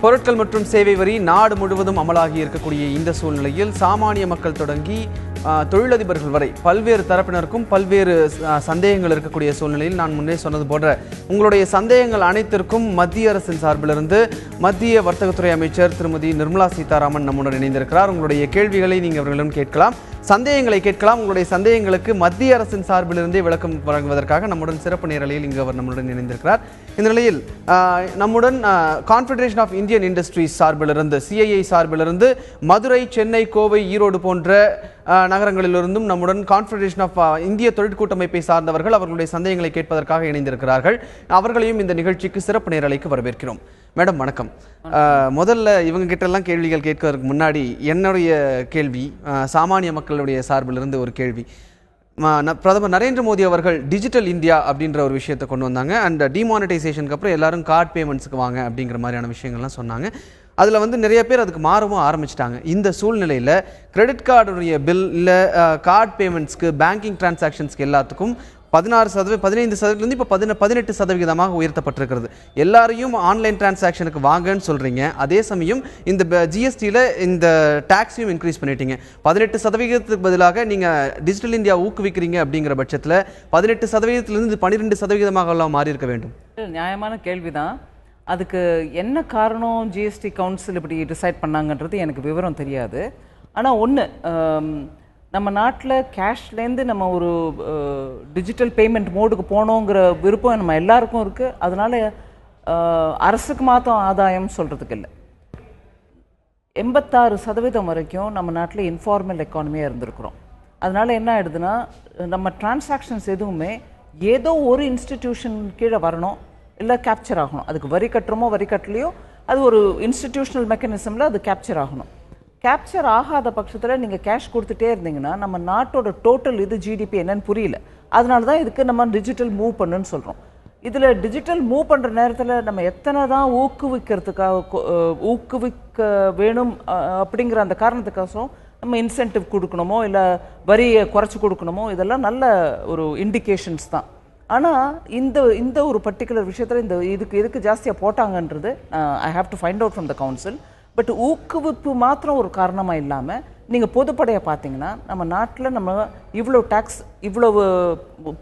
பொருட்கள் மற்றும் சேவை வரி நாடு முழுவதும் அமலாகி இருக்கக்கூடிய இந்த சூழ்நிலையில் சாமானிய மக்கள் தொடங்கி தொழிலதிபர்கள் வரை பல்வேறு தரப்பினருக்கும் பல்வேறு சந்தேகங்கள் இருக்கக்கூடிய சூழ்நிலையில் நான் முன்னே சொன்னது போன்ற உங்களுடைய சந்தேகங்கள் அனைத்திற்கும் மத்திய அரசின் சார்பிலிருந்து மத்திய வர்த்தகத்துறை அமைச்சர் திருமதி நிர்மலா சீதாராமன் நம்முடன் இணைந்திருக்கிறார். உங்களுடைய கேள்விகளை நீங்கள் அவர்களிடம் கேட்கலாம், சந்தேகங்களை கேட்கலாம். உங்களுடைய சந்தேகங்களுக்கு மத்திய அரசின் சார்பிலிருந்தே விளக்கம் வழங்குவதற்காக நம்முடன் சிறப்பு நேரலையில் இங்கு அவர் நம்முடன் இணைந்திருக்கிறார். இந்த நிலையில் நம்முடன் கான்ஃபெடரேஷன் ஆஃப் இந்தியன் இண்டஸ்ட்ரீஸ் சார்பிலிருந்து சிஐஐ சார்பிலிருந்து மதுரை, சென்னை, கோவை, ஈரோடு போன்ற நகரங்களிலிருந்தும் நம்முடன் கான்ஃபெடரேஷன் ஆஃப் இந்திய தொழிற்கூட்டமைப்பை சார்ந்தவர்கள் அவர்களுடைய சந்தேகங்களை கேட்பதற்காக இணைந்திருக்கிறார்கள். அவர்களையும் இந்த நிகழ்ச்சிக்கு சிறப்பு நேரலைக்கு வரவேற்கிறோம். மேடம் வணக்கம். முதல்ல இவங்க கிட்டெல்லாம் கேள்விகள் கேட்கறதுக்கு முன்னாடி என்னுடைய கேள்வி சாமானிய மக்களுடைய சார்பிலிருந்து ஒரு கேள்வி. பிரதமர் நரேந்திர மோடி அவர்கள் டிஜிட்டல் இந்தியா அப்படின்ற ஒரு விஷயத்தை கொண்டு வந்தாங்க. அண்ட் டிமானிட்டைசேஷனுக்கு அப்புறம் எல்லாரும் கார்டு பேமெண்ட்ஸுக்கு வாங்க அப்படிங்கிற மாதிரியான விஷயங்கள்லாம் சொன்னாங்க. அதில் நிறைய பேர் அதுக்கு மாறவும் ஆரம்பிச்சிட்டாங்க. இந்த சூழ்நிலையில் கிரெடிட் கார்டுடைய பில் இல்லை கார்டு பேமெண்ட்ஸ்க்கு பேங்கிங் டிரான்சாக்ஷன்ஸ்க்கு எல்லாத்துக்கும் 15% இப்போ 18% உயர்த்தப்பட்டிருக்கிறது. எல்லாரையும் ஆன்லைன் டிரான்சாக்ஷனுக்கு வாங்கன்னு சொல்கிறீங்க. அதே சமயம் இந்த ஜிஎஸ்டியில் இந்த டேக்ஸையும் இன்க்ரீஸ் பண்ணிட்டீங்க. 18% பதிலாக நீங்கள் டிஜிட்டல் இந்தியா ஊக்குவிக்கிறீங்க அப்படிங்கிற பட்சத்தில் 18%லேருந்து 12% மாறி இருக்க வேண்டும். நியாயமான கேள்விதான். அதுக்கு என்ன காரணம் ஜிஎஸ்டி கவுன்சில் இப்படி டிசைட் பண்ணாங்கன்றது எனக்கு விவரம் தெரியாது. ஆனால் ஒன்று, நம்ம நாட்டில் கேஷ்லேருந்து நம்ம ஒரு டிஜிட்டல் பேமெண்ட் மோடுக்கு போனோங்கிற விருப்பம் நம்ம எல்லாருக்கும் இருக்குது. அதனால் அரசுக்கு மாத்திரம் ஆதாயம் சொல்கிறதுக்கு இல்லை. 86% வரைக்கும் நம்ம நாட்டில் இன்ஃபார்மல் எக்கானமியாக இருந்திருக்கிறோம். அதனால் என்ன ஆகிடுதுன்னா, நம்ம டிரான்சாக்ஷன்ஸ் எதுவுமே ஏதோ ஒரு இன்ஸ்டிடியூஷன் கீழே வரணும், இல்லை கேப்சர் ஆகணும். அதுக்கு வரி கட்டுறமோ வரி கட்டலையோ அது ஒரு இன்ஸ்டிடியூஷனல் மெக்கானிசமில் அது கேப்சர் ஆகணும். கேப்சர் ஆகாத பட்சத்தில் நீங்கள் கேஷ் கொடுத்துட்டே இருந்தீங்கன்னா நம்ம நாட்டோட டோட்டல் ஜிடிபி என்னன்னு புரியல. அதனால தான் இதுக்கு நம்ம டிஜிட்டல் மூவ் பண்ணுன்னு சொல்கிறோம். இதில் டிஜிட்டல் மூவ் பண்ணுற நேரத்தில் நம்ம எத்தனை தான் ஊக்குவிக்க வேணும் அப்படிங்கிற அந்த காரணத்துக்கோசரம் நம்ம இன்சென்டிவ் கொடுக்கணுமோ இல்லை வரியை குறைச்சி கொடுக்கணுமோ, இதெல்லாம் நல்ல ஒரு இண்டிகேஷன்ஸ் தான். ஆனால் இந்த ஒரு பர்டிகுலர் விஷயத்தில் இதுக்கு ஜாஸ்தியாக போட்டாங்கன்றது I have to find out from the council. But ஊக்குவிப்பு மாத்திரம் ஒரு காரணமாக இல்லாமல் நீங்கள் பொதுப்படையை பார்த்தீங்கன்னா நம்ம நாட்டில் நம்ம இவ்வளோ டேக்ஸ் இவ்வளவு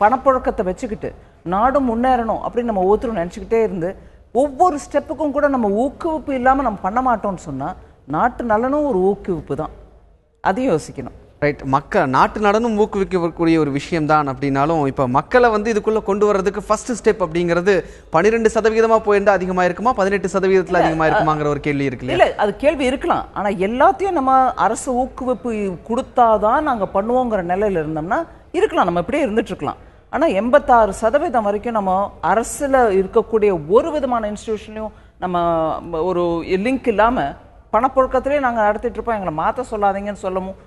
பணப்புழக்கத்தை வச்சுக்கிட்டு நாடும் முன்னேறணும் அப்படின்னு நம்ம ஒவ்வொருத்தரும் நினச்சிக்கிட்டே இருந்து ஒவ்வொரு ஸ்டெப்புக்கும் கூட நம்ம ஊக்குவிப்பு இல்லாமல் நம்ம பண்ண மாட்டோம்னு சொன்னால் நாட்டு நலனும் ஒரு ஊக்குவிப்பு தான். அதையும் யோசிக்கணும். ரைட். நாட்டு நடனும் ஊக்குவிக்கக்கூடிய ஒரு விஷயம் தான். அப்படின்னாலும் இப்போ மக்களை இதுக்குள்ளே கொண்டு வர்றதுக்கு ஃபர்ஸ்ட் ஸ்டெப் அப்படிங்கிறது 12% போயிருந்தால் அதிகமாக இருக்குமா, 18% அதிகமாக இருக்குமாங்கிற ஒரு கேள்வி இருக்கு. இல்லை, அது கேள்வி இருக்கலாம். ஆனால் எல்லாத்தையும் நம்ம அரசு ஊக்குவிப்பு கொடுத்தாதான் நாங்கள் பண்ணுவோங்கிற நிலையில் இருந்தோம்னா இருக்கலாம், நம்ம இப்படியே இருந்துட்டு இருக்கலாம். ஆனால் 86% வரைக்கும் நம்ம அரசில் இருக்கக்கூடிய ஒரு விதமான இன்ஸ்டிடியூஷன்லையும் நம்ம ஒரு லிங்க் இல்லாமல் பணப்புழக்கத்திலே நாங்கள் நடத்திட்டு இருப்போம். எங்களை மாற்ற சொல்லாதீங்கன்னு சொல்லவும்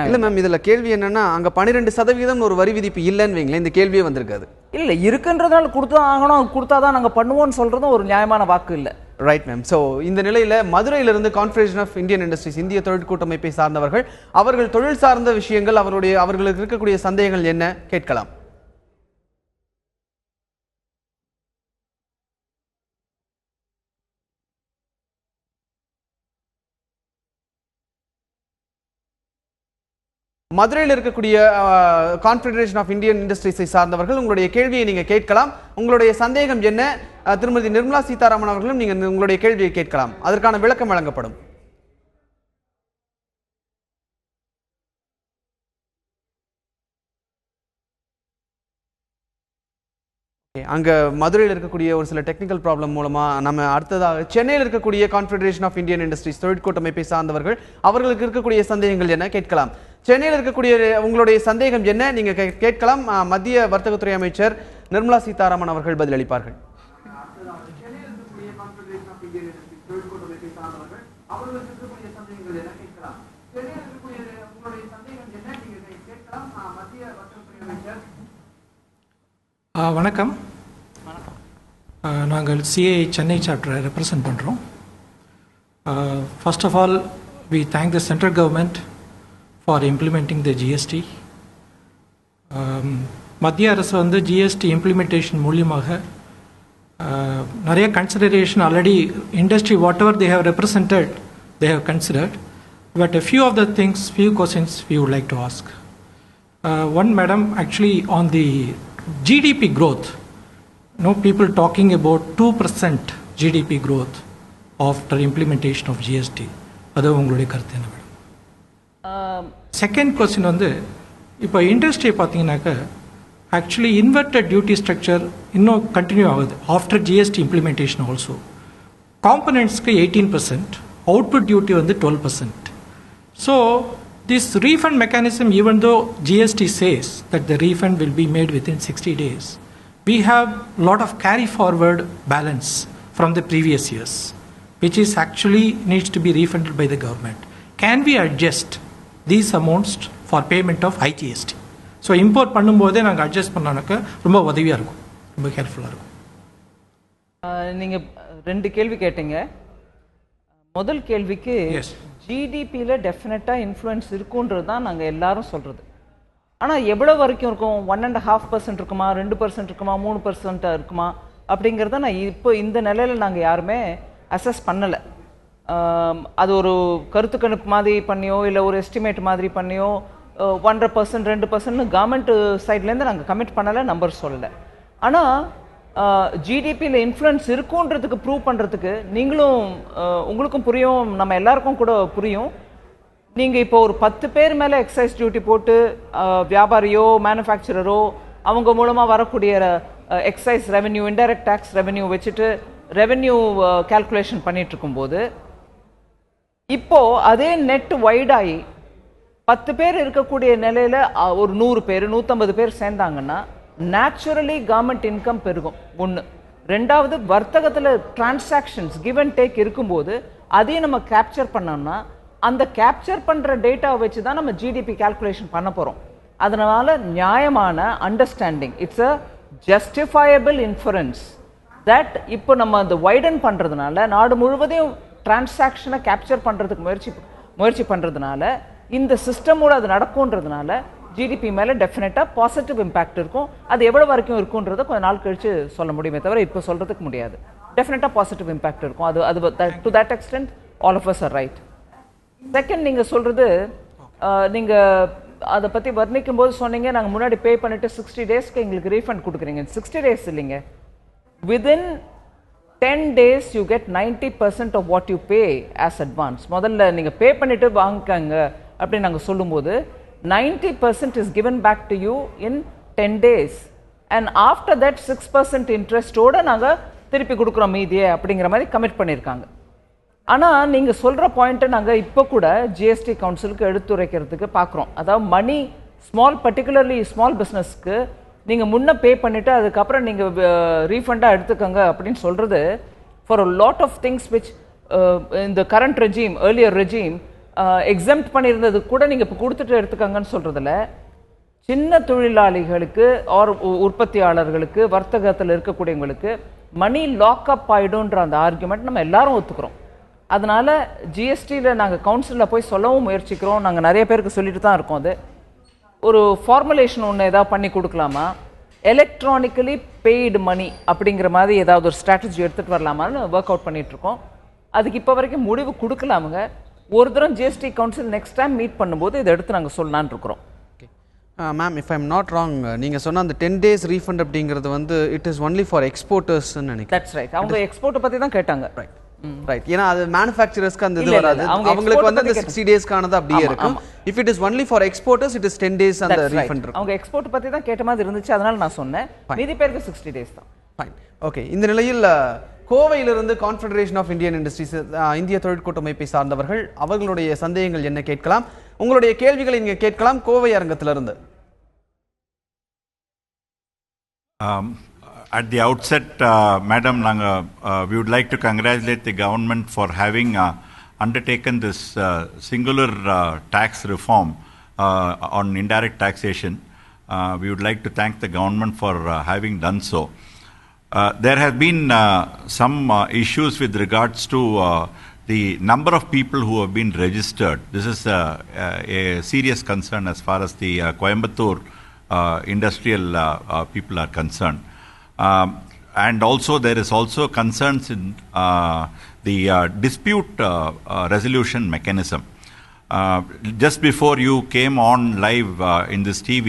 இல்லை மேம். இதில் கேள்வி என்னன்னா, அங்கே 12% ஒரு வரி விதிப்பு இல்லைன்னு வைங்களேன், இந்த கேள்வியே வந்திருக்காது. இல்லை, இருக்குன்றதால கொடுத்தா ஆகணும், கொடுத்தாதான் நாங்கள் பண்ணுவோம்னு சொல்கிறதும் ஒரு நியாயமான வாக்கு இல்லை. Right ma'am. ஸோ இந்த நிலையில் மதுரையிலிருந்து கான்ஃபெடரேஷன் ஆஃப் இந்தியன் இண்டஸ்ட்ரீஸ் இந்திய தொழிற்கூட்டமைப்பை சார்ந்தவர்கள் அவர்கள் தொழில் சார்ந்த விஷயங்கள் அவர்களுக்கு இருக்கக்கூடிய சந்தேகங்கள் என்ன கேட்கலாம். மதுரையில் இருக்கக்கூடிய கான்ஃபெடரேஷன் ஆஃப் இந்தியன் இண்டஸ்ட்ரீஸை சார்ந்தவர்கள் உங்களுடைய கேள்வியை நீங்க கேட்கலாம். உங்களுடைய சந்தேகம் என்ன, திருமதி நிர்மலா சீதாராமன் அவர்களும் நீங்க உங்களுடைய கேள்வியை கேட்கலாம். அதற்கான விளக்கம் வழங்கப்படும். அங்கே மதுரையில் இருக்கக்கூடிய ஒரு சில டெக்னிக்கல் ப்ராப்ளம் மூலமாக நம்ம அடுத்ததாக சென்னையில் இருக்கக்கூடிய கான்ஃபெடரேஷன் ஆஃப் இந்தியன் இண்டஸ்ட்ரீஸ் தொழிற்கூட்டமைப்பை சார்ந்தவர்கள் அவர்களுக்கு இருக்கக்கூடிய சந்தேகங்கள் என்ன கேட்கலாம். சென்னையில் இருக்கக்கூடிய உங்களுடைய சந்தேகம் என்ன நீங்க கேட்கலாம். மத்திய வர்த்தகத்துறை அமைச்சர் நிர்மலா சீதாராமன் அவர்கள் பதிலளிப்பார்கள். வணக்கம். நாங்கள் சிஐ சென்னை சாப்டரை ரெப்ரசன்ட் பண்ணுறோம். First of all we thank the central government for implementing the GST. மத்திய அரசு ஜிஎஸ்டி இம்ப்ளிமெண்டேஷன் மூலியமாக நிறைய consideration already industry whatever they have represented they have considered, but a few of the things, few questions we would like to ask. One, madam, actually on the GDP growth, people talking about 2% GDP growth after implementation of GST. அது உங்களுடைய கருத்து என்ன madam? Second question வந்து இப்போ industry பார்த்தீங்கன்னாக்க actually inverted duty structure இன்னும் continue ஆகுது after GST implementation also. காம்பனன்ட்ஸ்க்கு 18%, அவுட்புட் டியூட்டி வந்து 12%. So this refund mechanism, even though GST says that the refund will be made within 60 days, we have lot of carry forward balance from the previous years, which is actually needs to be refunded by the government. Can we adjust these amounts for payment of IGST? So import பண்ணும்போதே நாங்கள் adjust பண்ணானாக்க ரொம்ப உதவியாக இருக்கும், ரொம்ப கேர்ஃபுல்லாக இருக்கும். நீங்கள் 2 கேள்வி கேட்டீங்க. முதல் கேள்விக்கு ஜிடிபியில் டெஃபினட்டாக இன்ஃப்ளூயன்ஸ் இருக்குன்றது தான் நாங்கள் எல்லாரும் சொல்கிறது. ஆனால் எவ்வளோ வரைக்கும் இருக்கும்? 1.5% இருக்குமா, 2% இருக்குமா, 3% இருக்குமா அப்படிங்கிறத நான் இப்போ இந்த நிலையில் நாங்கள் யாருமே அசஸ் பண்ணலை. அது ஒரு கருத்து கணிப்பு மாதிரி பண்ணியோ இல்லை ஒரு எஸ்டிமேட் மாதிரி பண்ணியோ 1.5%, 2% கவர்மெண்ட் சைட்லேருந்து நாங்கள் கமிட் பண்ணலை, நம்பர் சொல்லலை. ஆனால் ஜிடிபியில் இன்ஃப்ளூயன்ஸ் இருக்குன்றதுக்கு ப்ரூவ் பண்ணுறதுக்கு நீங்களும் உங்களுக்கும் புரியும், நம்ம எல்லாருக்கும் கூட புரியும். நீங்கள் இப்போ ஒரு 10 பேர் மேலே எக்ஸைஸ் டியூட்டி போட்டு வியாபாரியோ மேனுஃபேக்சரரோ அவங்க மூலமாக வரக்கூடிய excise revenue, indirect tax revenue வச்சுட்டு ரெவென்யூ கால்குலேஷன் பண்ணிட்டு இருக்கும்போது இப்போ அதே நெட் வைடாகி 10 பேர் இருக்கக்கூடிய நிலையில் ஒரு 100 பேர் 150 பேர் சேர்ந்தாங்கன்னா நேச்சுரலி கவர்மெண்ட் இன்கம் பெருகும். ஒன்று. ரெண்டாவது, வர்த்தகத்தில் டிரான்சாக்ஷன்ஸ் கிவ் அண்ட் டேக் இருக்கும்போது அதையும் நம்ம கேப்சர் பண்ணோம்னா அந்த கேப்சர் பண்ணுற டேட்டாவை வச்சு தான் நம்ம ஜிடிபி கால்குலேஷன் பண்ண போகிறோம். அதனால நியாயமான understanding, it's a justifiable inference that இப்போ நம்ம அந்த வைடன் பண்ணுறதுனால நாடு முழுவதையும் டிரான்சாக்ஷனை கேப்சர் பண்ணுறதுக்கு முயற்சி பண்ணுறதுனால இந்த சிஸ்டமோட அது நடக்கும்ன்றதுனால ஜிடிபி மேலே டெஃபினட்டாக பாசிட்டிவ் இம்பேக்ட் இருக்கும். அது எவ்வளோ வரைக்கும் இருக்குன்றதை கொஞ்சம் நாள் கழிச்சு சொல்ல முடியுமே தவிர இப்போ சொல்கிறதுக்கு முடியாது. டெஃபினட்டாக பாசிட்டிவ் இம்பேக்ட் இருக்கும். அது to that extent all of us are right. Second, நீங்கள் சொல்கிறது, நீங்கள் அதை பற்றி வர்ணிக்கும் போது சொன்னீங்க நாங்கள் முன்னாடி பே பண்ணிவிட்டு 60 டேஸ்க்கு எங்களுக்கு ரீஃபண்ட் கொடுக்குறீங்க. 60 டேஸ் இல்லைங்க, within 10 days you get 90% of what you pay as advance. முதல்ல நீங்கள் பே பண்ணிவிட்டு வாங்கிக்கங்க அப்படின்னு நாங்கள் சொல்லும்போது 90% is given back to you in 10 days and after that 6% இன்ட்ரெஸ்டோடு நாங்கள் திருப்பி கொடுக்குறோம் மீதியே அப்படிங்கிற மாதிரி கமிட் பண்ணியிருக்காங்க. ஆனால் நீங்கள் சொல்கிற பாயிண்ட்டை நாங்கள் இப்போ கூட ஜிஎஸ்டி கவுன்சிலுக்கு எடுத்துரைக்கிறதுக்கு பார்க்குறோம். அதாவது மணி பர்டிகுலர்லி ஸ்மால் பிஸ்னஸ்க்கு நீங்கள் முன்னே பே பண்ணிவிட்டு அதுக்கப்புறம் நீங்கள் ரீஃபண்டாக எடுத்துக்கோங்க அப்படின்னு சொல்கிறது for a lot of things which இந்த current regime, earlier regime exempted பண்ணியிருந்தது கூட நீங்கள் இப்போ கொடுத்துட்டு எடுத்துக்கங்கன்னு சொல்கிறதில்ல. சின்ன தொழிலாளிகளுக்கு ஆர் உற்பத்தியாளர்களுக்கு வர்த்தகத்தில் இருக்கக்கூடியவங்களுக்கு மணி லாக்அப் ஆகிடும்ன்ற அந்த ஆர்குமெண்ட் நம்ம எல்லாரும் ஒத்துக்கிறோம். அதனால் ஜிஎஸ்டியில் நாங்கள் கவுன்சிலில் போய் சொல்லவும் முயற்சிக்கிறோம். நாங்கள் நிறைய பேருக்கு சொல்லிட்டு தான் இருக்கோம். அது ஒரு ஃபார்முலேஷன் ஒன்று ஏதாவது பண்ணி கொடுக்கலாமா, எலக்ட்ரானிக்கலி பெய்டு மணி அப்படிங்கிற மாதிரி ஏதாவது ஒரு ஸ்ட்ராட்டஜி எடுத்துகிட்டு வரலாமான்னு ஒர்க் அவுட் பண்ணிகிட்ருக்கோம். அதுக்கு இப்போ வரைக்கும் முடிவு கொடுக்கலாமுங்க. ஒரு தரம் GST council next time meet பண்ணும்போது இதை எடுத்து நாங்கள் சொல்லலான்னு இருக்கிறோம். Ma'am, if I'm not wrong, நீங்கள் சொன்ன அந்த 10 days ரீஃபண்ட் அப்படிங்கிறது வந்து இட் இஸ் ஒன்லி ஃபார் எக்ஸ்போர்ட்டர்ஸ்ன்னு நினைக்கிறேன். That's right. அவங்க எக்ஸ்போர்ட்டை பற்றி தான் கேட்டாங்க. Right right. ஏன்னா அது மேனுஃபேக்சரர்ஸ்க்கு அந்த இது வராது, அவங்களுக்கு வந்து அந்த 60 daysக்கானது அப்படியே இருக்கும். If it is only for exporters it is 10 days அந்த ரீஃபண்ட் இருக்கும். அவங்க எக்ஸ்போர்ட் பற்றி தான் கேட்ட மாதிரி இருந்துச்சு, அதனால நான் சொன்னேன். மீதி பேருக்கு 60 days தான். Fine, okay. இந்த நிலையில் கோவையிலிருந்து கான்ஃபெடரேஷன் ஆஃப் இந்தியன் இண்டஸ்ட்ரீஸ், இந்திய தொழிற்கூட்டமைப்பை சார்ந்தவர்கள், அவர்களுடைய சந்தேகங்கள் என்ன கேட்கலாம், உங்களுடைய கேள்விகளை நீங்கள் கேட்கலாம் Kovai அரங்கத்திலிருந்து. At the outset, Madam, we would like to congratulate the government for having undertaken this singular tax reform on indirect taxation. We would like to thank the government for having done so. There have been some issues with regards to the number of people who have been registered. This is a serious concern as far as the Coimbatore industrial people are concerned. and also there is also concerns in the dispute resolution mechanism. Just before you came on live in this TV,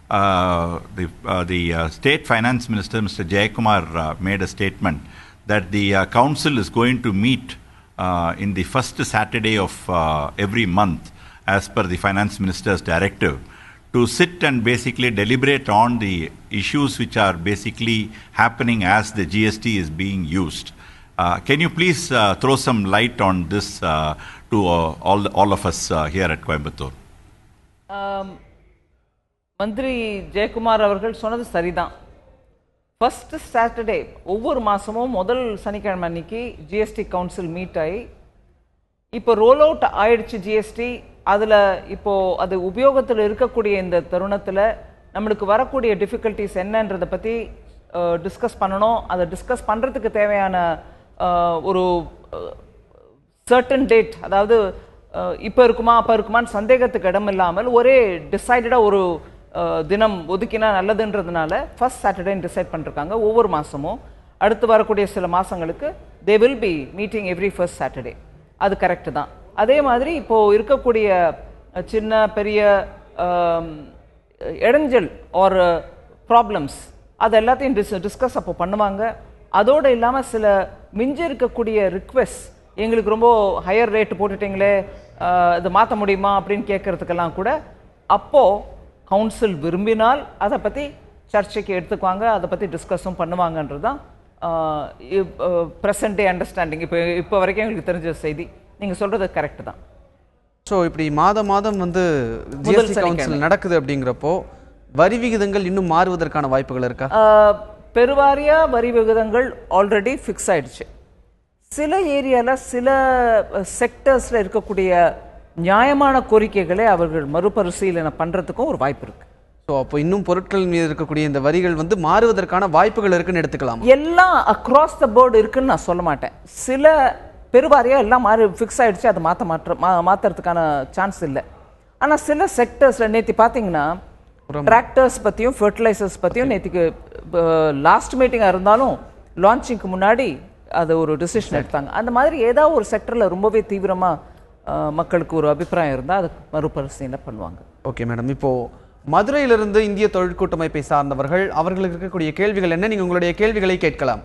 the State Finance Minister, Mr. Jayakumar, made a statement that the council is going to meet in the first Saturday of every month, as per the Finance Minister's directive, to sit and basically deliberate on the issues which are basically happening as the GST is being used. Can you please throw some light on this to all of us here at Coimbatore? மந்திரி ஜெயக்குமார் அவர்கள் சொன்னது சரிதான். First Saturday ஒவ்வொரு மாதமும் முதல் சனிக்கிழமை அன்னைக்கு GST council meet ஆகி இப்போ ரோல் அவுட் ஆயிடுச்சு ஜிஎஸ்டி. அதில் இப்போது அது உபயோகத்தில் இருக்கக்கூடிய இந்த தருணத்தில் நம்மளுக்கு வரக்கூடிய டிஃபிகல்ட்டிஸ் என்னன்றதை பற்றி டிஸ்கஸ் பண்ணணும். அதை டிஸ்கஸ் பண்ணுறதுக்கு தேவையான ஒரு சர்டன் டேட், அதாவது இப்போ இருக்குமா அப்போ இருக்குமான்னு சந்தேகத்துக்கு இடம் இல்லாமல் ஒரே டிசைடடாக ஒரு தினம் ஒதுக்கினா நல்லதுன்றதுனால ஃபர்ஸ்ட் சாட்டர்டேன்னு டிசைட் பண்ணிருக்காங்க. ஒவ்வொரு மாதமும் அடுத்து வரக்கூடிய சில மாதங்களுக்கு they will be meeting every first Saturday. அது கரெக்டு தான். அதே மாதிரி இப்போது இருக்கக்கூடிய சின்ன பெரிய இடைஞ்சல் ஆர் ப்ராப்ளம்ஸ் அது எல்லாத்தையும் டிஸ்கஸ் அப்போ பண்ணுவாங்க. அதோடு இல்லாமல் சில மிஞ்சி இருக்கக்கூடிய ரிக்வெஸ்ட், எங்களுக்கு ரொம்ப ஹையர் ரேட்டு போட்டுட்டிங்களே இது மாற்ற முடியுமா அப்படின்னு கேட்குறதுக்கெல்லாம் கூட அப்போது கவுன்சில் விரும்பினால் அதை பற்றி சர்ச்சைக்கு எடுத்துக்குவாங்க, அதை பற்றி டிஸ்கஸும் பண்ணுவாங்கன்றது தான் ப்ரெசன்ட் டே அண்டர்ஸ்டாண்டிங். இப்போ வரைக்கும் எங்களுக்கு தெரிஞ்ச செய்தி. நீங்கள் சொல்கிறது கரெக்டு தான். ஸோ இப்படி மாதம் வந்து ஜிஎஸ்டி கவுன்சில் நடக்குது அப்படிங்கிறப்போ வரி விகிதங்கள் இன்னும் மாறுவதற்கான வாய்ப்புகள் இருக்கா? பெருவாரியா வரி விகிதங்கள் ஆல்ரெடி ஃபிக்ஸ் ஆயிடுச்சு. சில ஏரியாவில் சில செக்டர்ஸில் இருக்கக்கூடிய நியாயமான கோரிக்கைகளை அவர்கள் மறுபரிசீலனை பண்ணுறதுக்கும் ஒரு வாய்ப்பு இருக்குது. ஸோ அப்போ இன்னும் பொருட்கள் மீது இருக்கக்கூடிய இந்த வரிகள் வந்து மாறுவதற்கான வாய்ப்புகள் இருக்குன்னு எடுத்துக்கலாம். எல்லாம் அக்ராஸ் த போர்டு இருக்குன்னு நான் சொல்ல மாட்டேன். சில பெருவாரியாக எல்லாம் ஃபிக்ஸ் ஆகிடுச்சு, அதை மாற்றுறதுக்கான சான்ஸ் இல்லை. ஆனால் சில செக்டர்ஸில் நேற்று பார்த்தீங்கன்னா டிராக்டர்ஸ் பற்றியும் ஃபர்டிலைசர்ஸ் பற்றியும் நேற்றுக்கு லாஸ்ட் மீட்டிங்காக இருந்தாலும் லான்ச்சிங்க்கு முன்னாடி அது ஒரு டிசிஷன் எடுத்தாங்க. அந்த மாதிரி ஏதாவது ஒரு செக்டரில் ரொம்பவே தீவிரமாக மக்களுக்கு ஒரு அபிப்பிராயம் இருந்தால் அதை மறுபரிசீலனை பண்ணுவாங்க. ஓகே மேடம், இப்போது மதுரையிலிருந்து இந்திய தொழில் கூட்டமைப்பை சார்ந்தவர்கள் அவர்களுக்கு இருக்கக்கூடிய கேள்விகள் என்ன? நீங்கள் உங்களுடைய கேள்விகளை கேட்கலாம்.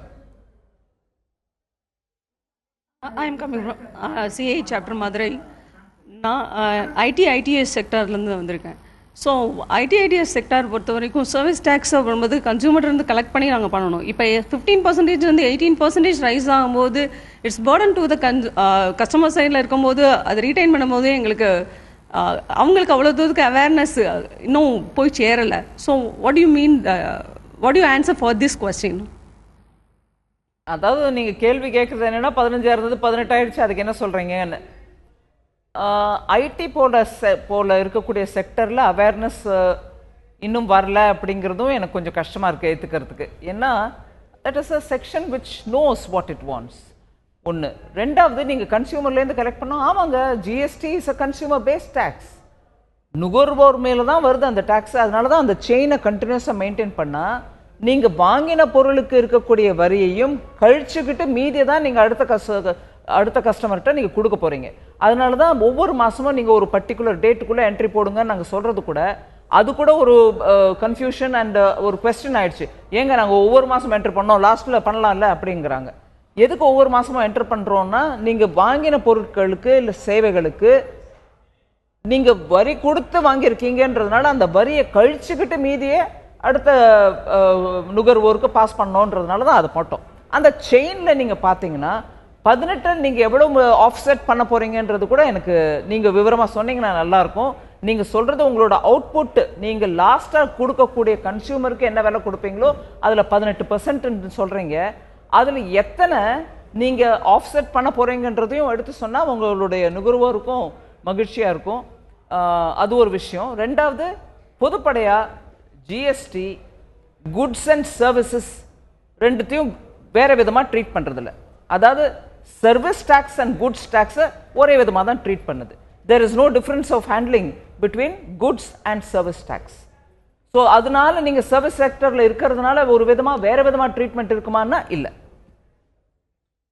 I am coming from CA chapter Madurai. நான் ஐடிஎஸ் செக்டர்லேருந்து வந்திருக்கேன். ஸோ ஐடிஎஸ் செக்டார் பொறுத்த வரைக்கும் சர்வீஸ் டேக்ஸை வரும்போது கன்சூமர்லேருந்து கலெக்ட் பண்ணி நாங்கள் பண்ணணும். இப்போ 15% 18% ரைஸ் ஆகும்போது it's Burton to the customer சைடில் இருக்கும்போது அது ரீட்டைன் பண்ணும்போது எங்களுக்கு அவங்களுக்கு அவ்வளோ தூரத்துக்கு அவேர்னஸ் இன்னும் போய் சேரலை. So what you mean, what you answer for this question? அதாவது நீங்கள் கேள்வி கேட்குறது என்னென்னா 15 இருந்தது 18 ஆயிடுச்சு, அதுக்கு என்ன சொல்கிறீங்கன்னு. ஐடி போல இருக்கக்கூடிய செக்டரில் அவேர்னஸ் இன்னும் வரல அப்படிங்கிறதும் எனக்கு கொஞ்சம் கஷ்டமாக இருக்குது ஏற்றுக்கிறதுக்கு. ஏன்னா that is a section which knows what it wants. ஒன்று. ரெண்டாவது, நீங்கள் கன்சியூமர்லேருந்து கலெக்ட் பண்ணோம். ஆமாங்க, GST is a consumer based tax. நுகர்வோர் மேலே தான் வருது அந்த டேக்ஸ். அதனால தான் அந்த செயினை கண்டினியூஸாக மெயின்டைன் பண்ணால் நீங்கள் வாங்கின பொருளுக்கு இருக்கக்கூடிய வரியையும் கழிச்சுக்கிட்டு மீதியை தான் நீங்கள் அடுத்த கஸ்டமர்கிட்ட நீங்கள் கொடுக்க போகிறீங்க. அதனால தான் ஒவ்வொரு மாதமும் நீங்கள் ஒரு பர்டிகுலர் டேட்டுக்குள்ளே என்ட்ரி போடுங்கன்னு நாங்கள் சொல்கிறது கூட அது கூட ஒரு கன்ஃபியூஷன் அண்ட் ஒரு கொஸ்டின் ஆயிடுச்சு. ஏங்க நாங்கள் ஒவ்வொரு மாதம் என்ட்ரி பண்ணோம், லாஸ்ட்டில் பண்ணலாம்ல அப்படிங்கிறாங்க. எதுக்கு ஒவ்வொரு மாதமும் என்ட்ரி பண்ணுறோன்னா, நீங்கள் வாங்கின பொருட்களுக்கு இல்லை சேவைகளுக்கு நீங்கள் வரி கொடுத்து வாங்கியிருக்கீங்கன்றதுனால அந்த வரியை கழிச்சுக்கிட்டு மீதியே அடுத்த நுகர்வோருக்கு பாஸ் பண்ணோன்றதுனால தான் அது போட்டோம். அந்த செயினில் நீங்கள் பார்த்தீங்கன்னா 18 நீங்கள் எவ்வளோ ஆஃப்செட் பண்ண போகிறீங்கன்றது கூட எனக்கு நீங்கள் விவரமாக சொன்னீங்கன்னா நல்லாயிருக்கும். நீங்கள் சொல்கிறது உங்களோட அவுட்புட், நீங்கள் லாஸ்ட்டாக கொடுக்கக்கூடிய கன்சியூமருக்கு என்ன விலை கொடுப்பீங்களோ அதில் 18% சொல்கிறீங்க. அதில் எத்தனை நீங்கள் ஆஃப்செட் பண்ண போகிறீங்கன்றதையும் எடுத்து சொன்னால் உங்களுடைய நுகர்வோருக்கும் மகிழ்ச்சியாக இருக்கும். அது ஒரு விஷயம். ரெண்டாவது, பொதுப்படையாக ஜிஎஸ்டி குட்ஸ் அண்ட் சர்வீசஸ் ரெண்டுத்தையும் வேறு விதமாக ட்ரீட் பண்ணுறதில்ல. அதாவது சர்வீஸ் டேக்ஸ் அண்ட் குட்ஸ் டேக்ஸை ஒரே விதமாக தான் ட்ரீட் பண்ணுது. There is no difference of handling between goods and service tax. So அதனால நீங்கள் சர்வீஸ் செக்டரில் இருக்கிறதுனால ஒரு விதமாக வேறு விதமாக ட்ரீட்மெண்ட் இருக்குமான்னா இல்லை.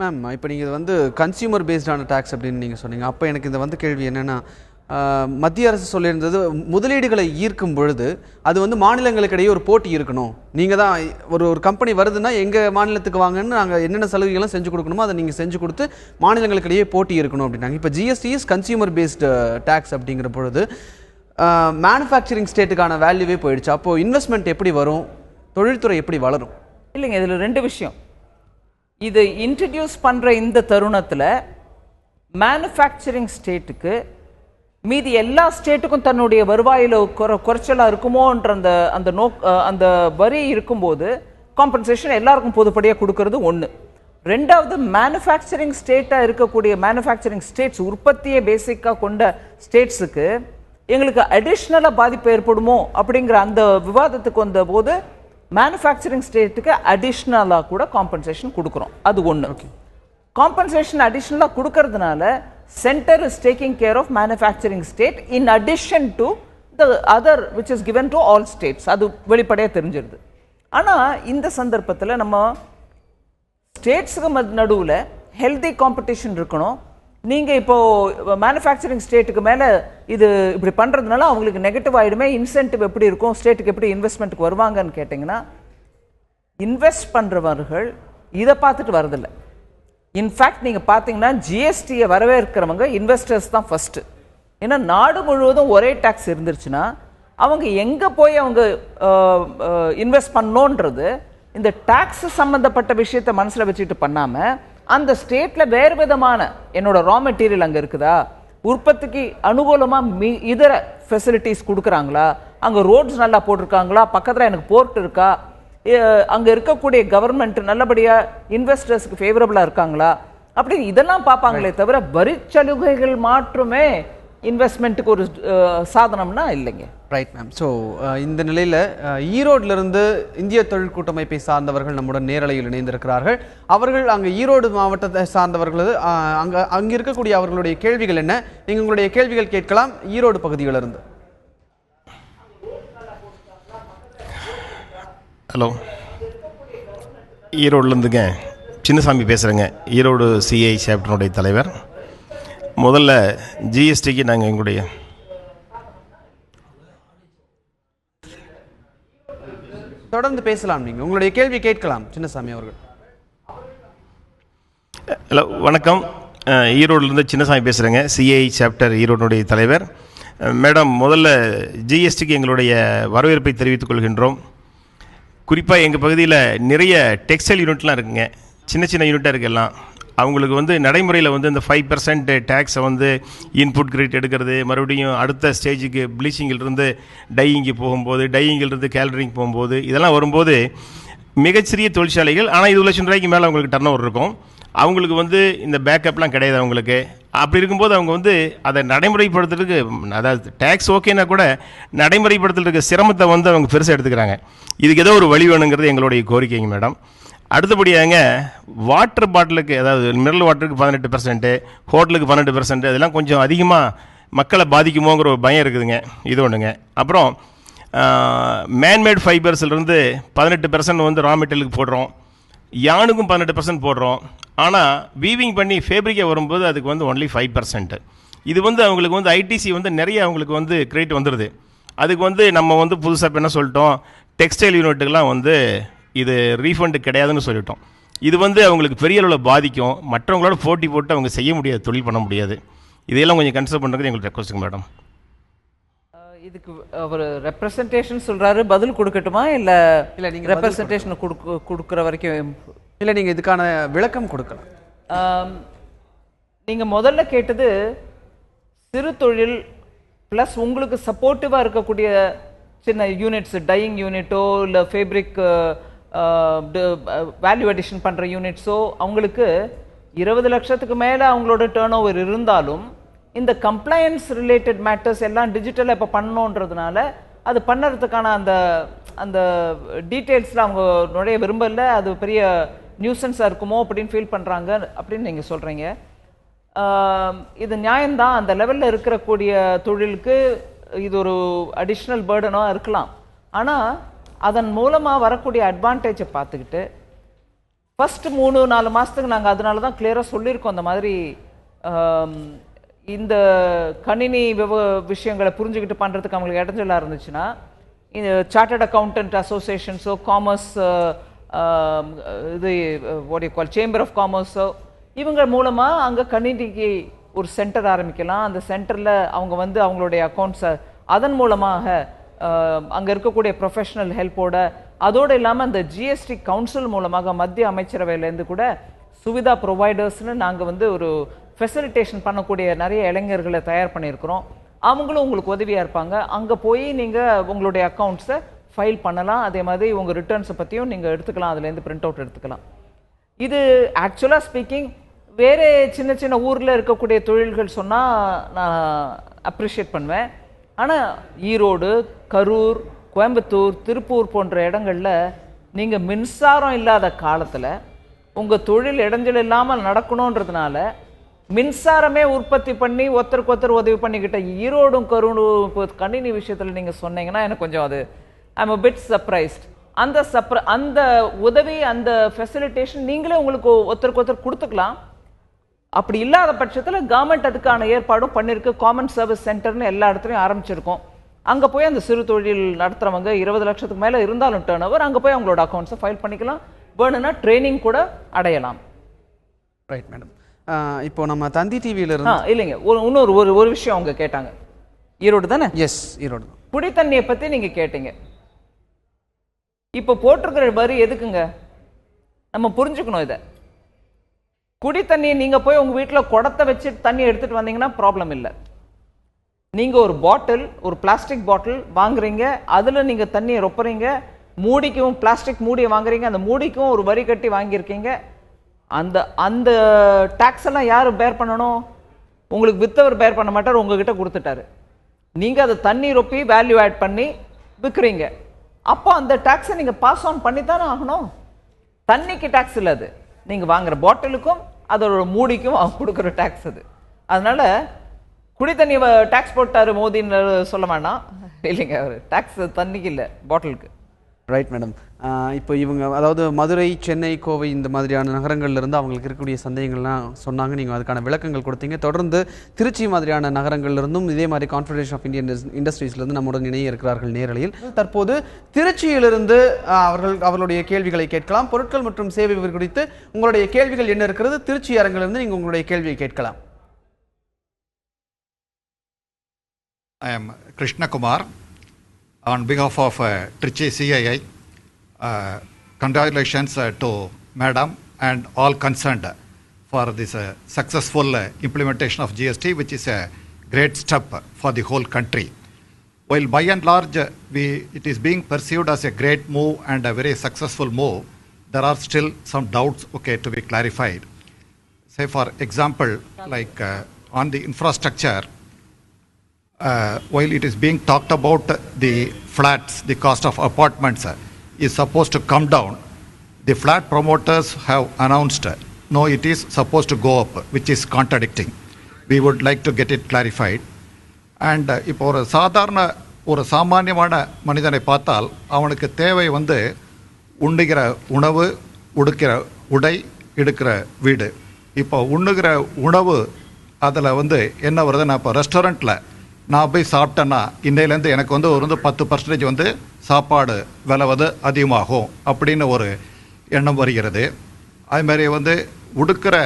மேம் இப்போ நீங்கள் வந்து கன்சியூமர் பேஸ்டான டேக்ஸ் அப்படின்னு நீங்கள் சொன்னீங்க. அப்போ எனக்கு இந்த கேள்வி என்னென்னா, மத்திய அரசு சொல்லியிருந்தது முதலீடுகளை ஈர்க்கும் பொழுது அது வந்து மாநிலங்களுக்கிடையே ஒரு போட்டி இருக்கணும். நீங்கள் தான் ஒரு கம்பெனி வருதுன்னா எங்கள் மாநிலத்துக்கு வாங்கன்னு நாங்கள் என்னென்ன சலுகைகளும் செஞ்சு கொடுக்கணுமோ அதை நீங்கள் செஞ்சு கொடுத்து மாநிலங்களுக்கிடையே போட்டி இருக்கணும் அப்படின்னாங்க. இப்போ GST is consumer based tax அப்படிங்கிற பொழுது மேனுஃபேக்சரிங் ஸ்டேட்டுக்கான வேல்யூவே போயிடுச்சு. அப்போது இன்வெஸ்ட்மெண்ட் எப்படி வரும், தொழில்துறை எப்படி வளரும்? இல்லைங்க, இதில் ரெண்டு விஷயம். இது இன்ட்ரடியூஸ் பண்ணுற இந்த தருணத்தில் மேனுஃபேக்சரிங் ஸ்டேட்டுக்கு மீதி எல்லா ஸ்டேட்டுக்கும் தன்னுடைய வருவாயில் குறைச்சலாக இருக்குமோன்ற அந்த வரி இருக்கும்போது காம்பன்சேஷன் எல்லாருக்கும் பொதுப்படியாக கொடுக்கறது ஒன்று. ரெண்டாவது, மேனுஃபேக்சரிங் ஸ்டேட்டாக இருக்கக்கூடிய மேனுஃபேக்சரிங் ஸ்டேட்ஸ், உற்பத்தியை பேசிக்காக கொண்ட ஸ்டேட்ஸுக்கு எங்களுக்கு அடிஷ்னலாக பாதிப்பு ஏற்படுமோ அப்படிங்கிற அந்த விவாதத்துக்கு வந்த போது மேனுஃபேக்சரிங் ஸ்டேட்டுக்கு அடிஷ்னலாக கூட காம்பன்சேஷன் கொடுக்குறோம். அது ஒன்று. காம்பன்சேஷன் அடிஷ்னலாக கொடுக்கறதுனால centre is taking care of manufacturing state in addition to the other which is given to all states. அது வெளிப்படையாக தெரிஞ்சிருது. ஆனால் இந்த சந்தர்ப்பத்தில் நம்ம ஸ்டேட்ஸுக்கு நடுவில் ஹெல்தி காம்படிஷன் இருக்கணும். நீங்கள் இப்போது மேனுஃபேக்சரிங் ஸ்டேட்டுக்கு மேலே இது இப்படி பண்ணுறதுனால அவங்களுக்கு நெகட்டிவ் ஆகிடுமே, இன்சென்டிவ் எப்படி இருக்கும், ஸ்டேட்டுக்கு எப்படி இன்வெஸ்ட்மெண்ட்டுக்கு வருவாங்கன்னு கேட்டிங்கன்னா, இன்வெஸ்ட் பண்ணுறவர்கள் இதை பார்த்துட்டு வரதில்லை. இன்ஃபேக்ட் நீங்கள் பார்த்தீங்கன்னா ஜிஎஸ்டியை வரவேற்கிறவங்க இன்வெஸ்டர்ஸ் தான் ஃபஸ்ட்டு. ஏன்னா நாடு முழுவதும் ஒரே டேக்ஸ் இருந்துருச்சுன்னா அவங்க எங்கே போய் அவங்க இன்வெஸ்ட் பண்ணோன்றது இந்த டேக்ஸ் சம்மந்தப்பட்ட விஷயத்தை மனசில் வச்சுட்டு பண்ணாமல் அந்த ஸ்டேட்டில் வேறு விதமான என்னோட ரா மெட்டீரியல் அங்கே இருக்குதா, உற்பத்திக்கு அனுகூலமாக இதர ஃபெசிலிட்டிஸ் கொடுக்குறாங்களா, அங்கே ரோட்ஸ் நல்லா போட்டிருக்காங்களா, பக்கத்தில் எனக்கு போர்ட் இருக்கா, அங்கே இருக்கக்கூடிய கவர்மெண்ட் நல்லபடியாக இன்வெஸ்டர்ஸ்க்கு ஃபேவரபுளாக இருக்காங்களா அப்படின்னு இதெல்லாம் பார்ப்பாங்களே தவிர வரி சலுகைகள் மாற்றுமே இன்வெஸ்ட்மெண்ட்டுக்கு ஒரு சாதனம்னா இல்லைங்க. Right ma'am. ஸோ இந்த நிலையில் ஈரோட்டிலிருந்து இந்திய தொழில் கூட்டமைப்பை சார்ந்தவர்கள் நம்முடன் நேரலையில் இணைந்திருக்கிறார்கள். அவர்கள் அங்கே ஈரோடு மாவட்டத்தை சார்ந்தவர்களது அங்கே இருக்கக்கூடிய அவர்களுடைய கேள்விகள் என்ன, நீங்கள் உங்களுடைய கேள்விகள் கேட்கலாம் ஈரோடு பகுதிகளிலிருந்து. ஹலோ, ஈரோடுலேருந்துங்க சின்னசாமி பேசுகிறேங்க. ஈரோடு சிஐ சாப்டனுடைய தலைவர். முதல்ல ஜிஎஸ்டிக்கு நாங்கள் எங்களுடைய தொடர்ந்து பேசலாம், நீங்கள் உங்களுடைய கேள்வி கேட்கலாம் சின்னசாமி அவர்கள். ஹலோ, வணக்கம். ஈரோடுலேருந்து சின்னசாமி பேசுகிறேங்க, சிஐ சாப்டர் ஈரோடுடைய தலைவர். மேடம், முதல்ல ஜிஎஸ்டிக்கு எங்களுடைய வரவேற்பை தெரிவித்துக் கொள்கின்றோம். குறிப்பாக எங்கள் பகுதியில் நிறைய டெக்ஸ்டைல் யூனிட்லாம் இருக்குங்க, சின்ன சின்ன யூனிட்டாக இருக்கலாம். அவங்களுக்கு வந்து நடைமுறையில் வந்து இந்த 5% டேக்ஸை வந்து இன்புட் கிரெடிட் எடுக்கிறது, மறுபடியும் அடுத்த ஸ்டேஜுக்கு ப்ளீச்சிங்கிலிருந்து டையிங்கு போகும்போது, டையிங்கிலிருந்து கேலரிங் போகும்போது, இதெல்லாம் வரும்போது மிகச்சிறிய தொழிற்சாலைகள், ஆனால் 20 லட்சம் ரூபாய்க்கு மேலே அவங்களுக்கு டர்ன் ஓவர் இருக்கும். அவங்களுக்கு வந்து இந்த பேக்கப்லாம் கிடையாது அவங்களுக்கு. அப்படி இருக்கும்போது அவங்க வந்து அதை நடைமுறைப்படுத்துறதுக்கு, அதாவது டேக்ஸ் ஓகேனா கூட நடைமுறைப்படுத்துறதுக்கு சிரமத்தை வந்து அவங்க பெருசாக எடுத்துக்கிறாங்க. இதுக்கு ஏதோ ஒரு வழி வேணுங்கிறது எங்களுடைய கோரிக்கைங்க மேடம். அடுத்தபடியாங்க வாட்டர் பாட்டிலுக்கு, அதாவது மினரல் வாட்டருக்கு 18%, ஹோட்டலுக்கு 12%, அதெல்லாம் கொஞ்சம் அதிகமாக மக்களை பாதிக்குமோங்கிற ஒரு பயம் இருக்குதுங்க. இது ஒன்றுங்க. அப்புறம் மேன்மேட் ஃபைபர்ஸ்லேருந்து 18% வந்து ரா மெட்டீரியலுக்கு போடுறோம், யானுக்கும் 18% போடுறோம். ஆனால் வீவிங் பண்ணி ஃபேப்ரிக்காக வரும்போது அதுக்கு வந்து ஒன்லி 5%. இது வந்து அவங்களுக்கு வந்து ஐடிசி வந்து நிறைய அவங்களுக்கு வந்து கிரெடிட் வந்துடுது. அதுக்கு வந்து நம்ம வந்து புதுசாக இப்போ என்ன சொல்லிட்டோம், டெக்ஸ்டைல் யூனிட்டுக்கெலாம் வந்து இது ரீஃபண்டு கிடையாதுன்னு சொல்லிட்டோம். இது வந்து அவங்களுக்கு பெரிய அளவில் பாதிக்கும், மற்றவங்களோட போட்டி போட்டு அவங்க செய்ய முடியாது, தொழில் பண்ண முடியாது. இதையெல்லாம் கொஞ்சம் கன்சிடர் பண்ணுறது எங்களுக்கு ரெக்வஸ்ட்டுங்க மேடம். இதுக்கு அவர் ரெப்ரசன்டேஷன் சொல்கிறாரு, பதில் கொடுக்கட்டுமா? இல்லை நீங்கள் ரெப்ரசன்டேஷன் கொடுக்குற வரைக்கும் இல்லை, நீங்கள் இதுக்கான விளக்கம் கொடுக்கலாம். நீங்கள் முதல்ல கேட்டது சிறு தொழில் ப்ளஸ் உங்களுக்கு சப்போர்ட்டிவாக இருக்கக்கூடிய சின்ன யூனிட்ஸ், டையிங் யூனிட்டோ இல்லை ஃபேப்ரிக் வேல்யூ அடிஷன் பண்ணுற யூனிட்ஸோ, அவங்களுக்கு 20 லட்சத்துக்கு மேலே அவங்களோட டேர்ன் ஓவர் இருந்தாலும் இந்த கம்ப்ளையன்ஸ் ரிலேட்டட் மேட்டர்ஸ் எல்லாம் டிஜிட்டலாக இப்போ பண்ணணுன்றதுனால அது பண்ணுறதுக்கான அந்த அந்த டீட்டெயில்ஸில் அவங்க நுழைய விரும்பலை. அது பெரிய நியூசன்ஸாக இருக்குமோ அப்படின்னு ஃபீல் பண்ணுறாங்க அப்படின்னு நீங்கள் சொல்கிறீங்க. இது நியாயம்தான். அந்த லெவலில் இருக்கக்கூடிய தொழிலுக்கு இது ஒரு அடிஷ்னல் பேர்டனாக இருக்கலாம். ஆனால் அதன் மூலமாக வரக்கூடிய அட்வான்டேஜை பார்த்துக்கிட்டு ஃபஸ்ட்டு 3-4 மாதத்துக்கு நாங்கள் அதனால தான் கிளியராக சொல்லியிருக்கோம். அந்த மாதிரி இந்த கணினி விஷயங்களை புரிஞ்சுக்கிட்டு பண்ணுறதுக்கு அவங்களுக்கு இடைஞ்சலாக இருந்துச்சுன்னா இந்த சார்ட்டர்ட் அக்கௌண்டன்ட் அசோசியேஷன்ஸோ காமர்ஸ் இது சேம்பர் ஆஃப் காமர்ஸோ இவங்க மூலமாக அங்கே கணினிக்கு ஒரு சென்டர் ஆரம்பிக்கலாம். அந்த சென்டரில் அவங்க வந்து அவங்களுடைய அக்கௌண்ட்ஸை அதன் மூலமாக அங்கே இருக்கக்கூடிய ப்ரொஃபஷனல் ஹெல்ப்போட, அதோடு இல்லாமல் அந்த ஜிஎஸ்டி கவுன்சில் மூலமாக மத்திய அமைச்சரவையிலேருந்து கூட சுவிதா ப்ரொவைடர்ஸ்னு நாங்கள் வந்து ஒரு ஃபெசிலிட்டேஷன் பண்ணக்கூடிய நிறைய இளைஞர்களை தயார் பண்ணியிருக்கிறோம். அவங்களும் உங்களுக்கு உதவியாக இருப்பாங்க. அங்கே போய் நீங்கள் உங்களுடைய அக்கௌண்ட்ஸை ஃபைல் பண்ணலாம். அதே மாதிரி உங்கள் ரிட்டர்ன்ஸை பற்றியும் நீங்கள் எடுத்துக்கலாம், அதுலேருந்து பிரிண்ட் அவுட் எடுத்துக்கலாம். இது ஆக்சுவலாக ஸ்பீக்கிங் வேறு சின்ன சின்ன ஊரில் இருக்கக்கூடிய தொழில்கள் சொன்னால் நான் அப்ரிஷியேட் பண்ணுவேன். ஆனால் ஈரோடு, கரூர், கோயம்புத்தூர், திருப்பூர் போன்ற இடங்களில் நீங்கள் மின்சாரம் இல்லாத காலத்தில் உங்கள் தொழில் இடைஞ்சல் இல்லாமல் நடக்கணுன்றதுனால மின்சாரமே உற்பத்தி பண்ணி ஒருத்தருக்கு ஒருத்தர் உதவி பண்ணிக்கிட்ட ஈரோடும் கரூரும் கணினி விஷயத்தில் நீங்கள் சொன்னீங்கன்னா எனக்கு கொஞ்சம் அது ஐம் a bit surprised. அந்த உதவி, அந்த ஃபெசிலிட்டேஷன் நீங்களே உங்களுக்கு ஒருத்தருக்கு ஒருத்தர் கொடுத்துக்கலாம். அப்படி இல்லாத பட்சத்தில் கவர்மெண்ட் அதுக்கான ஏற்பாடும் பண்ணியிருக்கு. காமன் சர்வீஸ் சென்டர்னு எல்லா இடத்துலையும் ஆரம்பிச்சிருக்கோம். அங்கே போய் அந்த சிறு தொழில் நடத்துகிறவங்க 20 லட்சத்துக்கு மேலே இருந்தாலும் டர்ன் ஓவர் அங்கே போய் அவங்களோட அக்கௌண்ட்ஸை ஃபைல் பண்ணிக்கலாம். வேணும்னா ட்ரைனிங் கூட அடையலாம். Right madam. இப்போ நம்ம தந்தி டிவியில இருந்து இல்லைங்க, இன்னொரு ஒரு விஷயம் அவங்க கேட்டாங்க. ஈரோடு தானே? எஸ், ஈரோடு. குடி தண்ணியை பற்றி நீங்கள் கேட்டீங்க. இப்போ போட்டிருக்கிற வரி எதுக்குங்க? நம்ம புரிஞ்சுக்கணும் இதை. குடி தண்ணியை நீங்கள் போய் உங்கள் வீட்டில் குடத்தை வச்சு தண்ணி எடுத்துகிட்டு வந்தீங்கன்னா ப்ராப்ளம் இல்லை. நீங்கள் ஒரு பாட்டில், ஒரு பிளாஸ்டிக் பாட்டில் வாங்குறீங்க, அதில் நீங்கள் தண்ணியை ரொப்புறீங்க, மூடிக்கும் பிளாஸ்டிக் மூடியை வாங்குறீங்க, அந்த மூடிக்கும் ஒரு வரி கட்டி வாங்கியிருக்கீங்க. அந்த டேக்ஸ் எல்லாம் யார் பேர் பண்ணணும்? உங்களுக்கு வித்தவர் பேர் பண்ண மாட்டார், உங்ககிட்ட கொடுத்துட்டாரு. நீங்கள் அதை தண்ணி ரொப்பி வேல்யூ ஆட் பண்ணி விற்கிறீங்க. அப்போ அந்த டேக்ஸை நீங்கள் பாஸ் ஆன் பண்ணி தானே ஆகணும். தண்ணிக்கு டேக்ஸ் இல்லை, அது நீங்கள் வாங்குற பாட்டிலுக்கும் அதோட மூடிக்கும் அவங்க கொடுக்குற டேக்ஸ் அது. அதனால குடி தண்ணி டேக்ஸ் போட்டார் மோதின்னு சொல்ல வேண்டாம். இல்லைங்க, அவர் டேக்ஸ் தண்ணிக்கு இல்லை, பாட்டிலுக்கு. Right madam. இப்போ இவங்க அதாவது மதுரை, சென்னை, கோவை இந்த மாதிரியான நகரங்கள்ல இருந்து அவங்களுக்கு இருக்கக்கூடிய சந்தேகங்கள்லாம் சொன்னாங்க. நீங்கள் அதுக்கான விளக்கங்கள் கொடுத்தீங்க. தொடர்ந்து திருச்சி மாதிரியான நகரங்கள்ல இருந்தும் இதே மாதிரி கான்ஃபெடரேஷன் ஆஃப் இந்தியன் இண்டஸ்ட்ரீஸ்லேருந்து நம்முடன் இணைய இருக்கிறார்கள் நேரலையில். தற்போது திருச்சியிலிருந்து அவர்களுடைய கேள்விகளை கேட்கலாம். பொருட்கள் மற்றும் சேவை குறித்து உங்களுடைய கேள்விகள் என்ன இருக்கிறது? திருச்சி அரங்கிலிருந்து நீங்கள் உங்களுடைய கேள்வியை கேட்கலாம். I am Krishna Kumar. On behalf of Trichy CII, congratulations to Madam and all concerned for this successful implementation of GST, which is a great step for the whole country. While by and large it is being perceived as a great move and a very successful move, there are still some doubts to be clarified. Say for example, like on the infrastructure, while it is being talked about the flats, the cost of apartments is supposed to come down, the flat promoters have announced no, it is supposed to go up, which is contradicting. We would like to get it clarified. And இப்போ ஒரு சாமானியமான மனிதனை பார்த்தால் அவனுக்கு தேவை வந்து உண்ணுகிற உணவு, உடுக்கிற உடை, எடுக்கிற வீடு. இப்போ உண்ணுகிற உணவு அதில் வந்து என்ன வருது, நான் இப்போ ரெஸ்டாரண்ட்டில் நான் போய் சாப்பிட்டேன்னா இன்னையிலேருந்து எனக்கு வந்து ஒரு 10% வந்து சாப்பாடு விலை வந்து அதிகமாகும் அப்படின்னு ஒரு எண்ணம் வருகிறது. அதுமாதிரி வந்து உடுக்கிற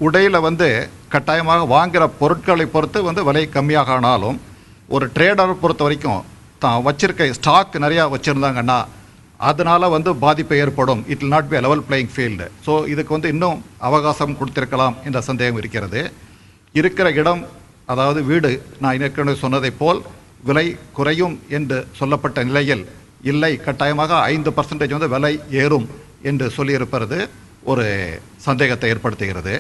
உடையில் வந்து கட்டாயமாக வாங்குகிற பொருட்களை பொறுத்து வந்து விலை கம்மியாக ஆனாலும் ஒரு ட்ரேடரை பொறுத்த வரைக்கும் தான் வச்சுருக்க ஸ்டாக் நிறையா வச்சுருந்தாங்கன்னா அதனால் வந்து பாதிப்பு ஏற்படும். It will not be a level playing field. So இதுக்கு வந்து இன்னும் அவகாசம் கொடுத்திருக்கலாம் என்ற சந்தேகம் இருக்கிறது. இருக்கிற இடம், அதாவது வீடு, நான் ஏற்கனவே சொன்னதை போல் விலை குறையும் என்று சொல்லப்பட்ட நிலையில் இல்லை, கட்டாயமாக 5% வந்து விலை ஏறும் என்று சொல்லியிருப்பது ஒரு சந்தேகத்தை ஏற்படுத்துகிறது.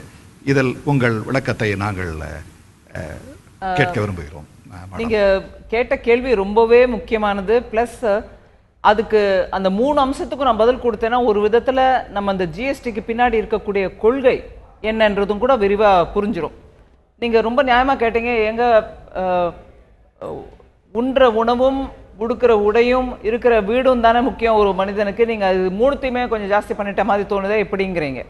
இதில் உங்கள் விளக்கத்தை நாங்கள் கேட்க விரும்புகிறோம். நீங்கள் கேட்ட கேள்வி ரொம்பவே முக்கியமானது. ப்ளஸ் அதுக்கு அந்த 3 அம்சத்துக்கும் நான் பதில் கொடுத்தேன்னா ஒரு விதத்தில் நம்ம அந்த ஜிஎஸ்டிக்கு பின்னாடி இருக்கக்கூடிய கொள்கை என்னன்றதும் கூட விரிவாக புரிஞ்சிடும். நீங்கள் ரொம்ப நியாயமாக கேட்டீங்க, எங்கள் உண்ற உணவும் உடுக்கிற உடையும் இருக்கிற வீடும் தானே முக்கியம் ஒரு மனிதனுக்கு. நீங்கள் அது மூணுத்தையுமே கொஞ்சம் ஜாஸ்தி பண்ணிட்ட மாதிரி தோணுதே எப்படிங்கிறீங்க.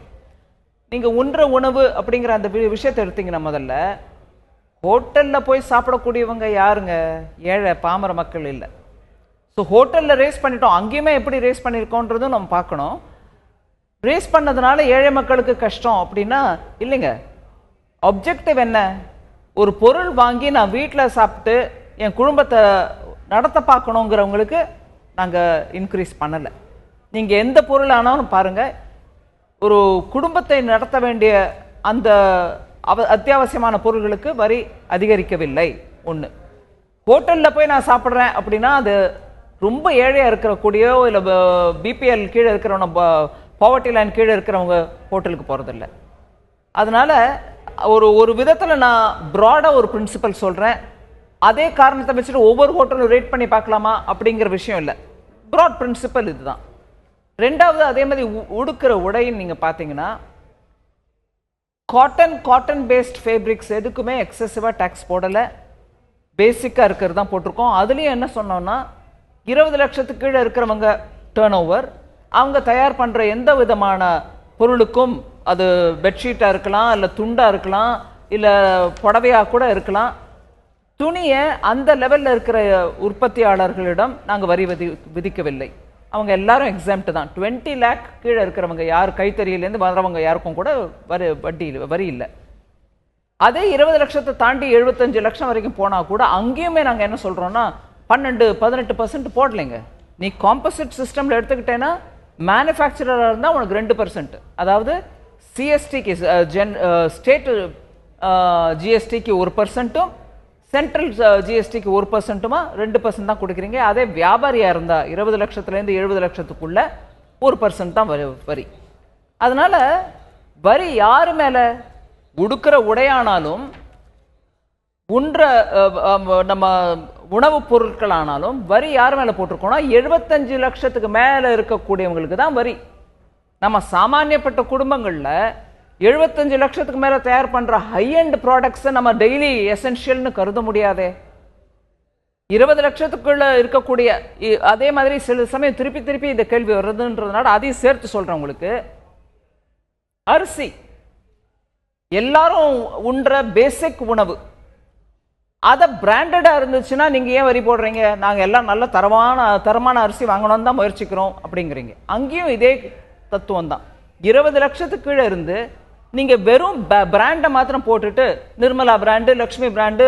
நீங்கள் உண்ற உணவு அப்படிங்கிற அந்த விஷயத்தை எடுத்தீங்கன்னா, முதல்ல ஹோட்டலில் போய் சாப்பிடக்கூடியவங்க யாருங்க? ஏழை பாமர மக்கள் இல்லை. ஸோ ஹோட்டலில் ரேஸ் பண்ணிட்டோம், அங்கேயுமே எப்படி ரேஸ் பண்ணியிருக்கோன்றதும் நம்ம பார்க்கணும். ரேஸ் பண்ணதுனால ஏழை மக்களுக்கு கஷ்டம் அப்படின்னா இல்லைங்க. ஆப்ஜெக்டிவ் என்ன? ஒரு பொருள் வாங்கி நான் வீட்டில் சாப்பிட்டு என் குடும்பத்தை நடத்த பார்க்கணுங்கிறவங்களுக்கு நாங்கள் இன்க்ரீஸ் பண்ணலை. நீங்கள் எந்த பொருள் ஆனாலும் பாருங்கள், ஒரு குடும்பத்தை நடத்த வேண்டிய அந்த அத்தியாவசியமான பொருள்களுக்கு வரி அதிகரிக்கவில்லை. ஒன்று. ஹோட்டலில் போய் நான் சாப்பிட்றேன் அப்படின்னா அது ரொம்ப ஏழையாக இருக்கக்கூடியோ இல்லை பிபிஎல் கீழே இருக்கிறவங்க, பாவர்ட்டி லைன் கீழே இருக்கிறவங்க ஹோட்டலுக்கு போகிறதில்ல. அதனால் ஒரு விதத்தில் நான் ப்ராடாக ஒரு பிரின்சிபல் சொல்கிறேன். அதே காரணத்தை வச்சுட்டு ஒவ்வொரு ஹோட்டலும் ரேட் பண்ணி பார்க்கலாமா அப்படிங்கிற விஷயம் இல்லை. ப்ராட் பிரின்சிபல் இதுதான். ரெண்டாவது, அதே மாதிரி உடுக்கிற உடைன்னு நீங்கள் பார்த்தீங்கன்னா, காட்டன் பேஸ்ட் ஃபேப்ரிக்ஸ் எதுக்குமே எக்ஸசிவாக டேக்ஸ் போடலை. பேசிக்காக இருக்கிறது தான் போட்டிருக்கோம். அதுலேயும் என்ன சொன்னோம்னா, 20 லட்சத்துக்கு கீழே இருக்கிறவங்க டேர்ன் ஓவர், அவங்க தயார் பண்ணுற எந்த விதமான பொருளுக்கும், அது பெட்ஷீட்டாக இருக்கலாம், இல்லை துண்டாக இருக்கலாம், இல்லை புடவையாக கூட இருக்கலாம், துணியை அந்த லெவலில் இருக்கிற உற்பத்தியாளர்களிடம் நாங்கள் வரி விதிக்கவில்லை. அவங்க எல்லாரும் எக்ஸாம்ட் தான். 20 லேக் கீழே இருக்கிறவங்க யார், கைத்தறியிலேருந்து வரவங்க யாருக்கும் கூட வரி இல்லை. அதே 20 லட்சத்தை தாண்டி 75 லட்சம் வரைக்கும் போனால் கூட அங்கேயுமே நாங்கள் என்ன சொல்கிறோன்னா, 12-18% போடலைங்க. நீ காம்போசிட் சிஸ்டமில் எடுத்துக்கிட்டேன்னா மேனுஃபேக்சரராக இருந்தால் உனக்கு 2%, அதாவது சிஎஸ்டிக்கு ஸ்டேட் ஜிஎஸ்டிக்கு 1%, சென்ட்ரல் ஜிஎஸ்டிக்கு 1%, 2% தான் கொடுக்குறீங்க. அதே வியாபாரியாக இருந்தால் 20 லட்சத்துலேருந்து 70 லட்சத்துக்குள்ள 1% தான் வரி. அதனால வரி யார் மேலே? உடுக்கிற உடையானாலும், உண்ற நம்ம உணவுப் பொருட்கள் ஆனாலும் வரி யார் மேலே போட்டிருக்கோம்னா 75 லட்சத்துக்கு மேலே இருக்கக்கூடியவங்களுக்கு தான் வரி. நம்ம சாமானியப்பட்ட குடும்பங்களில் 75 லட்சத்துக்கு மேலே தயார் பண்ணுற ஹை அண்ட் ப்ராடக்ட்ஸை நம்ம டெய்லி எசென்ஷியல்னு கருத முடியாதே. 20 லட்சத்துக்குள்ள இருக்கக்கூடிய, அதே மாதிரி சில சமயம் திருப்பி இந்த கேள்வி வருதுன்றதுனால அதையும் சேர்த்து சொல்கிறேன் உங்களுக்கு. அரிசி எல்லாரும் உண்ற பேசிக் உணவு, அதை பிராண்டடாக இருந்துச்சுன்னா நீங்கள் ஏன் வரி போடுறீங்க? நாங்கள் எல்லாம் நல்ல தரமான அரிசி வாங்கணும்னு தான் முயற்சிக்கிறோம் அப்படிங்கிறீங்க. அங்கேயும் இதே தத்துவம் தான். 20 லட்சத்துக்கு கீழே இருந்து நீங்கள் வெறும் பிராண்டை மாத்திரம் போட்டுட்டு, Nirmala brand, Lakshmi brand,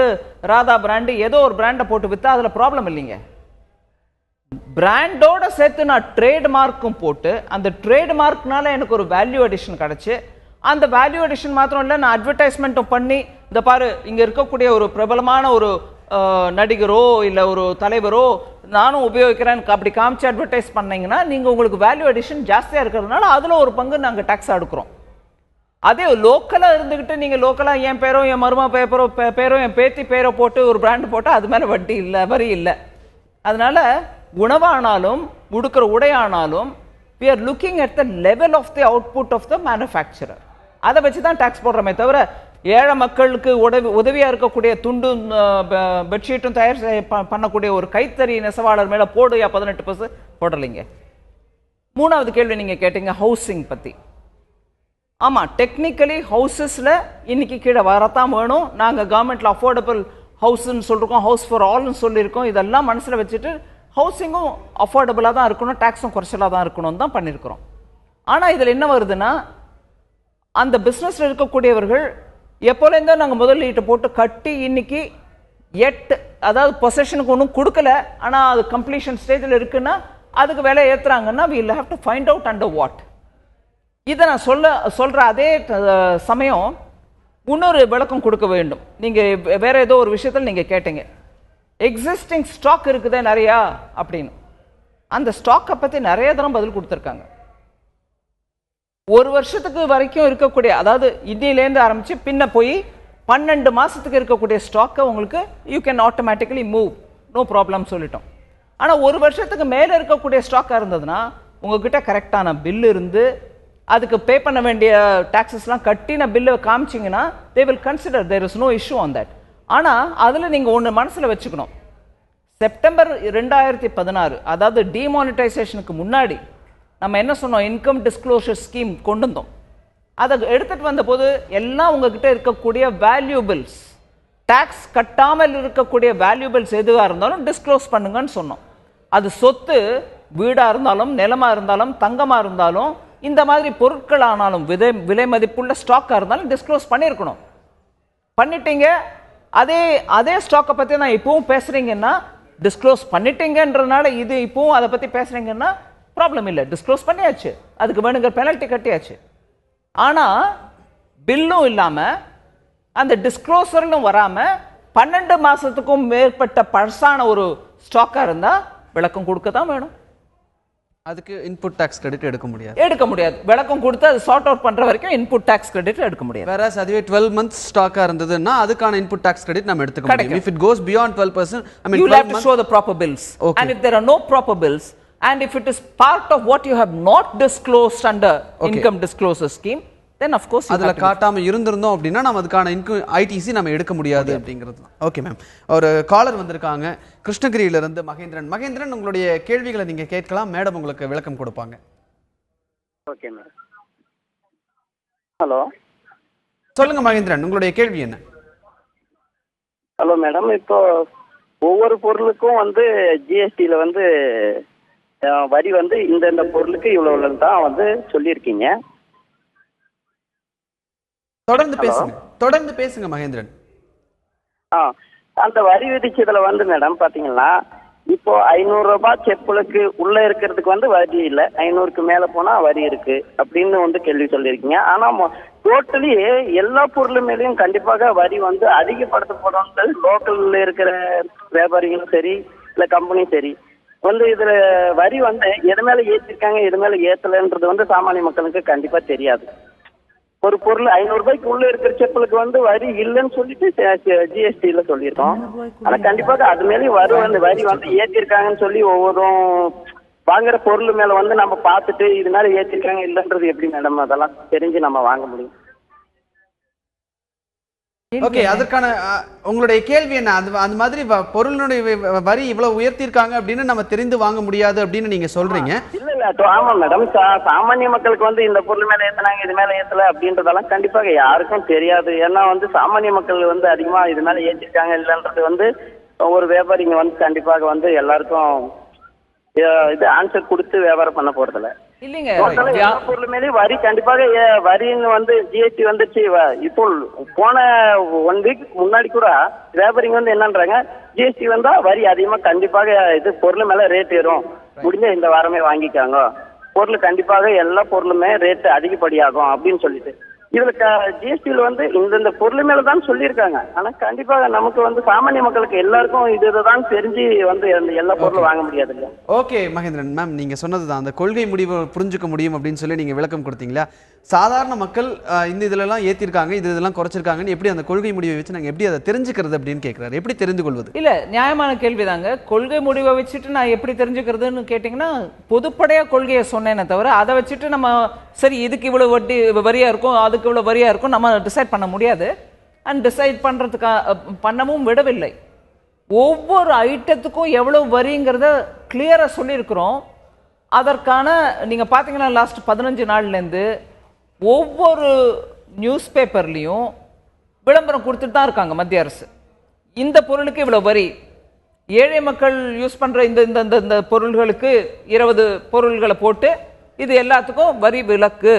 Radha brand, ஏதோ ஒரு பிராண்டை போட்டு விற்றா அதில் ப்ராப்ளம் இல்லைங்க. பிராண்டோட சேர்த்து நான் ட்ரேட் மார்க்கும் போட்டு, அந்த ட்ரேட் மார்க்னால எனக்கு ஒரு வேல்யூ அடிஷன் கிடச்சி, அந்த வேல்யூ அடிஷன் மாத்திரம் இல்லை, நான் அட்வர்டைஸ்மெண்ட்டும் பண்ணி, இந்த பாரு இங்கே இருக்கக்கூடிய ஒரு பிரபலமான ஒரு நடிகரோ இல்லை ஒரு தலைவரோ நானும் உபயோகிக்கிறேன் அப்படி காமிச்சு அட்வர்டைஸ் பண்ணீங்கன்னா நீங்கள் உங்களுக்கு வேல்யூ அடிஷன் ஜாஸ்தியாக இருக்கிறதுனால அதில் ஒரு பங்கு நாங்கள் டேக்ஸ் எடுக்கிறோம். அதே லோக்கலாக இருந்துக்கிட்டு நீங்கள் லோக்கலாக என் பேரோ என் மருமா பேரோ என் பேத்தி பேரோ போட்டு ஒரு பிராண்டு போட்டால் அது மேலே வட்டி இல்லை, வரி இல்லை. அதனால உணவானாலும் உடுக்கிற உடையானாலும் we are looking at the level of the output of the manufacturer. அதை வச்சு தான் டேக்ஸ் போடுறோமே தவிர ஏழை மக்களுக்கு உதவியாக இருக்கக்கூடிய துண்டும் பெட்ஷீட்டும் தயார் பண்ணக்கூடிய ஒரு கைத்தறி நெசவாளர் மேலே போடுயா 18% போடலைங்க. மூணாவது கேள்வி நீங்கள் கேட்டீங்க ஹவுசிங் பற்றி. ஆமாம், டெக்னிக்கலி ஹவுசஸில் இன்னைக்கு கீழே வரத்தான் வேணும். நாங்கள் கவர்மெண்ட்டில் அஃபோர்டபுள் ஹவுஸ்ன்னு சொல்லியிருக்கோம், ஹவுஸ் ஃபார் ஆல்னு சொல்லியிருக்கோம். இதெல்லாம் மனசில் வச்சுட்டு ஹவுசிங்கும் அஃபோர்டபுளாக தான் இருக்கணும், டேக்ஸும் குறைச்சலாக தான் இருக்கணும்னு தான் பண்ணியிருக்கிறோம். ஆனால் இதில் என்ன வருதுன்னா, அந்த பிஸ்னஸில் இருக்கக்கூடியவர்கள் எப்போலேருந்தோ நாங்கள் முதலீட்டை போட்டு கட்டி இன்னைக்கு அதாவது பொசஷனுக்கு ஒன்றும் கொடுக்கல, ஆனால் அது கம்ப்ளீஷன் ஸ்டேஜில் இருக்குன்னா அதுக்கு விலை ஏற்றுறாங்கன்னா we will have to find out under what. இதை நான் சொல்கிற அதே சமயம் இன்னொரு விளக்கம் கொடுக்க வேண்டும். நீங்கள் வேற ஏதோ ஒரு விஷயத்தில் நீங்கள் கேட்டீங்க, எக்ஸிஸ்டிங் ஸ்டாக் இருக்குதே நிறையா அப்படின்னு. அந்த ஸ்டாக்கை பற்றி நிறைய தரம் பதில் கொடுத்துருக்காங்க. ஒரு வருஷத்துக்கு வரைக்கும் இருக்கக்கூடிய, அதாவது இன்னிலேருந்து ஆரம்பித்து பின்ன போய் 12 மாதத்துக்கு இருக்கக்கூடிய ஸ்டாக்கை உங்களுக்கு you can automatically move, no problem சொல்லிட்டோம். ஆனால் ஒரு வருஷத்துக்கு மேலே இருக்கக்கூடிய ஸ்டாக்காக இருந்ததுன்னா உங்ககிட்ட கரெக்டான பில் இருந்து அதுக்கு பே பண்ண வேண்டிய டாக்ஸஸ்லாம் கட்டின பில்லை காமிச்சிங்கன்னா they will consider there is no issue on that. ஆனால் அதில் நீங்கள் ஒன்று மனசில் வச்சுக்கணும், செப்டம்பர் 2016, அதாவது டிமானிட்டைசேஷனுக்கு முன்னாடி நம்ம என்ன சொன்னோம், இன்கம் டிஸ்க்ளோஷர் ஸ்கீம் கொண்டு வந்தோம். அதை எடுத்துட்டு வந்த போது எல்லாம் உங்ககிட்ட இருக்கக்கூடிய வேல்யூபிள்ஸ், டாக்ஸ் கட்டாமல் இருக்கக்கூடிய வேல்யூபிள்ஸ் எதுவாக இருந்தாலும் டிஸ்க்ளோஸ் பண்ணுங்கன்னு சொன்னோம். அது சொத்து, வீடா இருந்தாலும் நிலமா இருந்தாலும் தங்கமா இருந்தாலும் இந்த மாதிரி பொருட்கள் ஆனாலும் விலை மதிப்புள்ள ஸ்டாக்கா இருந்தாலும் டிஸ்க்ளோஸ் பண்ணியிருக்கணும். பண்ணிட்டீங்க. அதே ஸ்டாக்கை பத்தி நான் இப்பவும் பேசுறீங்கன்னா, டிஸ்க்ளோஸ் பண்ணிட்டீங்கன்றதுனால இது இப்பவும் அதை பத்தி பேசுறீங்கன்னா ப்ராப்ளம் இல்லை. டிஸ்க்ளோஸ் பண்ணியாச்சு, அதுக்கு வேணுங்கிற பெனல்ட்டி கட்டியாச்சு. ஆனா பில்லும் இல்லாம அந்த டிஸ்க்ளோசர்லும் வராம 12 மாசத்துக்கும் மேற்பட்ட பழசான ஒரு ஸ்டாக்கா இருந்தா விளக்கம் கொடுக்க தான் வேணும். அதுக்கு இன்புட் டாக்ஸ் கிரெடிட் எடுக்க முடியாது. விளக்கம் கொடுத்து அது சார்ட் அவுட் பண்ற வரைக்கும் இன்புட் டாக்ஸ் கிரெடிட் எடுக்க முடியாது. வேற அதுவே 12 months ஸ்டாக்கா இருந்ததுன்னா அதுக்கான இன்புட் டாக்ஸ் கிரெடிட் நம்ம எடுத்துக்க முடியும். If it goes beyond 12%, I mean, you have to show the proper bills. Okay. And if there are no proper bills, and if it is part of what you have not disclosed under income disclosure scheme, then of course அதுல காட்டாம இருந்திருந்தோம் அப்படின்னா நம்ம அதுக்கான ITC நம்ம எடுக்க முடியாது அப்படிங்கிறது. Okay ma'am, ஒரு காலர் வந்திருக்காங்க கிருஷ்ணகிரியில இருந்து மகேந்திரன், உங்களுடைய கேள்விகளை நீங்க கேட்கலாம், மேடம் உங்களுக்கு விளக்கம் கொடுப்பாங்க. Okay ma'am. ஹலோ, சொல்லுங்க மகேந்திரன், உங்களுடைய கேள்வி என்ன? ஹலோ மேடம், இப்போ ஒவ்வொரு பொருளுக்கும் வந்து ஜிஎஸ்டியில் வந்து வரி வந்து இந்த பொருளுக்கு இவ்வளவு தான் வந்து சொல்லியிருக்கீங்க. தொடர்ந்து பேசுங்க மகேந்திரன். அந்த வரி விதிச்சதுல வந்து மேடம் பாத்தீங்கன்னா, இப்போ 500 ரூபாய் செப்பலுக்கு உள்ள இருக்கிறதுக்கு வந்து வரி இல்லை, 500க்கு மேல போனா வரி இருக்கு அப்படின்னு வந்து கேள்வி சொல்லியிருக்கீங்க. ஆனா டோட்டலி எல்லா பொருள் மேலேயும் கண்டிப்பாக வரி வந்து அதிகப்படுத்தப்படும். லோக்கல்ல இருக்கிற வியாபாரிகளும் சரி இல்ல கம்பெனியும் சரி வந்து இதுல வரி வந்து எது மேல ஏற்றிருக்காங்க எது மேல ஏத்தலைன்றது வந்து சாமானிய மக்களுக்கு கண்டிப்பா தெரியாது. ஒரு பொருள் 500 ரூபாய்க்கு உள்ள இருக்கிற செப்பலுக்கு வந்து வரி இல்லைன்னு சொல்லிட்டு ஜிஎஸ்டில சொல்லியிருக்கோம். ஆனா கண்டிப்பாக அது மேலேயும் வரி வந்து ஏற்றிருக்காங்கன்னு சொல்லி ஒவ்வொரும் வாங்குற பொருள் மேல வந்து நம்ம பார்த்துட்டு இது மேல ஏற்றிருக்காங்க இல்லைன்றது எப்படி மேடம் அதெல்லாம் தெரிஞ்சு நம்ம வாங்க முடியும்? ஓகே, அதற்கான உங்களுடைய கேள்வி என்ன? அந்த மாதிரி பொருளுடைய வரி இவ்வளவு உயர்த்திருக்காங்க அப்படின்னு நம்ம தெரிந்து வாங்க முடியாது அப்படின்னு நீங்க சொல்றீங்க. இல்ல ஆமா மேடம், சாமானிய மக்களுக்கு வந்து இந்த பொருள் மேல ஏத்துனாங்க இது மேல ஏத்தல அப்படின்றதெல்லாம் கண்டிப்பாக யாருக்கும் தெரியாது. ஏன்னா வந்து சாமானிய மக்கள் வந்து அதிகமா இது மேல ஏற்றிருக்காங்க இல்லைன்றது வந்து ஒரு வியாபாரிங்க வந்து கண்டிப்பாக வந்து எல்லாருக்கும் இது ஆன்சர் கொடுத்து வியாபாரம் பண்ண போறதில்ல. இல்லைங்க, பொருள் மேலே வரி கண்டிப்பாக வரின்னு வந்து ஜிஎஸ்டி வந்துச்சு. இப்போ போன 1 வீக் முன்னாடி கூட வியாபாரிங்க வந்து என்னன்றாங்க, ஜிஎஸ்டி வந்தா வரி அதிகமா கண்டிப்பாக இது பொருள் மேல ரேட் ஏறும், முடிஞ்ச இந்த வாரமே வாங்கிக்காங்க, பொருள் கண்டிப்பாக எல்லா பொருளுமே ரேட் அதிகப்படியாகும் அப்படின்னு சொல்லிட்டு இதுல ஜிஎஸ்டியில வந்து இந்த பொருள் மேலதான் சொல்லியிருக்காங்க. ஆனா கண்டிப்பாக நமக்கு வந்து சாமானிய மக்களுக்கு எல்லாருக்கும் இதுதான் தெரிஞ்சு வந்து எல்லா பொருளும் வாங்க முடியாது இல்லையா? ஓகே மகேந்திரன் மேம், நீங்க சொன்னதுதான் அந்த கொள்கை முடிவை புரிஞ்சுக்க முடியும் அப்படின்னு சொல்லி நீங்க விளக்கம் கொடுத்தீங்களா? சாதாரண மக்கள் இந்த இதெல்லாம் ஏத்திருக்காங்க இதெல்லாம் குறைச்சிருக்காங்கன்னு எப்படி அந்த கொள்கை முடிவை வச்சு நாங்க எப்படி அதை தெரிஞ்சுக்கிறது அப்படின்னு கேட்கிறாரு. எப்படி தெரிந்து கொள்வது? இல்ல, நியாயமான கேள்விதாங்க. கொள்கை முடிவை வச்சுட்டு நான் எப்படி தெரிஞ்சுக்கிறதுன்னு கேட்டீங்கன்னா, பொதுப்படையா கொள்கையை சொன்னேனே தவிர அதை வச்சுட்டு நம்ம சரி இதுக்கு இவ்வளவு வட்டி வரியா இருக்கும் அதுக்கு இவ்வளவு வரியா இருக்கும் நம்ம டிசைட் பண்ண முடியாது. அண்ட் டிசைட் பண்றதுக்கு பண்ணவும் விடவில்லை. ஒவ்வொரு ஐட்டத்துக்கும் எவ்வளவு வரிங்கிறத கிளியரா சொல்லியிருக்கிறோம். அதற்கான நீங்க பாத்தீங்கன்னா லாஸ்ட் 15 நாள்ல இருந்து ஒவ்வொரு நியூஸ் பேப்பர்லையும் விளம்பரம் கொடுத்துட்டு தான் இருக்காங்க மத்திய அரசு. இந்த பொருளுக்கு இவ்வளவு வரி, ஏழை மக்கள் யூஸ் பண்ற இந்த பொருள்களுக்கு 20 பொருள்களை போட்டு இது எல்லாத்துக்கும் வரி விலக்கு,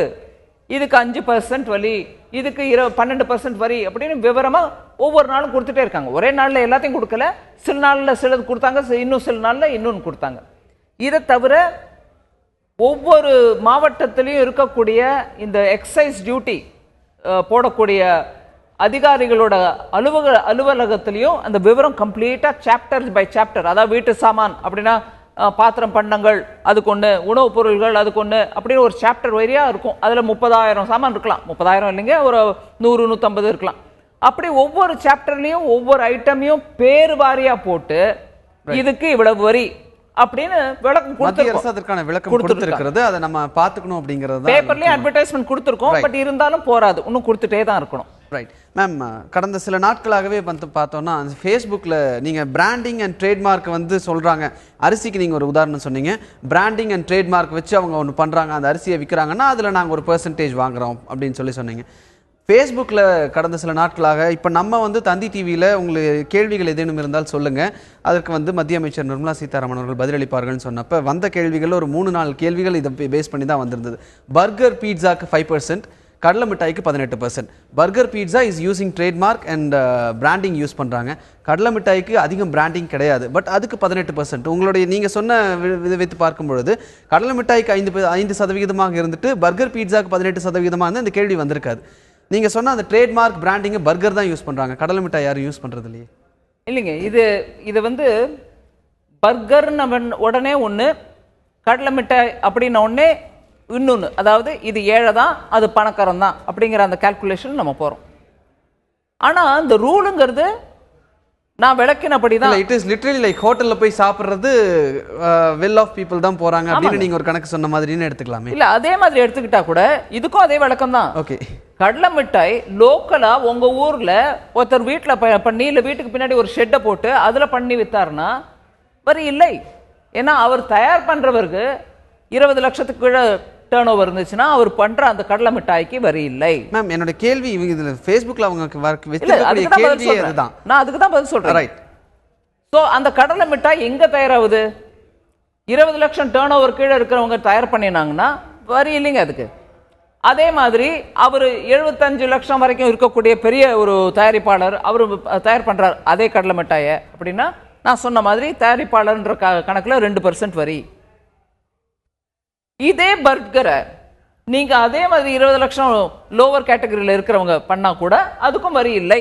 இதுக்கு 5% வரி, இதுக்கு 12% வரி அப்படின்னு விவரமா ஒவ்வொரு நாளும் கொடுத்துட்டே இருக்காங்க. ஒரே நாள்ல எல்லாத்தையும் கொடுக்கல, சில நாள்ல சிலது கொடுத்தாங்க, இன்னும் சில நாள்ல இன்னொன்று கொடுத்தாங்க. இதை தவிர ஒவ்வொரு மாவட்டத்திலையும் இருக்கக்கூடிய இந்த எக்ஸைஸ் டியூட்டி போடக்கூடிய அதிகாரிகளோட அலுவலகத்திலையும் அந்த விவரம் கம்ப்ளீட்டா சாப்டர் பை சாப்டர், அதாவது வீட்டு சாமான் அப்படின்னா பாத்திரம் பண்டங்கள் அதுக்கு ஒன்று, உணவுப் பொருள்கள் அதுக்கு ஒன்று அப்படின்னு ஒரு சாப்டர் வரியா இருக்கும். அதுல 30,000 சாமான் இருக்கலாம், 30,000 இல்லைங்க, ஒரு 100-150 இருக்கலாம். அப்படி ஒவ்வொரு சாப்டர்லயும் ஒவ்வொரு ஐட்டமையும் பேர் வாரியா போட்டு இதுக்கு இவ்வளவு வரி அப்படின்னு விளக்கம் கொடுத்திருக்கோம். அதற்கான விளக்கம் கொடுத்திருக்கிறது, அதை நம்ம பாத்துக்கணும் அப்படிங்கிறது பேப்பர்லயே அட்வர்டைஸ்மென்ட் கொடுத்திருக்கோம். பட் இருந்தாலும் போராது, இன்னும் கொடுத்துட்டே தான் இருக்கணும். ரைட் மேம், கடந்த சில நாட்களாகவே வந்து பார்த்தோன்னா ஃபேஸ்புக்கில் நீங்கள் பிராண்டிங் அண்ட் ட்ரேட்மார்க் வந்து சொல்கிறாங்க. அரிசிக்கு நீங்கள் ஒரு உதாரணம் சொன்னீங்க. பிராண்டிங் அண்ட் ட்ரேட்மார்க் வச்சு அவங்க ஒன்று பண்ணுறாங்க, அந்த அரிசியை விற்கிறாங்கன்னா அதில் நாங்கள் ஒரு பெர்சன்டேஜ் வாங்குகிறோம் அப்படின்னு சொன்னீங்க. ஃபேஸ்புக்கில் கடந்த சில நாட்களாக இப்போ நம்ம வந்து தந்தி டிவியில் உங்களுக்கு கேள்விகள் ஏதேனும் இருந்தால் சொல்லுங்கள், அதற்கு வந்து மத்திய அமைச்சர் நிர்மலா சீதாராமன் அவர்கள் பதிலளிப்பார்கள்னு சொன்னப்போ வந்த கேள்விகள் ஒரு 3-4 கேள்விகள் இதை பேஸ் பண்ணி தான் வந்திருந்தது. பர்கர் பீட்சாக்கு 5%, கடலை மிட்டாய்க்கு 18%. Burger pizza is using trademark and branding use பண்ணுறாங்க. கடலை மிட்டாய்க்கு அதிகம் பிராண்டிங் கிடையாது, பட் அதுக்கு 18%. உங்களுடைய நீங்கள் சொன்ன இதை வைத்து பார்க்கும் பொழுது கடலை மிட்டாய்க்கு 5% இருந்துட்டு பர்கர் பீட்சாக்கு 18% வந்து இந்த கேள்வி வந்திருக்காது. நீங்கள் சொன்ன அந்த ட்ரேட்மார்க் பிராண்டிங்கை பர்கர் தான் யூஸ் பண்ணுறாங்க, கடலை மிட்டாய் யாரும் யூஸ் பண்ணுறது இல்லையே. இல்லைங்க, இது வந்து பர்கர்னு உடனே ஒன்று, கடலை மிட்டாய் அப்படின்ன உடனே இன்னொன்று. அதாவது இது ஏழை தான், அது பணக்காரன் தான் அப்படிங்கிற அந்த கால்குலேஷன் நம்ம போகிறோம். ஆனால் அந்த ரூலுங்கிறது நான் விளக்கினபடி தான். இட் இஸ் லிட்டரலி லைக் ஹோட்டலில் போய் சாப்பிட்றது வெல் ஆஃப் பீப்புள் தான் போகிறாங்க அப்படின்னு நீங்கள் ஒரு கணக்கு சொன்ன மாதிரின்னு எடுத்துக்கலாமே. இல்லை, அதே மாதிரி எடுத்துக்கிட்டா கூட இதுக்கும் அதே விளக்கம் தான். ஓகே, கடலை மிட்டாய் லோக்கலா உங்க ஊர்ல ஒருத்தர் வீட்டில் பண்ணி இல்லை வீட்டுக்கு பின்னாடி ஒரு ஷெட்டை போட்டு அதுல பண்ணி வித்தாருன்னா வரி இல்லை. ஏன்னா அவர் தயார் பண்றவருக்கு 20 லட்சத்துக்கு கீழே டர்ன் ஓவர் இருந்துச்சுன்னா அவர் பண்ற அந்த கடலை மிட்டாய்க்கு வரி இல்லை. மேம், என்னோட கேள்வி இதுல ஃபேஸ்புக்ல அவங்க கேள்வி அதுதான், நான் அதுக்கு தான் பதில் சொல்றேன். ரைட். ஸோ அந்த கடலை மிட்டாய் எங்க தயாராகுது? 20 லட்சம் டர்ன் ஓவர் கீழே இருக்கிறவங்க தயார் பண்ணினாங்கன்னா வரி இல்லைங்க அதுக்கு. அதே மாதிரி அவர் 75 லட்சம் வரைக்கும் இருக்கக்கூடிய பெரிய ஒரு தயாரிப்பாளர் அவர் தயார் பண்றார் அதே கடலை மிட்டாயை அப்படின்னா நான் சொன்ன மாதிரி தயாரிப்பாளர்ன்ற கணக்குல 2% வரி. இதே பர்கரை நீங்க அதே மாதிரி 20 லட்சம் லோவர் கேட்டகரியில் இருக்கிறவங்க பண்ணா கூட அதுக்கும் வரி இல்லை.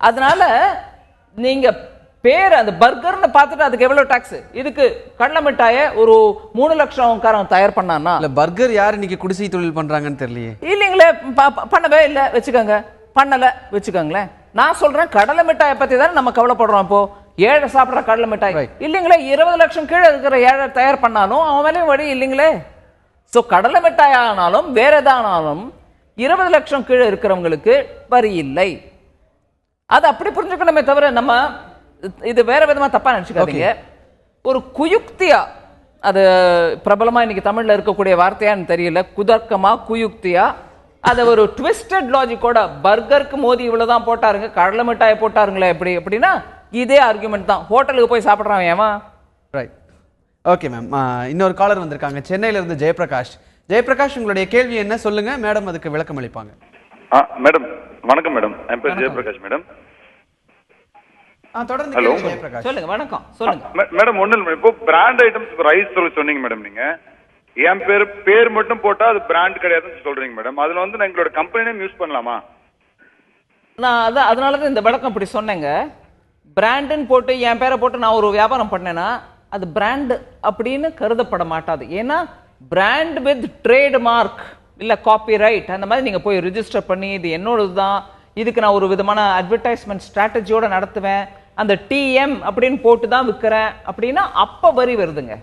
அதனால நீங்க பேர் அந்த பர்கர்னு பார்த்துட்டு அதுக்கு எவ்வளவு டாக்ஸ், இதுக்கு கடலை மிட்டாயை ஒரு 3 லட்சம் காரன் தயார் பண்ணான்னா பர்கர் யார் இன்னைக்கு குடிசை தொழில் பண்றாங்கன்னு தெரியலையே. இல்லைங்களே, பண்ணவே இல்லை வச்சுக்கோங்க, பண்ணல வச்சுக்கோங்களேன். நான் சொல்றேன் கடலை மிட்டாயை பத்தி தானே நம்ம கவலைப்படுறோம். இப்போ ஏழை சாப்பிட்ற கடலை மிட்டாய் இல்லைங்களே, 20 லட்சம் கீழே இருக்கிற ஏழை தயார் பண்ணாலும் அவன் மேலேயும் வழி இல்லைங்களே. ஸோ கடலை மிட்டாய் ஆனாலும் வேற எதானாலும் 20 லட்சம் கீழே இருக்கிறவங்களுக்கு வரி இல்லை. அது அப்படி புரிஞ்சுக்கணுமே தவிர நம்ம இது வேற விதமா தப்பா நினைச்சுக்காதீங்க. ஒரு குயுக்தியா, அது பிரபலமா இன்னைக்கு தமிழ்ல இருக்கக்கூடிய வார்த்தையான்னு தெரியல, குதர்க்கமா குயுக்தியா அதை ஒரு ட்விஸ்டட் லாஜிக்கோட பர்கருக்கு மோதி இவ்வளவுதான் போட்டாருங்க, கடலை மிட்டாயை போட்டாருங்களே எப்படி அப்படின்னா இதே ஆர்குமெண்ட் தான். ஹோட்டலுக்கு போய் சாப்பிட்றான் ஏமா. Right, okay ma'am. இன்னொரு காலர் வந்திருக்காங்க சென்னையில இருந்து ஜெயபிரகாஷ். ஜெயபிரகாஷ், உங்களுடைய கேள்வி என்ன சொல்லுங்க, மேடம் அதுக்கு விளக்கம் அளிப்பாங்க. மேடம் வணக்கம் மேடம், என் பேர் ஜெயபிரகாஷ் மேடம். தொடர்ந்து ஜெயபிரகாஷ் சொல்லுங்க. வணக்கம், சொல்லுங்க மேடம். ஒண்ணு இல்லை, இப்போ பிராண்ட் ஐட்டம்ஸ் ரைஸ் சொன்னீங்க மேடம். நீங்க என் பேர் மட்டும் போட்டா அது பிராண்ட் கிடையாதுன்னு சொல்றீங்க மேடம். அதுல வந்து நான் எங்களோட கம்பெனி நேம் யூஸ் பண்ணலாமா? நான் அதனாலதான் இந்த விளக்கம் இப்படி சொன்னேங்க. பிராண்டுன்னு போட்டு என் பேரை போட்டு நான் ஒரு வியாபாரம் பண்ணேன்னா அது பிராண்ட் அப்படின்னு கருதப்பட மாட்டாது. ஏன்னா பிராண்ட் வித் ட்ரேட் மார்க் இல்ல காப்பி ரைட் அந்த மாதிரி நீங்க போய் ரிஜிஸ்டர் பண்ணி இது என்னோடது தான், இதுக்கு நான் ஒரு விதமான அட்வர்டைஸ்மெண்ட் ஸ்ட்ராட்டஜியோட நடத்துவேன், அந்த டிஎம் அப்படின்னு போட்டு தான் விற்கிறேன் அப்படின்னா அப்ப வரி வருதுங்க.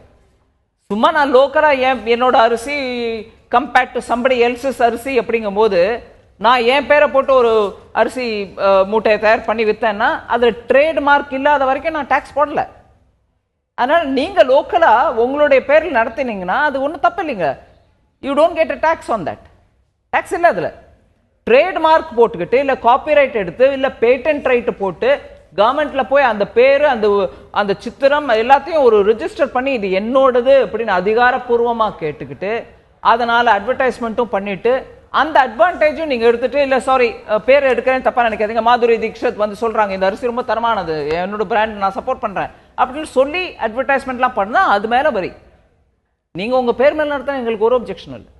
சும்மா நான் லோக்கலா என்னோட அரிசி கம்பேர்ட் டு சம்படி எல்சஸ் அரிசி அப்படிங்கும் போது நான் என் பேரை போட்டு ஒரு அரிசி மூட்டையை தயார் பண்ணி வித்தேன்னா அதுல ட்ரேட் மார்க் இல்லாத வரைக்கும் நான் டாக்ஸ் போடல. அதனால நீங்க லோக்கலா உங்களுடைய பேரில் நடத்தினீங்கன்னா அது ஒன்றும் தப்பு இல்லைங்க. You don't get a tax on that. Tax இல்லை அதுல. ட்ரேட் மார்க் போட்டுக்கிட்டு இல்ல காப்பிரைட் எடுத்து இல்ல பேட்டன்ட் ரைட் போட்டு கவர்மெண்ட்ல போய் அந்த பேரு அந்த சித்திரம் எல்லாத்தையும் ஒரு ரிஜிஸ்டர் பண்ணி இது என்னோடது அப்படின்னு அதிகாரப்பூர்வமா கேட்டுக்கிட்டு அதனால அட்வர்டைஸ்மெண்ட்டும் பண்ணிட்டு அந்த அட்வான்டேஜும் நீங்க எடுத்துட்டு இல்ல சாரி பேர் எடுக்கிறேன்னு தப்பா நினைக்காதீங்க, மாதுரி தீக்ஷித் வந்து சொல்றாங்க இந்த அரிசி ரொம்ப தரமானது, என்னோட பிராண்ட் நான் சப்போர்ட் பண்றேன் அப்படின்னு சொல்லி அட்வர்டைஸ்மெண்ட்லாம் பண்ணா அது மேல வரி. நீங்க உங்க பேர் மேல நடத்தினா எங்களுக்கு ஒரு அப்ஜெக்ஷன் இல்லை.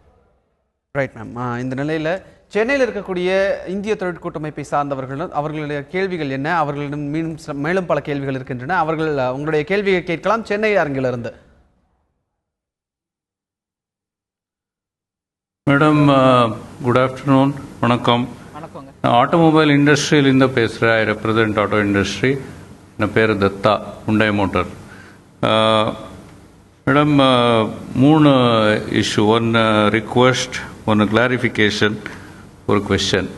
Right ma'am. இந்த நிலையில சென்னையில் இருக்கக்கூடிய இந்திய தொழிற்கூட்டமைப்பை சார்ந்தவர்கள் அவர்களுடைய கேள்விகள் என்ன, அவர்களிடம் மேலும் பல கேள்விகள் இருக்கின்றன. அவர்கள் உங்களுடைய கேள்வியை கேட்கலாம் சென்னை அரங்கிலிருந்து. Madam good afternoon. வணக்கம். நான் ஆட்டோமொபைல் இண்டஸ்ட்ரியிலிருந்து பேசுகிறேன். I represent auto industry. என் பேர் Datta, Hyundai motor. Madam 3 issue, ஒன்று ரிக்வெஸ்ட், ஒன்று கிளாரிஃபிகேஷன், ஒரு கொஸ்டின்.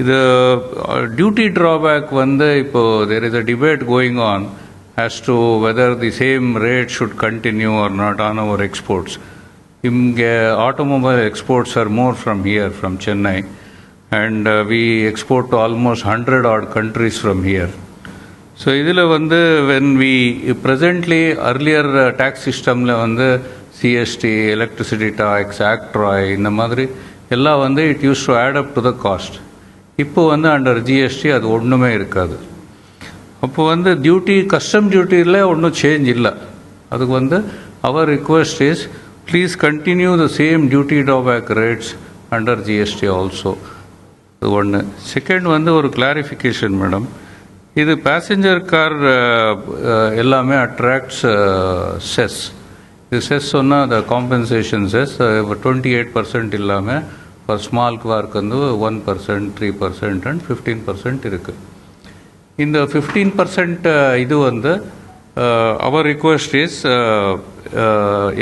இது டியூட்டி ட்ராபேக் வந்து இப்போ there is a debate going on as to whether the same rate should continue or not on our exports. இங்கே automobile exports are more from here, from Chennai, and we export to almost 100 odd countries from here. So இதில் வந்து when we presently earlier tax systemல வந்து CST, electricity tax, ACTROI இந்த மாதிரி எல்லாம் வந்து it used to add up to the cost. இப்போ வந்து under GST அது ஒன்றுமே இருக்காது. அப்போ வந்து டியூட்டி கஸ்டம் டியூட்டியில் ஒன்றும் சேஞ்ச் இல்லை. அதுக்கு வந்து அவர் request is please continue the same duty drawback rates under GST also. அது ஒன்று. செகண்ட் வந்து ஒரு கிளாரிஃபிகேஷன் மேடம், இது பேசஞ்சர் கார் எல்லாமே அட்ராக்ட்ஸ் செஸ். இது செஸ் சொன்னால் அந்த காம்பன்சேஷன் செஸ் 28% இல்லாமல் ஃபார் ஸ்மால் கார்க்கு வந்து 1%, 3% அண்ட் 15% இருக்குது. இந்த 15% இது வந்து அவர் ரிக்வெஸ்ட் இஸ்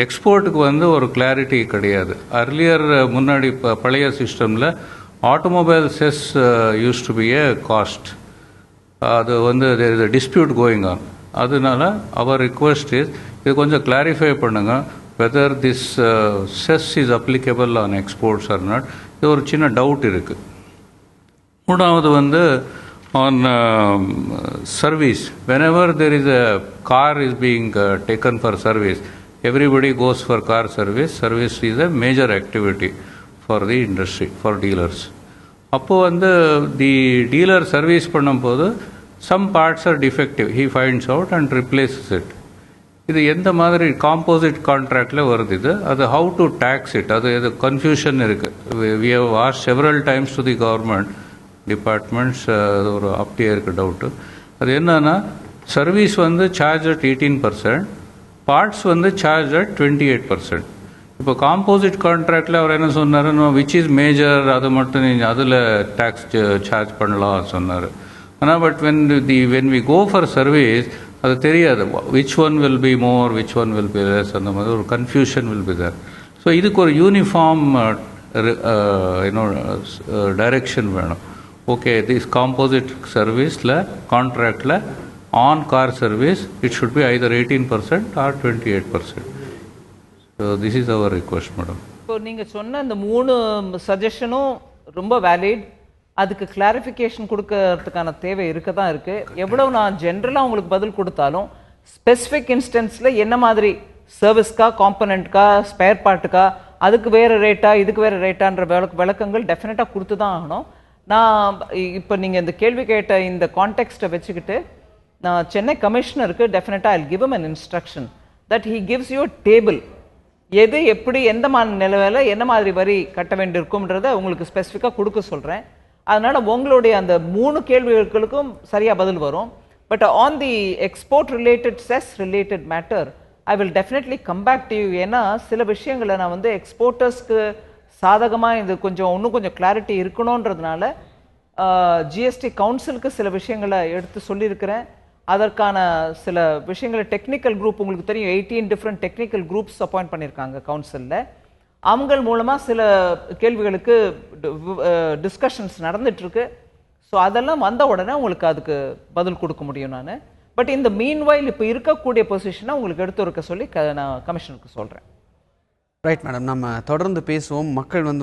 எக்ஸ்போர்ட்டுக்கு வந்து ஒரு கிளாரிட்டி கிடையாது. அர்லியர் முன்னாடி பழைய சிஸ்டமில் automobile cess used to be a cost. அது வந்து there is a dispute going on. அதனால அவர் ரிக்வெஸ்ட் இஸ் இது கொஞ்சம் கிளாரிஃபை பண்ணுங்கள் whether this cess is applicable on exports or not. இது ஒரு சின்ன டவுட் இருக்குது. மூணாவது வந்து on service, whenever there is a car is being taken for service, everybody goes for car service. Service is a major activity for the industry, for dealers. அப்போ வந்து the dealer service பண்ணும்போது some parts are defective, he finds out and replaces it. இது எந்த மாதிரி composite கான்ட்ராக்டில் வருது இது, அது how to takes it, அது இது கன்ஃபியூஷன் இருக்குது. We have asked several times to the government departments. அது ஒரு அப்படியே இருக்குது டவுட்டு. அது என்னன்னா சர்வீஸ் வந்து சார்ஜ் அட் 18%, பார்ட்ஸ் வந்து சார்ஜ் அட் 28%. இப்போ காம்போசிட் கான்ட்ராக்டில் அவர் என்ன சொன்னார், விச் இஸ் மேஜர் அதை மட்டும் நீங்கள் அதில் டேக்ஸ் சார்ஜ் பண்ணலாம் சொன்னார். ஆனால் but when we go for service அது தெரியாது which one will be more, which one will be less, அந்த மாதிரி ஒரு confusion will be there. So இதுக்கு ஒரு யூனிஃபார்ம் டைரெக்ஷன் வேணும். ஓகே, திஸ் காம்போசிட் சர்வீஸில் கான்ட்ராக்டில் on car service it should be either 18% or 28%. So this is our request madam. இப்போ நீங்கள் சொன்ன இந்த 3 சஜஷனும் ரொம்ப வேலிட். அதுக்கு கிளாரிஃபிகேஷன் கொடுக்கறதுக்கான தேவை இருக்க தான் இருக்குது. எவ்வளோ நான் ஜென்ரலாக உங்களுக்கு பதில் கொடுத்தாலும் ஸ்பெசிஃபிக் இன்ஸ்டன்ஸில் என்ன மாதிரி சர்வீஸ்க்கா, காம்பனண்ட்க்கா, ஸ்பேர் பார்ட்டுக்கா, அதுக்கு வேறு ரேட்டா, இதுக்கு வேறு ரேட்டான்ற விளக்கங்கள் டெஃபினட்டாக கொடுத்து தான் ஆகணும். நான் இப்போ நீங்கள் இந்த கேள்வி கேட்ட இந்த கான்டெக்ஸ்ட்டை வச்சுக்கிட்டு நான் சென்னை கமிஷனருக்கு டெஃபினட்டாக I give him an instruction that he gives you a table. எது எப்படி எந்த மாதிரி நிலவில் என்ன மாதிரி வரி கட்ட வேண்டியிருக்கும்ன்றதை உங்களுக்கு ஸ்பெசிஃபிக்காக கொடுக்க சொல்கிறேன். அதனால் உங்களுடைய அந்த 3 கேள்விகளுக்கும் சரியாக பதில் வரும். But on the export related, cess related matter I will definitely come back to you. ஏன்னா சில விஷயங்களை நான் வந்து எக்ஸ்போர்ட்டர்ஸ்க்கு சாதகமாக இது இன்னும் கொஞ்சம் கிளாரிட்டி இருக்கணுன்றதுனால ஜிஎஸ்டி கவுன்சிலுக்கு சில விஷயங்களை எடுத்து சொல்லியிருக்கிறேன். அதற்கான சில விஷயங்களை டெக்னிக்கல் குரூப், உங்களுக்கு தெரியும் 18 டிஃப்ரெண்ட் டெக்னிக்கல் குரூப்ஸ் அப்பாயிண்ட் பண்ணியிருக்காங்க கவுன்சிலில். அவங்க மூலமாக சில கேள்விகளுக்கு டிஸ்கஷன்ஸ் நடந்துட்டுருக்கு. ஸோ அதெல்லாம் வந்த உடனே உங்களுக்கு அதுக்கு பதில் கொடுக்க முடியும் நான். பட் இந்த மீன்வைல் இப்போ இருக்கக்கூடிய பொசிஷனை உங்களுக்கு எடுத்து இருக்க சொல்லி நான் கமிஷனுக்கு சொல்கிறேன். ரைட் மேடம், நம்ம தொடர்ந்து பேசுவோம்.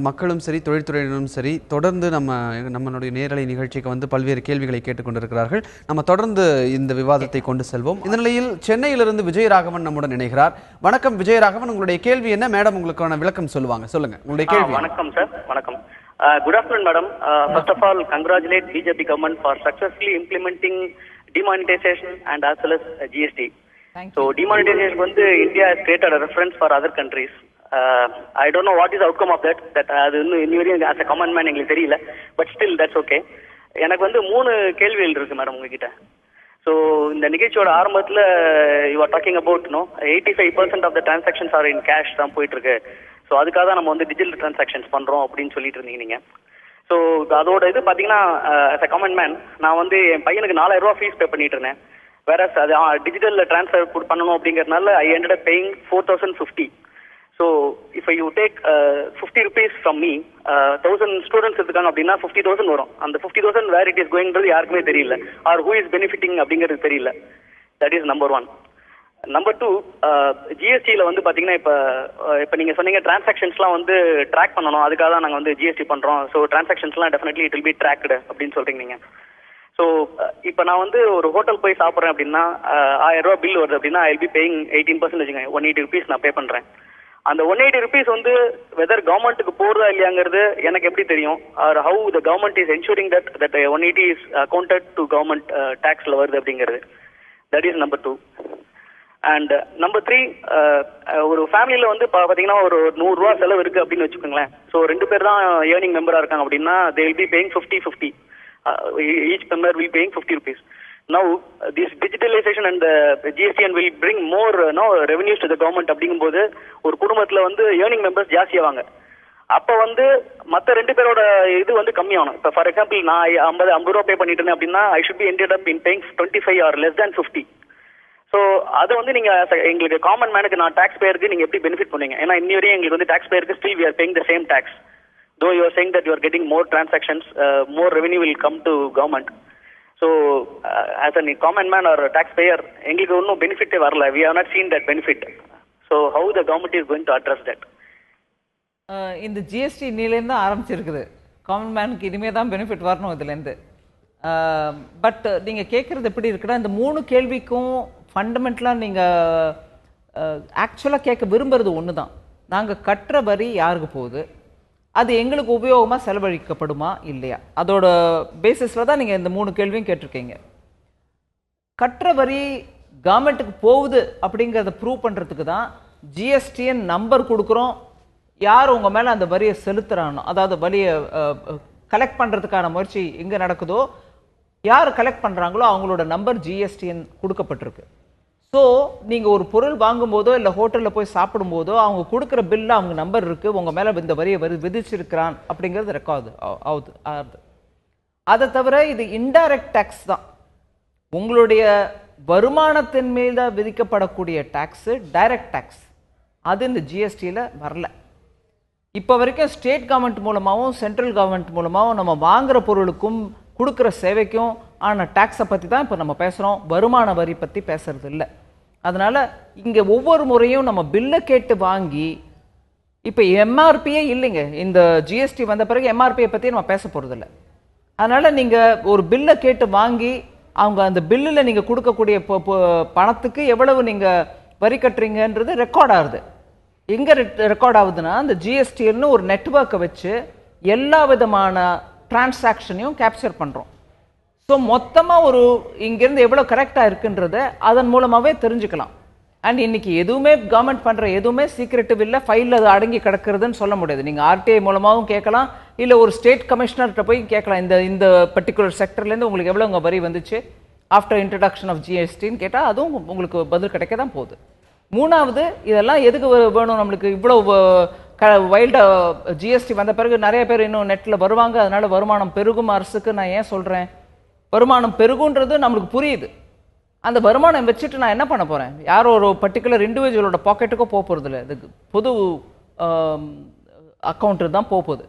மக்களும் சரி, தொழில்துறையினரும் சரி, தொடர்ந்து நம்மளுடைய நேரலை நிகழ்ச்சிக்கு வந்து பல்வேறு கேள்விகளை கேட்டுக்கொண்டிருக்கிறார்கள். நம்ம தொடர்ந்து இந்த விவாதத்தை கொண்டு செல்வோம். இந்த நிலையில் சென்னையிலிருந்து விஜயராகவன் நம்முடன் இணைகிறார். வணக்கம் விஜயராகவன், உங்களுடைய கேள்வி என்ன? மேடம் உங்களுக்கான விளக்கம் சொல்லுவாங்க, சொல்லுங்க உங்களுடைய கேள்வி. வணக்கம் சார். வணக்கம். Good afternoon madam. First of all congratulate BJP government for successfully implementing demonetisation and as well as GST. So demonetization வந்து India has created a reference for other countries. I don't know what is the outcome of that. அது இன்னும் as a common man எங்களுக்கு தெரியல. But still that's okay. எனக்கு வந்து 3 கேள்விகள் இருக்கு madam உங்ககிட்ட. ஸோ இந்த நிகழ்ச்சியோட ஆரம்பத்தில் you are talking about 85% of the transactions are in cash தான் போயிட்டு இருக்கு. ஸோ அதுக்காக தான் நம்ம வந்து டிஜிட்டல் டிரான்சாக்ஷன்ஸ் பண்ணுறோம் அப்படின்னு சொல்லிட்டு இருந்தீங்க நீங்கள். ஸோ அதோட இது பார்த்தீங்கன்னா as a common man நான் வந்து என் பையனுக்கு 4000 ரூபா ஃபீஸ் பே பண்ணிட்டு இருந்தேன். வேற அது டிஜிட்டல் ட்ரான்ஸ்ஃபர் பண்ணணும் அப்படிங்கிறதுனால ஐ ended up paying 4050. So if you take 50 rupees from me, 1000 students இருக்காங்க அப்படின்னா 50,000 வரும். அந்த 50,000 வேர் இட் இஸ் கோயிங்கிறது யாருக்குமே தெரியல, ஆர் ஹூ இஸ் பெனிஃபிட்டிங் அப்படிங்கிறது தெரியல. That is number 1. நம்பர் 2, ஜிஎஸ்டியில் வந்து பார்த்தீங்கன்னா இப்போ நீங்கள் சொன்னீங்க டிரான்சாக்ஷன்ஸ்லாம் வந்து ட்ராக் பண்ணணும், அதுக்காக தான் நாங்கள் வந்து ஜிஎஸ்டி பண்ணுறோம். ஸோ டிரான்சாக்ஷன்ஸ்லாம் definitely it will be tracked அப்படின்னு சொல்கிறீங்க நீங்கள். ஸோ இப்போ நான் வந்து ஒரு ஹோட்டல் போய் சாப்பிட்றேன் அப்படின்னா 1000 ரூபா பில் வருது அப்படின்னா ஐ வில் பி பேயிங் 18% வச்சுங்க, 180 rupees நான் பே பண்ணுறேன். அந்த 180 rupees வந்து வெதர் கவர்மெண்ட்டுக்கு போடுறதா இல்லையாங்கிறது எனக்கு எப்படி தெரியும்? Or how the government is ensuring that 180 is accounted to government டேக்ஸில் வருது அப்படிங்கிறது. That is number 2. And number 3, ஒரு ஃபேமிலியில் வந்து பார்த்தீங்கன்னா ஒரு 100 ரூபா செலவு இருக்குது அப்படின்னு வச்சுக்கோங்களேன். ஸோ 2 பேர் தான் ஏர்னிங் மெம்பராக இருக்காங்க அப்படின்னா they will be paying 50-50. Each member will be paying 50 rupees. Now, this digitalization and GST will bring more revenues to the government. அப்படிங்கும்போது ஒரு குடும்பத்தில் வந்து ஏர்னிங் மெம்பர்ஸ் ஜாஸ்தியாவாங்க. அப்போ வந்து மற்ற 2 பேரோட இது வந்து கம்மியாகணும். இப்போ ஃபார் எக்ஸாம்பிள் நான் 50 ரூபா பே பண்ணிட்டேன் அப்படின்னா I should be ended up in paying 25 or less than 50. So அதை வந்து நீங்கள் எங்களுக்கு காமன் மேனுக்கு நான் டேக்ஸ் பேருக்கு நீங்கள் எப்படி பெனிஃபிட் பண்ணுவீங்க? ஏன்னா இன்னி வரையும் எங்களுக்கு வந்து டேக்ஸ் பேருக்கு still we are paying the same tax. Though you are saying that you are getting more transactions, more revenue will come to government. So, as a common man or a taxpayer, எங்களுக்கு ஒன்றும் பெனிஃபிட்டே வரல. We have not seen that benefit. So, how the government is going to address that? இந்த GST நீலேருந்து தான் ஆரம்பிச்சிருக்குது. Common மேனுக்கு இனிமே தான் benefit வரணும் இதுலேருந்து. But நீங்கள் கேட்குறது எப்படி இருக்குன்னா, இந்த 3 கேள்விக்கும் ஃபண்டமெண்டலாக நீங்கள் ஆக்சுவலாக கேட்க விரும்புறது ஒன்று தான். நாங்கள் கட்டுற வரி யாருக்கு போகுது, அது எங்களுக்கு உபயோகமாக செலவழிக்கப்படுமா இல்லையா, அதோட பேசிஸில் தான் நீங்கள் இந்த 3 கேள்வியும் கேட்டிருக்கீங்க. கட்டுற வரி கவர்மெண்ட்டுக்கு போகுது அப்படிங்கிறத ப்ரூவ் பண்ணுறதுக்கு தான் ஜிஎஸ்டிஎன் நம்பர் கொடுக்குறோம். யார் உங்கள் மேலே அந்த வரியை செலுத்துகிறானோ, அதாவது வரியை கலெக்ட் பண்ணுறதுக்கான முயற்சி எங்கே நடக்குதோ, யார் கலெக்ட் பண்ணுறாங்களோ அவங்களோட நம்பர் ஜிஎஸ்டிஎன் கொடுக்கப்பட்டிருக்கு. ஸோ நீங்கள் ஒரு பொருள் வாங்கும்போதோ இல்லை ஹோட்டலில் போய் சாப்பிடும்போதோ அவங்க கொடுக்குற பில்லில் அவங்க நம்பர் இருக்குது, உங்கள் மேலே இந்த வரியை விதிச்சிருக்கிறான் அப்படிங்கிறது ரெக்கார்டு ஆகுது. அதை தவிர இது இன்டைரக்ட் டேக்ஸ் தான். உங்களுடைய வருமானத்தின் மீது விதிக்கப்படக்கூடிய டேக்ஸு டைரக்ட் டேக்ஸ், அது இந்த ஜிஎஸ்டியில் வரல. இப்போ வரைக்கும் ஸ்டேட் கவர்மெண்ட் மூலமாகவும் சென்ட்ரல் கவர்மெண்ட் மூலமாகவும் நம்ம வாங்குகிற பொருளுக்கும் கொடுக்குற சேவைக்கும் ஆன டேக்ஸை பற்றி தான் இப்போ நம்ம பேசுகிறோம், வருமான வரி பற்றி பேசுறது இல்லை. அதனால் இங்கே ஒவ்வொரு முறையும் நம்ம பில்லை கேட்டு வாங்கி, இப்போ எம்ஆர்பியே இல்லைங்க, இந்த ஜிஎஸ்டி வந்த பிறகு எம்ஆர்பியை பற்றி நம்ம பேச போகிறதில்ல. அதனால் நீங்கள் ஒரு பில்லை கேட்டு வாங்கி அவங்க அந்த பில்லில் நீங்கள் கொடுக்கக்கூடிய பணத்துக்கு எவ்வளவு நீங்கள் வரி கட்டுறீங்கன்றது ரெக்கார்ட் ஆகுது. எங்கே ரெக்கார்ட் ஆகுதுன்னா, அந்த ஜிஎஸ்டின்னு ஒரு நெட்வொர்க்கை வச்சு எல்லா விதமான டிரான்சாக்ஷனையும் கேப்சர் பண்ணுறோம். ஸோ மொத்தமாக ஒரு இங்கேருந்து எவ்வளோ கரெக்டாக இருக்குன்றத அதன் மூலமாகவே தெரிஞ்சுக்கலாம். அண்ட் இன்னைக்கு எதுவுமே கவர்மெண்ட் பண்ணுற எதுவுமே சீக்ரெட்டிவ் இல்லை, ஃபைலில் அது அடங்கி கிடக்கிறதுன்னு சொல்ல முடியாது. நீங்கள் ஆர்டிஐ மூலமாகவும் கேட்கலாம், இல்லை ஒரு ஸ்டேட் கமிஷனர்கிட்ட போய் கேட்கலாம், இந்த பர்டிகுலர் செக்டர்லேருந்து உங்களுக்கு எவ்வளோ உங்கள் வரி வந்துச்சு ஆஃப்டர் இன்ட்ரடக்ஷன் ஆஃப் ஜிஎஸ்டின்னு கேட்டால் அதுவும் உங்களுக்கு பதில் கிடைக்க தான் போகுது. 3வது, இதெல்லாம் எதுக்கு வேணும் நம்மளுக்கு இவ்வளோ வைல்டாக ஜிஎஸ்டி வந்த பிறகு நிறைய பேர் இன்னும் நெட்டில் வருவாங்க, அதனால வருமானம் பெருகும் அரசுக்கு. நான் ஏன் சொல்கிறேன் வருமானம் பெருகுன்றது நம்மளுக்கு புரியுது. அந்த வருமானம் வச்சுட்டு நான் என்ன பண்ண போகிறேன்? யாரோ ஒரு பர்டிகுலர் இண்டிவிஜுவலோட பாக்கெட்டுக்கோ போக போகிறதில்ல, இது பொது அக்கௌண்ட்டு தான் போகுது.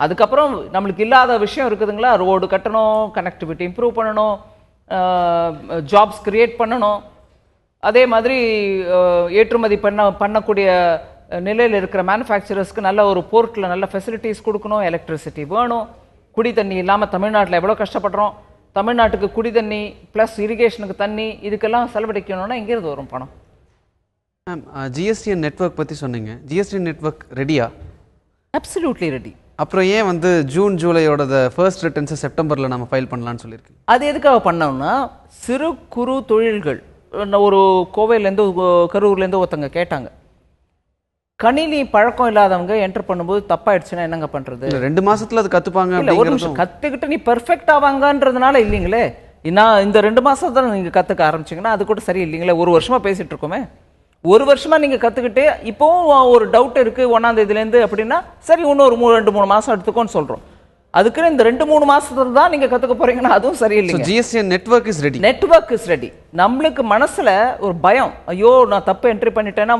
அதுக்கப்புறம் நம்மளுக்கு இல்லாத விஷயம் இருக்குதுங்களா, ரோடு கட்டணும், கனெக்டிவிட்டி இம்ப்ரூவ் பண்ணணும், ஜாப்ஸ் கிரியேட் பண்ணணும், அதே மாதிரி ஏற்றுமதி பண்ணக்கூடிய நிலையில் இருக்கிற மேனுஃபேக்சரர்ஸ்க்கு நல்ல ஒரு போர்ட்டில் நல்ல ஃபெசிலிட்டிஸ் கொடுக்கணும், எலக்ட்ரிசிட்டி வேணும், குடி தண்ணி இல்லாமல் தமிழ்நாட்டில் எவ்வளோ கஷ்டப்படுறோம், தமிழ்நாட்டுக்கு குடி தண்ணி ப்ளஸ் இரிகேஷனுக்கு தண்ணி இதுக்கெல்லாம் செலவழிக்கணும்னா எங்கேருந்து வரும் பணம்? மேம், ஜிஎஸ்டிஎன் நெட்வொர்க் பற்றி சொன்னீங்க, ஜிஎஸ்டிஎன் நெட்வொர்க் ரெடியா? Absolutely ready. அப்புறம் ஏன் வந்து ஜூன் ஜூலையோட ஃபர்ஸ்ட் ரிட்டர்ன்ஸை செப்டம்பரில் நம்ம ஃபைல் பண்ணலான்னு சொல்லியிருக்கேன்? அது எதுக்காக பண்ணோம்னா, சிறு குறு தொழில்கள், ஒரு கோவையிலேருந்து கரூர்லேருந்து ஒருத்தங்க கேட்டாங்க, கணினி பழக்கம் இல்லாதவங்க என்டர் பண்ணும்போது தப்பாயிடுச்சுன்னா என்னங்க பண்றது? 2 மாசத்துல அது கத்துப்பாங்க. இல்ல, ஒரு நிமிஷம், கத்துக்கிட்டு நீ பெர்ஃபெக்ட் ஆவாங்கன்றதுனால இல்லைங்களே. நான் இந்த 2 மாசம் தான் நீங்க கத்துக்க ஆரம்பிச்சீங்கன்னா அது கூட சரி இல்லைங்களே. 1 வருஷமா பேசிட்டு இருக்கோமே, 1 வருஷமா நீங்க கத்துக்கிட்டு இப்போவும் ஒரு டவுட் இருக்கு 1ஆம் தேதியிலேருந்து அப்படின்னா சரி, இன்னும் ஒரு 2-3 மாசம் எடுத்துக்கோன்னு சொல்றோம். அதுக்குன்னு இந்த 2-3 மாசத்துல தான் நீங்க கத்துக்க போறீங்கன்னா அதுவும் சரியில்லைங்க. GSTN network is ready. Network is ready. நம்மளுக்கு மனசுல ஒரு பயம், ஐயோ நான் தப்பு என்ட்ரி பண்ணிட்டேன்னா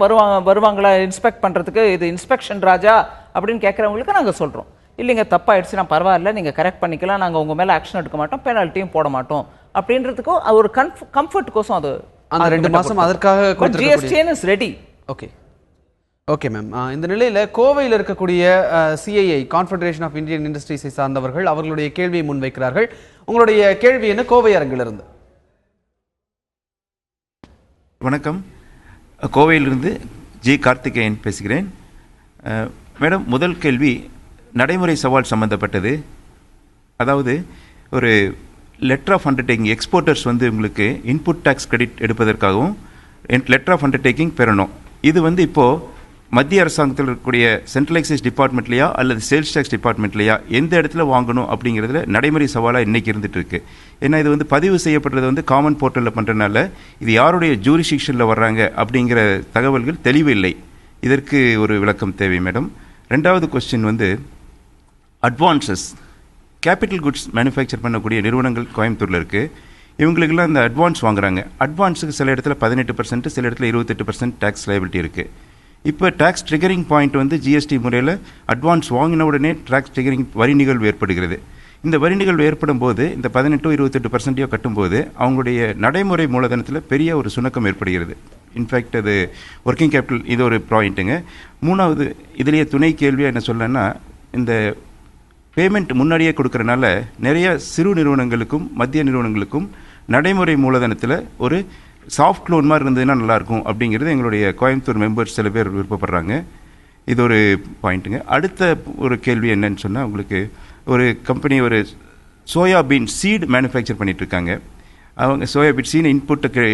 வருவாங்களா இன்ஸ்பெக்ட் பண்றதுக்கு, இது இன்ஸ்பெக்ஷன் ராஜா அப்படின்னு கேட்கறவங்களுக்கு நாங்க சொல்றோம், இல்லைங்க தப்பாயிடுச்சுன்னா பரவாயில்ல, நீங்க கரெக்ட் பண்ணிக்கலாம், நாங்க உங்க மேல ஆக்ஷன் எடுக்க மாட்டோம், பெனால்ட்டியும் போட மாட்டோம் அப்படின்றதுக்கும் ஒரு கம்ஃபர்ட் கோசம் அது அந்த 2 மாசம் அதற்காக GSTN is ready. Okay okay ma'am. இந்த நிலையில் கோவையில் இருக்கக்கூடிய CII கான்ஃபெடரேஷன் ஆஃப் இந்தியன் இண்டஸ்ட்ரீஸை சார்ந்தவர்கள் அவர்களுடைய கேள்வியை முன்வைக்கிறார்கள். உங்களுடைய கேள்வி என்ன கோவை அரங்கிலிருந்து? வணக்கம், கோவையிலிருந்து ஜி கார்த்திகேயன் பேசுகிறேன். மேடம், முதல் கேள்வி நடைமுறை சவால் சம்பந்தப்பட்டது. அதாவது ஒரு லெட்டர் ஆஃப் அண்டர்டேக்கிங் எக்ஸ்போர்ட்டர்ஸ் வந்து உங்களுக்கு இன்புட் டேக்ஸ் கிரெடிட் எடுப்பதற்காகவும் லெட்டர் ஆஃப் அண்டர்டேக்கிங் பெறணும். இது வந்து இப்போது மத்திய அரசாங்கத்தில் இருக்கக்கூடிய சென்ட்ரல் எக்சைஸ் டிபார்ட்மெண்ட்லையா அல்லது சேல்ஸ் டேக்ஸ் டிபார்ட்மெண்ட்லையா எந்த இடத்துல வாங்கணும் அப்படிங்கிறதுல நடைமுறை சவாலாக இன்றைக்கி இருந்துகிட்டு இருக்கு. ஏன்னா இது வந்து பதிவு செய்யப்படுறது வந்து காமன் போர்ட்டலில் பண்ணுறதுனால இது யாருடைய ஜூரிஸ்டிக்ஷனில் வர்றாங்க அப்படிங்கிற தகவல்கள் தெளிவு இல்லை. இதற்கு ஒரு விளக்கம் தேவை மேடம். ரெண்டாவது கொஸ்டின் வந்து அட்வான்சஸ் கேபிட்டல் குட்ஸ் மேனுஃபேக்சர் பண்ணக்கூடிய நிறுவனங்கள் கோயம்புத்தூரில் இருக்குது. இவங்களுக்கெல்லாம் இந்த அட்வான்ஸ் வாங்குறாங்க. அட்வான்ஸுக்கு சில இடத்துல 18%, சில இடத்துல 28% டேக்ஸ் லைபிலிட்டி இருக்குது. இப்போ டேக்ஸ் ட்ரிகரிங் பாயிண்ட் வந்து GST முறையில் அட்வான்ஸ் வாங்கின உடனே டேக்ஸ் ட்ரிகரிங் வரி நிகழ்வு ஏற்படுகிறது. இந்த வரி நிகழ்வு ஏற்படும் போது இந்த 18-28% கட்டும்போது அவங்களுடைய நடைமுறை மூலதனத்தில் பெரிய ஒரு சுணக்கம் ஏற்படுகிறது. இன்ஃபேக்ட் அது ஒர்க்கிங் கேபிட்டல், இது ஒரு பாயிண்ட்டுங்க. மூணாவது இதுலேயே துணை கேள்வியாக என்ன சொல்லணும்னா, இந்த பேமெண்ட் முன்னாடியே கொடுக்கறனால நிறைய சிறு நிறுவனங்களுக்கும் மத்திய நிறுவனங்களுக்கும் நடைமுறை மூலதனத்தில் ஒரு சாஃப்ட் லோன் மாதிரி இருந்ததுன்னா நல்லாயிருக்கும் அப்படிங்கிறது எங்களுடைய கோயம்புத்தூர் மெம்பர்ஸ் சில பேர் விருப்பப்படுறாங்க. இது ஒரு பாயிண்ட்டுங்க. அடுத்த ஒரு கேள்வி என்னன்னு சொன்னால், உங்களுக்கு ஒரு கம்பெனி ஒரு சோயாபீன் சீட் மேனுஃபேக்சர் பண்ணிகிட்ருக்காங்க. அவங்க சோயாபீன் சீட் இன்புட்டை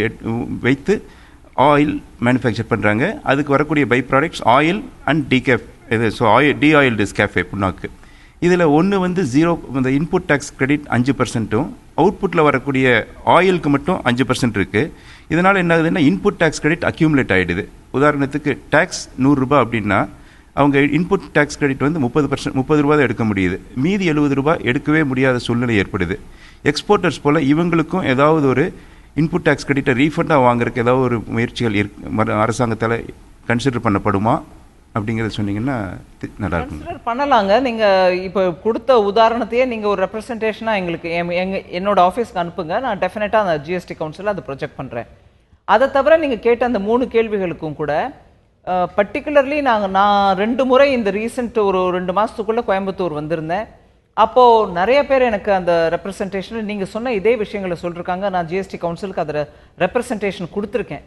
வைத்து ஆயில் மேனுஃபேக்சர் பண்ணுறாங்க. அதுக்கு வரக்கூடிய பை ப்ராடக்ட்ஸ் ஆயில் அண்ட் டிகேஃப், இது ஆயில் டிஸ்கேஃபே புண்ணாக்கு. இதில் ஒன்று வந்து 0 இந்த இன்புட் டேக்ஸ் கிரெடிட் 5%, அவுட்புட்டில் வரக்கூடிய ஆயிலுக்கு மட்டும் 5% இருக்குது. இதனால் என்ன ஆகுதுன்னா இன்புட் டேக்ஸ் கிரெடிட் அக்யூமுலேட் ஆகிடுது. உதாரணத்துக்கு டேக்ஸ் 100 ரூபாய் அப்படின்னா அவங்க இன்புட் டேக்ஸ் கிரெடிட் வந்து 30 ரூபா தான் எடுக்க முடியுது. மீதி 70 ரூபாய் எடுக்கவே முடியாத சூழ்நிலை ஏற்படுது. எக்ஸ்போர்ட்டர்ஸ் போல் இவங்களுக்கும் ஏதாவது ஒரு இன்புட் டேக்ஸ் கிரெடிட்டை ரீஃபண்டாக வாங்குறதுக்கு ஏதாவது ஒரு முயற்சிகள் அரசாங்கத்தால் கன்சிடர் பண்ணப்படுமா அப்படிங்கிறத சொன்னீங்கன்னா நல்லா இருக்கும். கன்சிடர் பண்ணலாங்க. நீங்கள் இப்போ கொடுத்த உதாரணத்தையே நீங்கள் ஒரு ரெப்ரசன்டேஷனாக எங்களுக்கு என்னோட ஆஃபீஸ்க்கு அனுப்புங்க. நான் டெஃபினட்டாக அந்த GST கவுன்சிலில் அதை ப்ரொஜெக்ட் பண்ணுறேன். அதை தவிர நீங்கள் கேட்ட அந்த 3 கேள்விகளுக்கும் கூட பர்டிகுலர்லி நான் 2 முறை இந்த ரீசெண்ட் ஒரு 2 மாதத்துக்குள்ளே கோயம்புத்தூர் வந்திருந்தேன். அப்போது நிறைய பேர் எனக்கு அந்த ரெப்ரசன்டேஷன் நீங்கள் சொன்ன இதே விஷயங்களை சொல்லியிருக்காங்க. நான் GST கவுன்சிலுக்கு அதில் ரெப்ரசன்டேஷன் கொடுத்துருக்கேன்.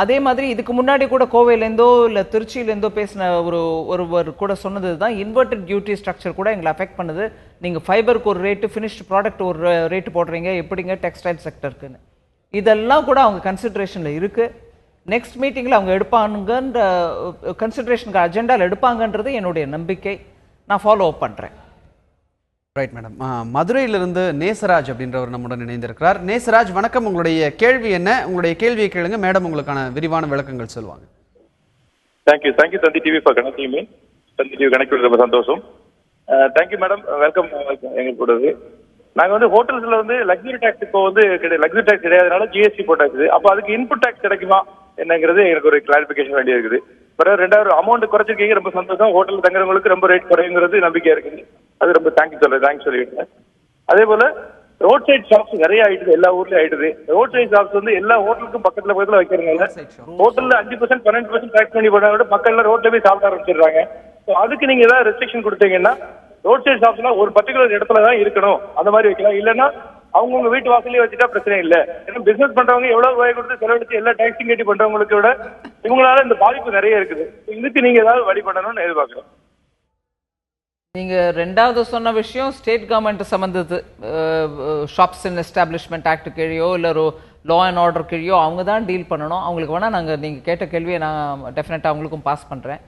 அதே மாதிரி இதுக்கு முன்னாடி கூட கோவையிலேருந்தோ இல்லை திருச்சியிலேருந்தோ பேசின ஒருவர் கூட சொன்னது தான், இன்வெர்டட் டியூட்டி ஸ்ட்ரக்சர் கூட எங்களை அஃபெக்ட் பண்ணுது. நீங்கள் ஃபைபருக்கு ஒரு ரேட்டு, ஃபினிஷ்டு ப்ராடக்ட் ஒரு ரேட்டு போடுறீங்க, எப்படிங்க டெக்ஸ்டைல் செக்டருக்குன்னு. இதெல்லாம் கூட அவங்க கன்சிடரேஷனில் இருக்குது. நெக்ஸ்ட் மீட்டிங்கில் அவங்க எடுப்பாங்கன்ற கன்சிடரேஷனுக்கு அஜெண்டாவில் எடுப்பாங்கன்றது என்னுடைய நம்பிக்கை. நான் ஃபாலோ அப் பண்ணுறேன். Right madam. மதுரையிலிருந்து நேசராஜ் அப்படின்றவர் நம்முடன் இணைந்திருக்கிறார். நேசராஜ் வணக்கம், உங்களுடைய கேள்வி என்ன? உங்களுடைய கேள்வியை கேளுங்க, மேடம் உங்களுக்கான விரிவான விளக்கங்கள் சொல்லுவாங்க. Thank you Thanthi TV for connecting me. Thanthi TV connect ரொம்ப சந்தோஷம். தேங்க்யூ மேடம், வெல்கம் எங்களுக்கு கூடது. நாங்கள் வந்து ஹோட்டல்ஸில் வந்து லக்ஸுரி டேக்ஸ் இப்போ வந்து லக்ஸுரி டேக்ஸ் கிடையாதனால GST போட்டாச்சு. அப்போ அதுக்கு இன்புட் டேக்ஸ் கிடைக்குமா என்னங்கிறது எங்களுக்கு ஒரு கிளாரிஃபிகேஷன் வேண்டிய இருக்குது. பிறகு 2வது அமௌண்ட் குறைச்சிருக்கீங்க, ரொம்ப சந்தோஷம். ஹோட்டலில் தங்குறவங்களுக்கு ரொம்ப ரேட் குறையுங்கிறது நம்பிக்கையா இருக்குது. அது ரொம்ப தேங்க்ஸ் சொல்லிடுறேன். அதே போல ரோட் சைட் ஷாப்ஸ் நிறைய ஆயிடுது, எல்லா ஊர்லயும் ஆயிடுது. ரோட் சைட் ஷாப்ஸ் வந்து எல்லா ஹோட்டலுக்கும் பக்கத்துல வைக்கிறதுனால ஹோட்டல்ல 5% 12% டேக்ஸ் பண்ணி போனாங்க, மக்கள் ரோட்ல போய் சாப்பிட ஆரம்பிச்சிடுறாங்க. அதுக்கு நீங்க ஏதாவது ரெஸ்ட்ரிக்ஷன் கொடுத்தீங்கன்னா ரோட் சைட் ஷாப்ஸ்லாம் ஒரு பர்டிகுலர் இடத்துல தான் இருக்கணும், அந்த மாதிரி வைக்கலாம். இல்லைன்னா அவங்கவுங்க வீட்டு வாசலே வச்சுட்டா பிரச்சனை இல்லை. ஏன்னா பிசினஸ் பண்றவங்க எவ்வளவு ரூபாய் கொடுத்து செலவழிச்சு எல்லா டேக்ஸிங் கட்டி பண்றவங்களுக்கு விட இவங்களால இந்த பாதிப்பு நிறைய இருக்குது. இதுக்கு நீங்க ஏதாவது வழி பண்ணணும்னு எதிர்பார்க்கிறோம். நீங்கள் 2வது சொன்ன விஷயம் ஸ்டேட் கவர்மெண்ட் சம்மந்தது. ஷாப்ஸ் அண்ட் எஸ்டாப்ளிஷ்மெண்ட் ஆக்ட் கீழேயோ இல்லை ஒரு லா அண்ட் ஆர்டர் கீழேயோ அவங்க தான் டீல் பண்ணணும். அவங்களுக்கு வேணால் நீங்கள் கேட்ட கேள்வியை நான் டெஃபினட்டாக அவங்களுக்கும் பாஸ் பண்ணுறேன்.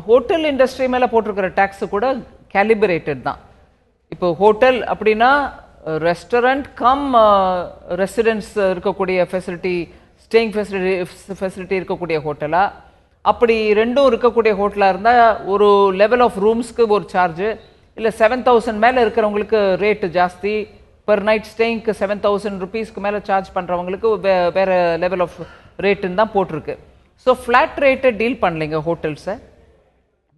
ஹோட்டல் இண்டஸ்ட்ரி மேலே போட்டிருக்கிற டேக்ஸு கூட கேலிபரேட்டட் தான். இப்போ ஹோட்டல் அப்படின்னா ரெஸ்டாரண்ட் கம் ரெசிடென்ட்ஸ் இருக்கக்கூடிய ஃபெசிலிட்டி, ஸ்டேயிங் ஃபெசிலிட்டி இருக்கக்கூடிய ஹோட்டலா, அப்படி ரெண்டும் இருக்கக்கூடிய ஹோட்டலாக இருந்தால் ஒரு லெவல் ஆஃப் ரூம்ஸ்க்கு ஒரு சார்ஜு, இல்லை 7,000 மேலே இருக்கிறவங்களுக்கு ரேட்டு ஜாஸ்தி, பெர் நைட் ஸ்டேயிங்க்கு 7,000 ருபீஸ்க்கு மேலே சார்ஜ் பண்ணுறவங்களுக்கு வேறு லெவல் ஆஃப் ரேட்டுன்னு தான் போட்டிருக்கு. ஸோ ஃப்ளாட் ரேட்டை டீல் பண்ணலைங்க ஹோட்டல்ஸை.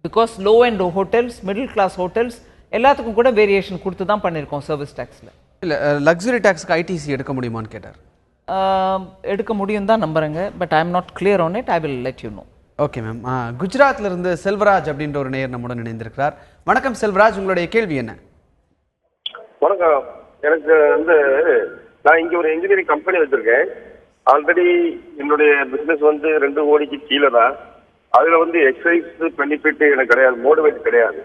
Because low and hotels, middle class hotels எல்லாத்துக்கும் கூட வேரியேஷன் கொடுத்து தான் பண்ணியிருக்கோம் சர்வீஸ் டேக்ஸில். இல்லை லக்ஸுரி டேக்ஸ்க்கு ஐடிசி எடுக்க முடியுமான்னு கேட்டார். எடுக்க முடியும் தான் நம்புறேங்க, but I am not clear on it. I will let you know. Okay ma'am. குஜராத்ல இருந்து செல்வராஜ் அப்படின்ற ஒரு நேயர் நம்முடன் இணைந்திருக்கிறார். வணக்கம் செல்வராஜ், உங்களுடைய கேள்வி என்ன? வணக்கம். எனக்கு வந்து நான் இங்க ஒரு இன்ஜினியரிங் கம்பெனி வச்சிருக்கேன். ஆல்ரெடி என்னுடைய பிசினஸ் வந்து 2 கோடிக்கு கீழே தான். அதுல வந்து எக்ஸைஸ் பெனிஃபிட் எனக்கு கிடையாது, மோட்டிவேட் கிடையாது.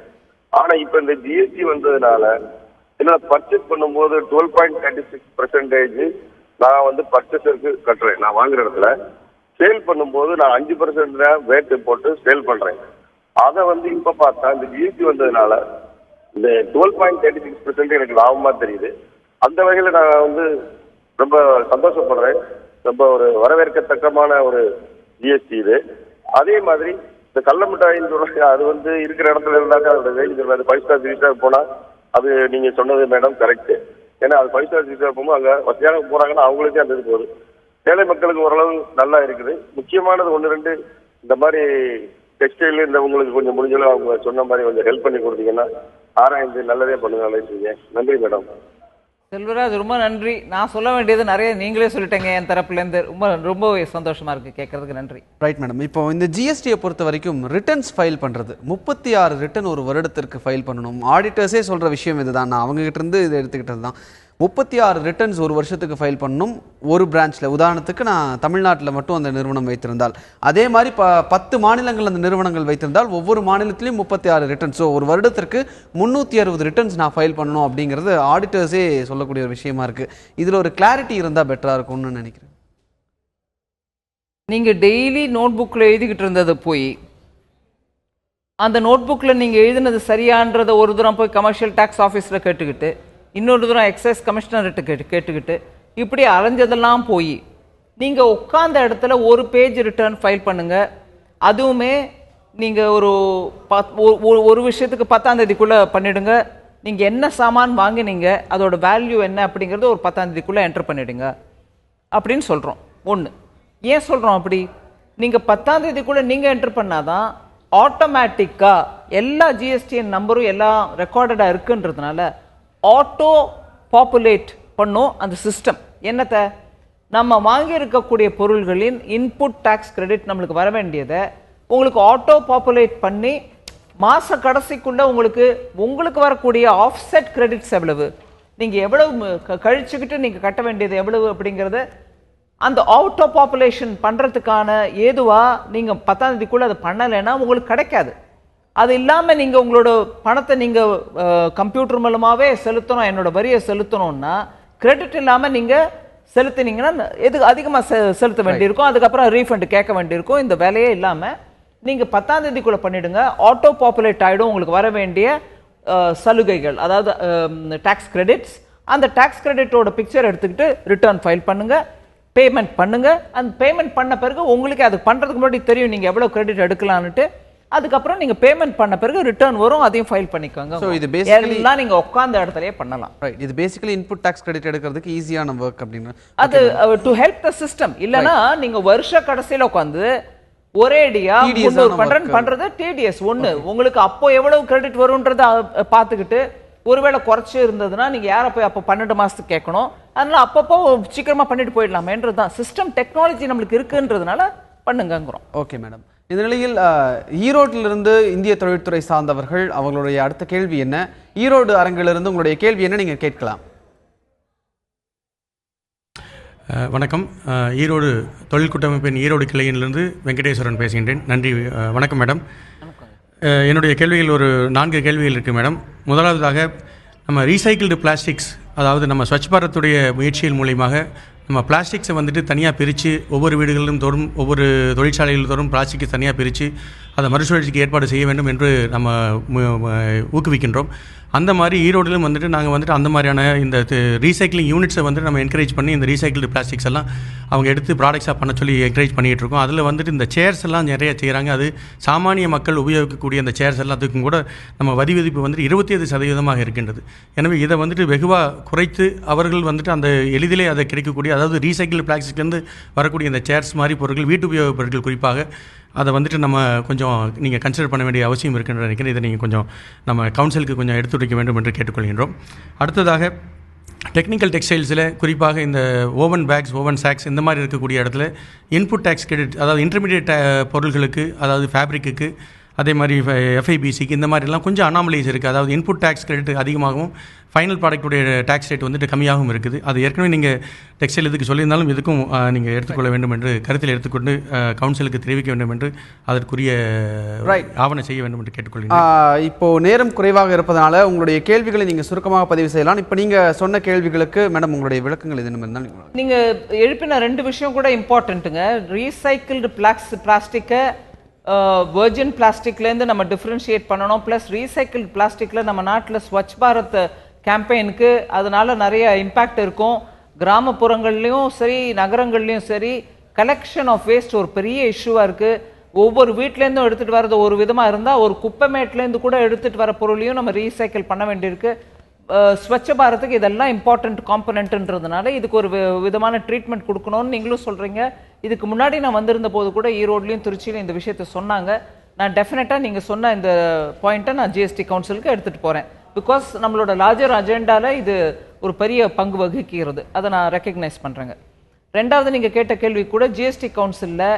ஆனா இப்ப இந்த ஜிஎஸ்டி வந்ததுனால என்ன பர்ச்சேஸ் பண்ணும்போது 12.36% நான் வந்து பர்ச்சேஸருக்கு கட்டுறேன். நான் வாங்குற இடத்துல சேல் பண்ணும்போது நான் 5% வேட்டு போட்டு சேல் பண்றேன். அதை வந்து இப்ப பார்த்தா இந்த ஜிஎஸ்டி வந்ததுனால இந்த 12.36% எனக்கு லாபமா தெரியுது. அந்த வகையில நான் வந்து ரொம்ப சந்தோஷப்படுறேன். ரொம்ப ஒரு வரவேற்கத்தக்கமான ஒரு ஜிஎஸ்டி இது. அதே மாதிரி இந்த கள்ள மிட்டாயின்னு சொல்றாங்க, அது வந்து இருக்கிற இடத்துல இருந்தாக்கா அதோட ரேஞ்ச் 5 ஸ்டார் 3 ஸ்டார் போனா அது நீங்க சொன்னது மேடம் கரெக்ட். ஏன்னா அது 5 ஸ்டார் 3 ஸ்டார் போகும்போது அங்க வசதியாக போறாங்கன்னா அவங்களுக்கே அந்த இது போகுது. ஏழை மக்களுக்கு ஓரளவு நல்லா இருக்குது. முக்கியமானது 1-2 இந்த மாதிரி டெக்ஸ்டைல் இந்த உங்களுக்கு கொஞ்சம் முடிஞ்சளவு அவங்க சொன்ன மாதிரி கொஞ்சம் ஹெல்ப் பண்ணி கொடுத்தீங்கன்னா ஆராய்ந்து நல்லதே பண்ணுங்க. நன்றி மேடம். செல்வராஜ் ரொம்ப நன்றி. நான் சொல்ல வேண்டியது நிறைய நீங்களே சொல்லிட்டேங்க என் தரப்புலேருந்து. ரொம்ப சந்தோஷமா இருக்கு கேட்கறதுக்கு. நன்றி. Right madam. இப்போ இந்த ஜிஎஸ்டியை பொறுத்த வரைக்கும் ரிட்டர்ன்ஸ் ஃபைல் பண்ணுறது 36 ரிட்டர்ன் ஒரு வருடத்திற்கு ஃபைல் பண்ணணும். ஆடிட்டர்ஸே சொல்கிற விஷயம் இதுதான். நான் அவங்ககிட்ட இருந்து இதை எடுத்துக்கிட்டது தான். 36 ரிட்டர்ன்ஸ் ஒரு வருஷத்துக்கு ஃபைல் பண்ணணும் ஒரு பிரான்ச்சில். உதாரணத்துக்கு நான் தமிழ்நாட்டில் மட்டும் அந்த நிறுவனம் வைத்திருந்தால், அதே மாதிரி 10 மாநிலங்கள் அந்த நிறுவனங்கள் வைத்திருந்தால் ஒவ்வொரு மாநிலத்திலையும் 36 ரிட்டர்ன்ஸ். ஸோ ஒரு வருடத்திற்கு 360 ரிட்டர்ன்ஸ் நான் ஃபைல் பண்ணணும் அப்படிங்கிறது ஆடிட்டர்ஸே சொல்லக்கூடிய ஒரு விஷயமா இருக்குது. இதில் ஒரு கிளாரிட்டி இருந்தால் பெட்டராக இருக்கும்னு நினைக்கிறேன். நீங்கள் டெய்லி நோட் புக்கில் எழுதிக்கிட்டு இருந்தது போய் அந்த நோட் புக்கில் நீங்கள் எழுதினது சரியான்றதை ஒரு தூரம் போய் கமர்ஷியல் டேக்ஸ் ஆஃபீஸில் கேட்டுக்கிட்டு, இன்னொரு தூரம் எக்ஸைஸ் கமிஷனர்கிட்ட கேட்டுக்கிட்டு, இப்படி அலைஞ்சதெல்லாம் போய் நீங்கள் உட்கார்ந்த இடத்துல ஒரு பேஜ் ரிட்டர்ன் ஃபைல் பண்ணுங்கள். அதுவுமே நீங்கள் ஒரு விஷயத்துக்கு 10ஆம் தேதிக்குள்ளே பண்ணிவிடுங்க. நீங்கள் என்ன சாமான் வாங்கினீங்க, அதோட வேல்யூ என்ன அப்படிங்கிறது ஒரு 10ஆம் தேதிக்குள்ளே என்டர் பண்ணிவிடுங்க அப்படின்னு சொல்கிறோம். ஒன்று ஏன் சொல்கிறோம் அப்படி? நீங்கள் 10ஆம் தேதிக்குள்ளே நீங்கள் என்டர் பண்ணாதான் ஆட்டோமேட்டிக்காக எல்லா ஜிஎஸ்டிஎன் நம்பரும் எல்லாம் ரெக்கார்டடாக இருக்குன்றதுனால ஆட்டோ பாப்புலேட் பண்ணும் அந்த சிஸ்டம். என்னத்தை நம்ம வாங்கி இருக்கக்கூடிய பொருள்களின் இன்புட் டேக்ஸ் கிரெடிட் நம்மளுக்கு வர வேண்டியதை உங்களுக்கு ஆட்டோ பாப்புலேட் பண்ணி மாத கடைசிக்குள்ளே உங்களுக்கு வரக்கூடிய ஆஃப்செட் கிரெடிட்ஸ் எவ்வளவு, நீங்கள் எவ்வளவு கழிச்சுக்கிட்டு நீங்கள் கட்ட வேண்டியது எவ்வளவு அப்படிங்கிறத அந்த ஆட்டோ பாப்புலேஷன் பண்ணுறதுக்கான ஏதுவாக நீங்கள் 10ஆம் தேதிக்குள்ளே அதை பண்ணலைன்னா உங்களுக்கு கிடைக்காது. அது இல்லாமல் நீங்கள் உங்களோட பணத்தை நீங்கள் கம்ப்யூட்டர் மூலமாகவே செலுத்தணும், என்னோட வரியை செலுத்தணும்னா கிரெடிட் இல்லாமல் நீங்கள் செலுத்தினீங்கன்னா எது அதிகமாக செலுத்த வேண்டியிருக்கும். அதுக்கப்புறம் ரீஃபண்ட் கேட்க வேண்டியிருக்கும். இந்த வேலையே இல்லாமல் நீங்கள் 10ஆம் தேதிக்குள்ளே பண்ணிவிடுங்க. ஆட்டோ பாப்புலேட் ஆகிடும் உங்களுக்கு வர வேண்டிய சலுகைகள், அதாவது டேக்ஸ் கிரெடிட்ஸ். அந்த டேக்ஸ் கிரெடிட்டோட பிக்சர் எடுத்துக்கிட்டு ரிட்டர்ன் ஃபைல் பண்ணுங்கள், பேமெண்ட் பண்ணுங்கள். அந்த பேமெண்ட் பண்ண பிறகு உங்களுக்கு அது பண்ணுறதுக்கு முன்னாடி தெரியும் நீங்கள் எவ்வளோ கிரெடிட் எடுக்கலான்ட்டு. அதுக்கப்புறம் நீங்க பேமெண்ட் பண்ண பிறகு ரிட்டர்ன் வரும், அதையும் ஃபைல் பண்ணிக்கோங்க. சோ இது பேசிக்கலி எல்லாம் நீங்க உட்கார்ந்த இடத்துலயே பண்ணலாம். ரைட். இது பேசிக்கலி இன்புட் டாக்ஸ் கிரெடிட் எடுக்கிறதுக்கு ஈஸியான வர்க் அப்படினா அது டு ஹெல்ப் தி சிஸ்டம். இல்லனா நீங்க வருஷ கடைசில உட்கார்ந்து ஒரேடியா பண்றது டிடிஎஸ் ஒன்னு. உங்களுக்கு அப்போ எவ்வளவு கிரெடிட் வரும்ன்றத பாத்துக்கிட்டு ஒருவேளை குறைச்சு இருந்ததுன்னா நீங்க யாரை போய் அப்போ 12 மாசத்துக்கு கேட்கணும். அதனால அப்பப்போ சீக்கிரமா பண்ணிட்டு போயிடலாமேன்றதுதான். சிஸ்டம் டெக்னாலஜி நம்மளுக்கு இருக்குன்றதுனால பண்ணுங்கிறோம். Okay madam. இந்த நிலையில் ஈரோட்டிலிருந்து இந்திய தொழில்துறை சார்ந்தவர்கள் அவங்களுடைய அடுத்த கேள்வி என்ன? ஈரோடு அரங்கிலிருந்து உங்களுடைய கேள்வி என்ன, நீங்கள் கேட்கலாம். வணக்கம். ஈரோடு தொழில் கூட்டமைப்பின் ஈரோடு கிளையிலிருந்து வெங்கடேஸ்வரன் பேசுகின்றேன். நன்றி. வணக்கம் மேடம். என்னுடைய கேள்விகள் ஒரு 4 கேள்விகள் இருக்குது மேடம். முதலாவதாக நம்ம ரீசைக்கிள்டு பிளாஸ்டிக்ஸ், அதாவது நம்ம ஸ்வச் பாரத்துடைய முயற்சியின் மூலியமாக நம்ம பிளாஸ்டிக்ஸை வந்துட்டு தனியாக பிரித்து ஒவ்வொரு வீடுகளிலும் தோறும் ஒவ்வொரு தொழிற்சாலைகள் தோறும் பிளாஸ்டிக்கை தனியாக பிரித்து அதை மறுசுழற்சிக்கு ஏற்பாடு செய்ய வேண்டும் என்று நம்ம ஊக்குவிக்கின்றோம். அந்த மாதிரி ஈரோடிலும் வந்துட்டு நாங்கள் வந்துட்டு அந்த மாதிரியான இந்த ரீசைக்ளிங் யூனிட்ஸை வந்துட்டு நம்ம என்கரேஜ் பண்ணி இந்த ரீசைக்கிள்டு பிளாஸ்டிக்ஸ் எல்லாம் அவங்க எடுத்து ப்ராடக்ட்ஸாக பண்ண சொல்லி என்கரேஜ் பண்ணிகிட்டு இருக்கோம். அதில் வந்துட்டு இந்த சேர்ஸ் எல்லாம் நிறைய செய்கிறாங்க. அது சாமானிய மக்கள் உபயோகிக்கக்கூடிய அந்த சேர்ஸ் எல்லாத்துக்கும் கூட நம்ம வரி விதிப்பு வந்துட்டு 25% இருக்கின்றது. எனவே இதை வந்துட்டு வெகுவாக குறைத்து அவர்கள் வந்துட்டு அந்த எளிதிலே அதை கிடைக்கக்கூடிய, அதாவது ரீசைக்கிள் பிளாஸ்டிக்லேருந்து வரக்கூடிய இந்த சேர்ஸ் மாதிரி பொருட்கள், வீட்டு உபயோக பொருட்கள் குறிப்பாக அதை வந்துட்டு நம்ம கொஞ்சம் நீங்கள் கன்சிடர் பண்ண வேண்டிய அவசியம் இருக்குன்னு நினைக்கிறேன். இதை நீங்கள் கொஞ்சம் நம்ம கவுன்சிலுக்கு கொஞ்சம் எடுத்துரைக்க வேண்டும் என்று கேட்டுக்கொள்கின்றோம். அடுத்ததாக டெக்னிக்கல் டெக்ஸ்டைல்ஸில் குறிப்பாக இந்த ஓவன் பேக்ஸ், ஓவன் சாக்ஸ் இந்த மாதிரி இருக்கக்கூடிய இடத்துல இன்புட் டேக்ஸ் கிரெடிட், அதாவது இன்டர்மீடியட் பொருட்களுக்கு, அதாவது ஃபேப்ரிக்கு, அதே மாதிரி எஃப்ஐபிசிக்கு இந்த மாதிரிலாம் கொஞ்சம் அனாமலிஸ் இருக்குது. அதாவது இன்புட் டேக்ஸ் கிரெடிட் அதிகமாகவும் ஃபைனல் ப்ராடக்ட்டுடைய டேக்ஸ் ரேட் வந்துட்டு கம்மியாகவும் இருக்குது. அது ஏற்கனவே நீங்கள் டெக்ஸ்டைல் இதுக்கு சொல்லியிருந்தாலும் இதுக்கும் நீங்கள் எடுத்துக்கொள்ள வேண்டும் என்று கருத்தில் எடுத்துக்கொண்டு கவுன்சிலுக்கு தெரிவிக்க வேண்டும் என்று அதற்குரிய ஆவணம் செய்ய வேண்டும் என்று கேட்டுக்கொள்கிறேன். இப்போது நேரம் குறைவாக இருப்பதனால உங்களுடைய கேள்விகளை நீங்கள் சுருக்கமாக பதிவு செய்யலாம். இப்போ நீங்கள் சொன்ன கேள்விகளுக்கு மேடம் உங்களுடைய விளக்கங்கள் எதுவும் இருந்தால் நீங்கள் எழுப்பின 2 விஷயம் கூட இம்பார்ட்டண்ட்டுங்க. ரீசைக்கிள்டு பிளாஸ்டிக்கை வெர்ஜின் பிளாஸ்டிக்லேருந்து நம்ம டிஃப்ரென்ஷியேட் பண்ணணும். ப்ளஸ் ரீசைக்கிள்டு பிளாஸ்டிக்கில் நம்ம நாட்டில் ஸ்வச் பாரத் கேம்பெயினுக்கு அதனால நிறைய இம்பேக்ட் இருக்கும். கிராமப்புறங்கள்லையும் சரி நகரங்கள்லையும் சரி கலெக்ஷன் ஆஃப் வேஸ்ட் ஒரு பெரிய இஷ்யூவாக இருக்குது. ஒவ்வொரு வீட்டிலேருந்தும் எடுத்துகிட்டு வரது ஒரு விதமாக இருந்தால் ஒரு குப்பைமேட்லேருந்து கூட எடுத்துகிட்டு வர பொருளையும் நம்ம ரீசைக்கிள் பண்ண வேண்டியிருக்கு. ஸ்வச்ச பாரத்துக்கு இதெல்லாம் இம்பார்ட்டண்ட் காம்பனண்ட்ன்றதுனால இதுக்கு ஒரு விதமான ட்ரீட்மெண்ட் கொடுக்கணும்னு நீங்களும் சொல்கிறீங்க. இதுக்கு முன்னாடி நான் வந்திருந்த போது கூட ஈரோட்லையும் திருச்சியிலும் இந்த விஷயத்த சொன்னாங்க. நான் டெஃபினட்டாக நீங்கள் சொன்ன இந்த பாயிண்ட்டை நான் ஜிஎஸ்டி கவுன்சிலுக்கு எடுத்துகிட்டு போகிறேன். பிகாஸ் நம்மளோட லார்ஜர் அஜெண்டாவில் இது ஒரு பெரிய பங்கு வகிக்கிறது. அதை நான் ரெக்கக்னைஸ் பண்ணுறேங்க. ரெண்டாவது நீங்கள் கேட்ட கேள்வி கூட ஜிஎஸ்டி கவுன்சிலில்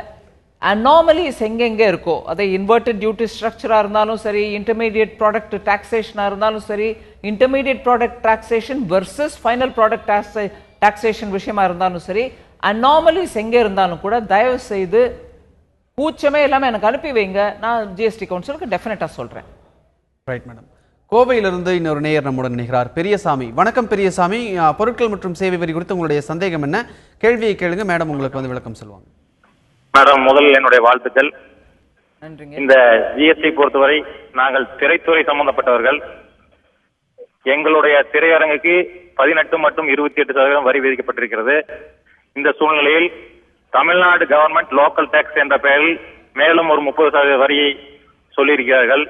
அனாமலிஸ் எங்கெங்கே இருக்கோ, அதை இன்வெர்டட் டியூட்டி ஸ்ட்ரக்சராக இருந்தாலும் சரி, இன்டர்மீடியட் ப்ராடக்ட் டாக்ஸேஷனாக இருந்தாலும் சரி, intermediate product taxation versus final product taxation விஷயமா இருந்தாலும் சரி, அனாமலிஸ் எங்கே இருந்தாலும் கூட தயவு செய்து கூச்சமே இல்லாமல் எனக்கு அனுப்பி வைங்க. நான் ஜிஎஸ்டி கவுன்சிலுக்கு டெஃபினட்டாக சொல்கிறேன். Right madam. கோவையிலிருந்து இன்னொரு நேயர் நம்முடன் நினைக்கிறார், பெரியசாமி. வணக்கம் பெரியசாமி. பொருட்கள் மற்றும் சேவை வரி குறித்து உங்களுடைய சந்தேகம் என்ன? கேள்வியை கேளுங்க, மேடம் உங்களுக்கு வந்து விளக்கம் சொல்லுவாங்க. மேடம், முதல் என்னுடைய வாழ்த்துக்கள். இந்த ஜிஎஸ்டி பொறுத்தவரை நாங்கள் திரைத்துறை சம்பந்தப்பட்டவர்கள். எங்களுடைய திரையரங்குக்கு 18 மற்றும் 28% வரி விதிக்கப்பட்டிருக்கிறது. இந்த சூழ்நிலையில் தமிழ்நாடு கவர்மெண்ட் லோக்கல் டாக்ஸ் என்ற பெயரில் மேலும் ஒரு 30% வரியை சொல்லியிருக்கிறார்கள்.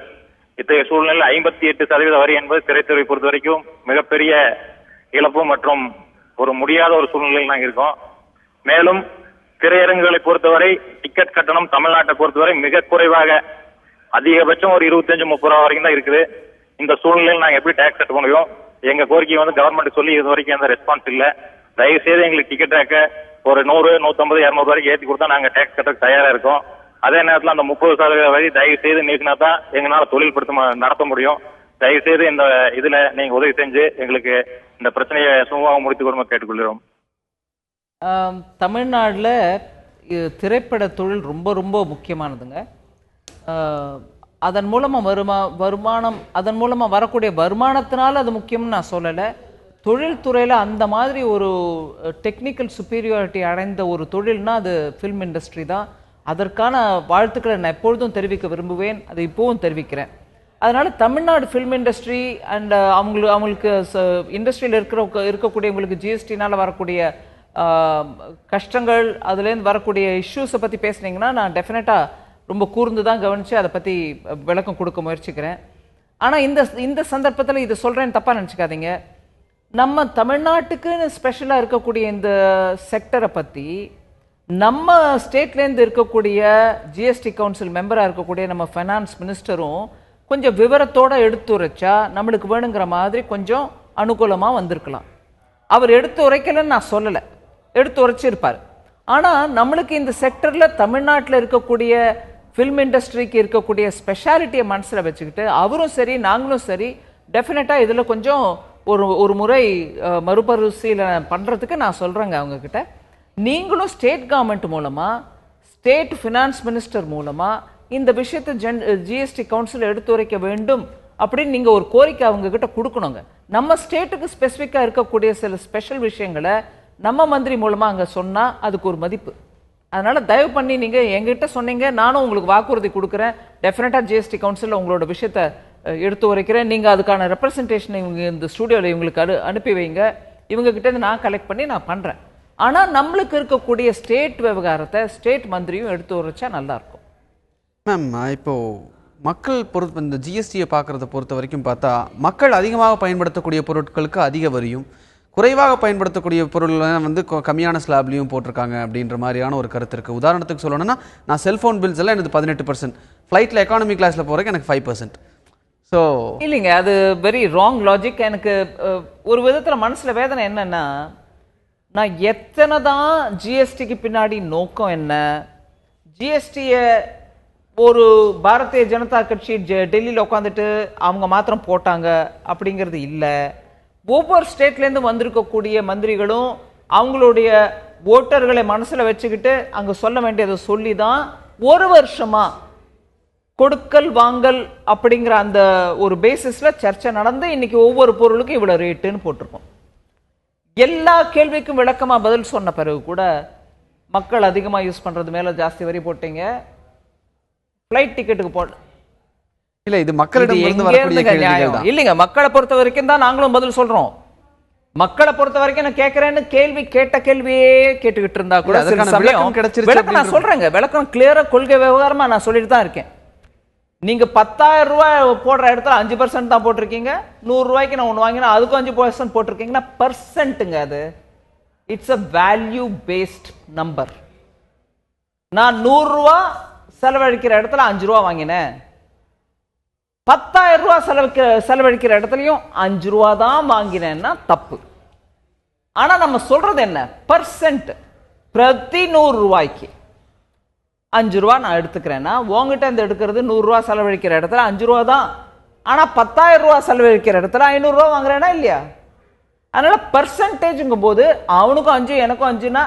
இத்தகைய சூழ்நிலையில் 58% வரி என்பது திரைத்துறை பொறுத்த வரைக்கும் மிகப்பெரிய இழப்பு மற்றும் ஒரு முடியாத ஒரு சூழ்நிலையில் நாங்கள் இருக்கோம். மேலும் திரையரங்குகளை பொறுத்தவரை டிக்கெட் கட்டணம் தமிழ்நாட்டை பொறுத்தவரை மிக குறைவாக, அதிகபட்சம் ஒரு 25-30 ரூபா வரைக்கும் தான் இருக்குது. இந்த சூழ்நிலையில் நாங்கள் எப்படி டேக்ஸ் கட்ட முடியும்? எங்க கோரிக்கை வந்து கவர்மெண்ட் சொல்லி இது வரைக்கும் எந்த ரெஸ்பான்ஸ் இல்லை. தயவு செய்து எங்களுக்கு டிக்கெட் ஒரு 100, 150, 200 வரைக்கும் ஏற்றி கொடுத்தா நாங்கள் டேக்ஸ் கட்ட தயாரா இருக்கோம். அதே நேரத்தில் அந்த 30% வரி தயவு செய்து நீக்கினா தான் எங்களால தொழில் நடத்த முடியும். தயவு செய்து இந்த இதுல நீங்க உதவி செஞ்சு எங்களுக்கு இந்த பிரச்சனையை சுமூகமாக முடித்து கொடுக்க கேட்டுக்கொள்கிறோம். தமிழ்நாட்டில் திரைப்பட தொழில் ரொம்ப ரொம்ப முக்கியமானதுங்க. அதன் மூலமாக வருமானம், அதன் மூலமாக வரக்கூடிய வருமானத்தினால அது முக்கியம்னு நான் சொல்லலை. தொழில்துறையில் அந்த மாதிரி ஒரு டெக்னிக்கல் சுப்பீரியாரிட்டி அடைந்த ஒரு தொழில்னா அது ஃபில்ம் இண்டஸ்ட்ரி தான். அதற்கான வாழ்த்துக்களை நான் எப்பொழுதும் தெரிவிக்க விரும்புவேன், அதை இப்போவும் தெரிவிக்கிறேன். அதனால் தமிழ்நாடு ஃபில்ம் இண்டஸ்ட்ரி அண்ட் அவங்களுக்கு இண்டஸ்ட்ரியில் இருக்கக்கூடியவங்களுக்கு ஜிஎஸ்டினால் வரக்கூடிய கஷ்டங்கள், அதுலேருந்து வரக்கூடிய இஷ்யூஸை பற்றி பேசுனீங்கன்னா நான் டெஃபினட்டாக ரொம்ப கூர்ந்து தான் கவனித்து அதை பற்றி விளக்கம் கொடுக்க முயற்சிக்கிறேன். ஆனால் இந்த சந்தர்ப்பத்தில் இது சொல்கிறேன்னு தப்பாக நினச்சிக்காதீங்க. நம்ம தமிழ்நாட்டுக்குன்னு ஸ்பெஷலாக இருக்கக்கூடிய இந்த செக்டரை பற்றி நம்ம ஸ்டேட்லேருந்து இருக்கக்கூடிய ஜிஎஸ்டி கவுன்சில் மெம்பராக இருக்கக்கூடிய நம்ம ஃபைனான்ஸ் மினிஸ்டரும் கொஞ்சம் விவரத்தோடு எடுத்துரைச்சா நம்மளுக்கு வேணுங்கிற மாதிரி கொஞ்சம் அனுகூலமாக வந்திருக்கலாம். அவர் எடுத்து உரைக்கலன்னு நான் சொல்லலை, எடுத்து உரைச்சிருப்பார். ஆனால் நம்மளுக்கு இந்த செக்டரில் தமிழ்நாட்டில் இருக்கக்கூடிய ஃபில்ம் இண்டஸ்ட்ரிக்கு இருக்கக்கூடிய ஸ்பெஷாலிட்டியை மனசில் வச்சுக்கிட்டு அவரும் சரி நாங்களும் சரி டெஃபினட்டாக இதில் கொஞ்சம் ஒரு முறை மறுபரிசீலனை பண்ணுறதுக்கு நான் சொல்கிறேங்க அவங்கக்கிட்ட. நீங்களும் ஸ்டேட் கவர்மெண்ட் மூலமாக, ஸ்டேட் ஃபினான்ஸ் மினிஸ்டர் மூலமாக இந்த விஷயத்தை ஜிஎஸ்டி கவுன்சில் எடுத்துரைக்க வேண்டும் அப்படின்னு நீங்கள் ஒரு கோரிக்கை அவங்கக்கிட்ட கொடுக்கணுங்க. நம்ம ஸ்டேட்டுக்கு ஸ்பெசிஃபிக்காக இருக்கக்கூடிய சில ஸ்பெஷல் விஷயங்களை நம்ம மந்திரி மூலமாக அங்கே சொன்னால் அதுக்கு ஒரு மதிப்பு. அதனால் தயவு பண்ணி நீங்கள் எங்கிட்ட சொன்னீங்க, நானும் உங்களுக்கு வாக்குறுதி கொடுக்குறேன். டெஃபினட்டாக ஜிஎஸ்டி கவுன்சிலில் உங்களோட விஷயத்தை எடுத்து உரைக்கிறேன். நீங்கள் அதுக்கான ரெப்ரசன்டேஷனை இவங்க இந்த ஸ்டூடியோவில் இவங்களுக்கு அனுப்பி வைங்க. இவங்ககிட்ட நான் கலெக்ட் பண்ணி நான் பண்ணுறேன். ஆனால் நம்மளுக்கு இருக்கக்கூடிய ஸ்டேட் விவகாரத்தை ஸ்டேட் மந்திரியும் எடுத்து உரைச்சா நல்லாயிருக்கும். மேம், இப்போது மக்கள் இந்த ஜிஎஸ்டியை பார்க்குறத பொறுத்த வரைக்கும் பார்த்தா, மக்கள் அதிகமாக பயன்படுத்தக்கூடிய பொருட்களுக்கு அதிக வரியும், குறைவாக பயன்படுத்தக்கூடிய பொருள்கள் வந்து கம்மியான ஸ்லாப்லையும் போட்டிருக்காங்க அப்படின்ற மாதிரியான ஒரு கருத்து இருக்குது. உதாரணத்துக்கு சொல்லணும்னா, நான் செல்ஃபோன் பில்ஸ் எல்லாம் எனக்கு 18%, ஃப்ளைட்டில் எக்கானமி கிளாஸில் போகிறதுக்கு எனக்கு 5%. ஸோ இல்லைங்க, அது வெரி ராங் லாஜிக். எனக்கு ஒரு விதத்தில் மனசில் வேதனை என்னென்னா, நான் எத்தனை தான் ஜிஎஸ்டிக்கு பின்னாடி நோக்கம் என்ன, ஜிஎஸ்டியை ஒரு பாரதிய ஜனதா கட்சி டெல்லியில் உட்காந்துட்டு அவங்க மாத்திரம் போட்டாங்க அப்படிங்கிறது இல்லை. ஒவ்வொரு ஸ்டேட்லேருந்து வந்திருக்கக்கூடிய மந்திரிகளும் அவங்களுடைய ஓட்டர்களை மனசில் வச்சுக்கிட்டு அங்கே சொல்ல வேண்டியதை சொல்லி தான் ஒரு வருஷமாக கொடுக்கல் வாங்கல் அப்படிங்கிற அந்த ஒரு பேசிஸில் சர்ச்சை நடந்து இன்னைக்கு ஒவ்வொரு பொருளுக்கும் இவ்வளோ ரேட்டுன்னு போட்டிருக்கோம். எல்லா கேள்விக்கும் விளக்கமாக பதில் சொன்ன பிறகு கூட மக்கள் அதிகமாக யூஸ் பண்ணுறது மேலே ஜாஸ்தி வரி போட்டீங்க. ஃப்ளைட் டிக்கெட்டுக்கு போட இல்லை, இது மக்களிடம் இல்லைங்க. மக்களை பொறுத்த வரைக்கும் தான் நாங்களும் பதில் சொல்றோம். மக்களை பொறுத்த வரைக்கும் நான் கேட்கறேன்னு கேட்ட கேள்வியே கேட்டுக்கிட்டு இருந்தா கூட விளக்கம் நான் சொல்றேங்க. விளக்கம் கிளியரா கொள்கை விவகாரமா நான் சொல்லிட்டு தான் இருக்கேன். நீங்க 10,000 ரூபாய் போடுற இடத்துல 5% தான் போட்டிருக்கீங்க. 100 ரூபாய்க்கு நான் ஒன்று வாங்கினா அதுக்கும் 5% போட்டிருக்கீங்கன்னா பர்சன்ட்டுங்க. அது it's a value based number. நான் 100 ரூபா செலவழிக்கிற இடத்துல 5 ரூபா வாங்கினேன். 10,000 ரூபா செலவழிக்கிற இடத்துலையும் 5 ரூபா தான் வாங்கினேன்னா தப்பு. ஆனா நம்ம சொல்றது என்ன, பர்சன்ட். பிரதி 100 ரூபாய்க்கு 5 ரூபா நான் எடுத்துக்கிறேன்னா, உங்ககிட்ட இருந்து எடுக்கிறது 100 ரூபா செலவழிக்கிற இடத்துல 5 ரூபா தான். ஆனா 10,000 ரூபா செலவழிக்கிற இடத்துல 500 ரூபா வாங்குறேன்னா இல்லையா? அதனால பர்சன்டேஜுங்கும் போது அவனுக்கும் 5 எனக்கும் 5னா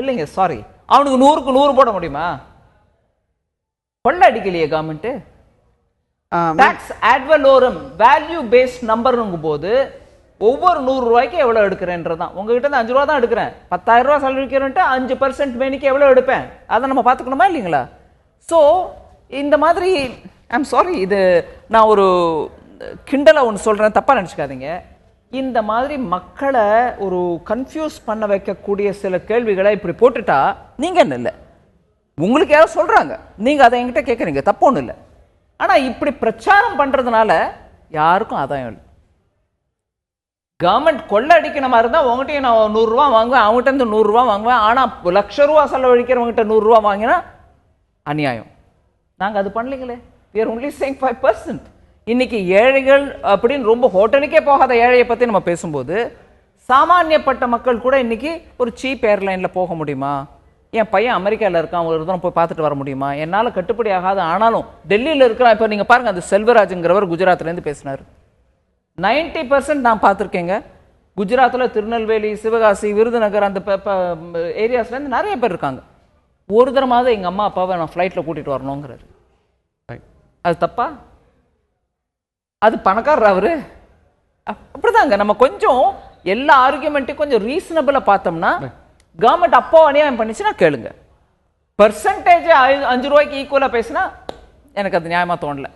இல்லைங்க, சாரி, அவனுக்கு 100க்கு 100 போட முடியுமா? கொள்ள அடிக்கலையே government. Tax ad valorem value based நம்பர்ங்கும் போது ஒவ்வொரு 100 ரூபாய்க்கு எவ்வளவு எடுக்கிறேன்றதான். உங்ககிட்ட இருந்து 5 ரூபா தான் எடுக்கிறேன், 10,000 ரூபா செலவழிக்கிறேன்ட்டு 5% மேனிக்கு எவ்வளவு எடுப்பேன் அதை நம்ம பார்த்துக்கணுமா இல்லைங்களா? ஸோ இந்த மாதிரி ஐம் சாரி, இது நான் ஒரு கிண்டலை ஒன்று சொல்றேன், தப்பா நினச்சிக்காதீங்க. இந்த மாதிரி மக்களை ஒரு கன்ஃபியூஸ் பண்ண வைக்கக்கூடிய சில கேள்விகளை இப்படி போட்டுட்டா நீங்க என்ன இல்லை, உங்களுக்கு யாரும் சொல்றாங்க, நீங்க அதை என்கிட்ட கேட்குறீங்க, தப்பு ஒன்றும் இல்லை. ஆனா இப்படி பிரச்சாரம் பண்றதுனால யாருக்கும் ஆதாயம் இல்லை. கவர்மெண்ட் கொள்ள அடிக்கிற மாதிரி இருந்தால் உங்ககிட்ட நான் 100 ரூபா வாங்குவேன், அவங்ககிட்ட இருந்து 100 ரூபா வாங்குவேன். ஆனால் லட்ச ரூபா செலவழிக்கிறவங்ககிட்ட 100 ரூபா வாங்கினா அநியாயம். நாங்கள் அது பண்ணலீங்களே. we are only saying 5%. இன்னைக்கு ஏழைகள் அப்படின்னு ரொம்ப ஹோட்டலுக்கே போகாத ஏழையை பற்றி நம்ம பேசும்போது சாமானியப்பட்ட மக்கள் கூட இன்னைக்கு ஒரு சீப் ஏர்லைனில் போக முடியுமா? என் பையன் அமெரிக்காவில் இருக்கான், ஒரு தூரம் போய் பார்த்துட்டு வர முடியுமா? என்னால் கட்டுப்படி ஆகாது. ஆனாலும் டெல்லியில் இருக்கிறான். இப்போ நீங்கள் பாருங்கள், அந்த செல்வராஜுங்கிறவர் குஜராத்லேருந்து பேசினார். 90% நான் பார்த்துருக்கேங்க. குஜராத்தில் திருநெல்வேலி, சிவகாசி, விருதுநகர் அந்த ஏரியாஸ்லேருந்து நிறைய பேர் இருக்காங்க. ஒரு தரமாவது எங்கள் அம்மா அப்பாவை நான் ஃப்ளைட்டில் கூட்டிகிட்டு வரணுங்கிறாரு. அது தப்பா? அது பணக்காரர் அவரு? அப்படிதாங்க. நம்ம கொஞ்சம் எல்லா ஆர்குமெண்ட்டையும் கொஞ்சம் ரீசனபிளாக பார்த்தோம்னா, கவர்மெண்ட் அப்போ அநியாயம் பண்ணிச்சுன்னா கேளுங்க. பர்சன்டேஜ் 5 ரூபாய்க்கு ஈக்குவலாக பேசினா எனக்கு அது நியாயமாக தோணல.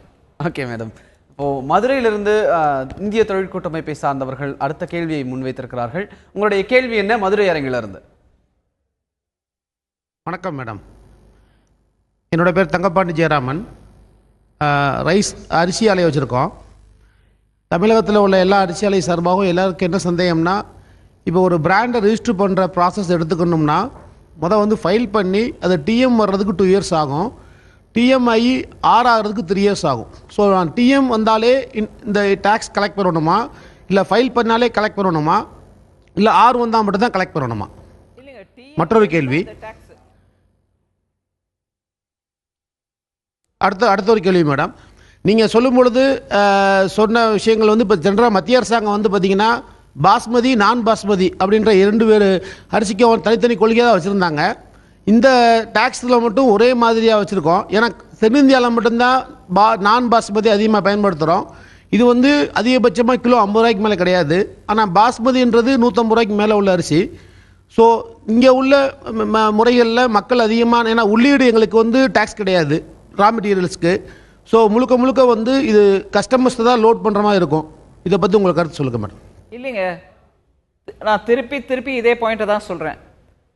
Okay madam. இப்போது மதுரையிலிருந்து இந்திய தொழில் கூட்டமைப்பை சார்ந்தவர்கள் அடுத்த கேள்வியை முன்வைத்திருக்கிறார்கள். உங்களுடைய கேள்வி என்ன மதுரை அரங்கிலிருந்து? வணக்கம் மேடம், என்னோட பேர் தங்கப்பாண்டி ஜெயராமன். ரைஸ் அரிசி ஆலை வச்சுருக்கோம். தமிழகத்தில் உள்ள எல்லா அரிசி ஆலை சார்பாகவும் எல்லாருக்கும் என்ன சந்தேகம்னா, இப்போ ஒரு பிராண்டை ரிஜிஸ்டர் பண்ணுற ப்ராசஸ் எடுத்துக்கணும்னா வந்து ஃபைல் பண்ணி அது டிஎம் வர்றதுக்கு 2 இயர்ஸ் ஆகும். டிஎம்ஐ ஆகிறதுக்கு 3 இயர்ஸ் ஆகும். ஸோ நான் டிஎம் வந்தாலே இந்த டேக்ஸ் கலெக்ட் பண்ணணுமா, இல்லை ஃபைல் பண்ணாலே கலெக்ட் பண்ணணுமா, இல்லை ஆர் வந்தால் மட்டும்தான் கலெக்ட் பண்ணணுமா? மற்றொரு கேள்வி, அடுத்த ஒரு கேள்வி மேடம். நீங்கள் சொல்லும் பொழுது சொன்ன விஷயங்கள் வந்து இப்போ ஜென்ரலாக மத்திய அரசாங்கம் வந்து பார்த்தீங்கன்னா பாஸ்மதி, நான் பாஸ்மதி அப்படின்ற 2 வேறு அரிசிக்கும் தனித்தனி கொள்கையாக தான் வச்சுருந்தாங்க. இந்த டேக்ஸில் மட்டும் ஒரே மாதிரியாக வச்சுருக்கோம். ஏன்னா தென்னிந்தியாவில் மட்டும்தான் நான் பாஸ்மதி அதிகமாக பயன்படுத்துகிறோம். இது வந்து அதிகபட்சமாக கிலோ 50 ரூபாய்க்கு மேலே கிடையாது. ஆனால் பாஸ்மதின்றது 150 ரூபாய்க்கு மேலே உள்ள அரிசி. ஸோ இங்கே உள்ள முறைகளில் மக்கள் அதிகமான, ஏன்னா உள்ளீடு எங்களுக்கு வந்து டேக்ஸ் கிடையாது ரா மெட்டீரியல்ஸ்க்கு. ஸோ முழுக்க முழுக்க வந்து இது கஸ்டமர்ஸ் தான் லோட் பண்ணுற மாதிரி இருக்கும். இதை பற்றி உங்களுக்கு கருத்து சொல்லுங்கள் மேடம். இல்லைங்க, நான் திருப்பி இதே பாயிண்ட்டை தான் சொல்கிறேன்.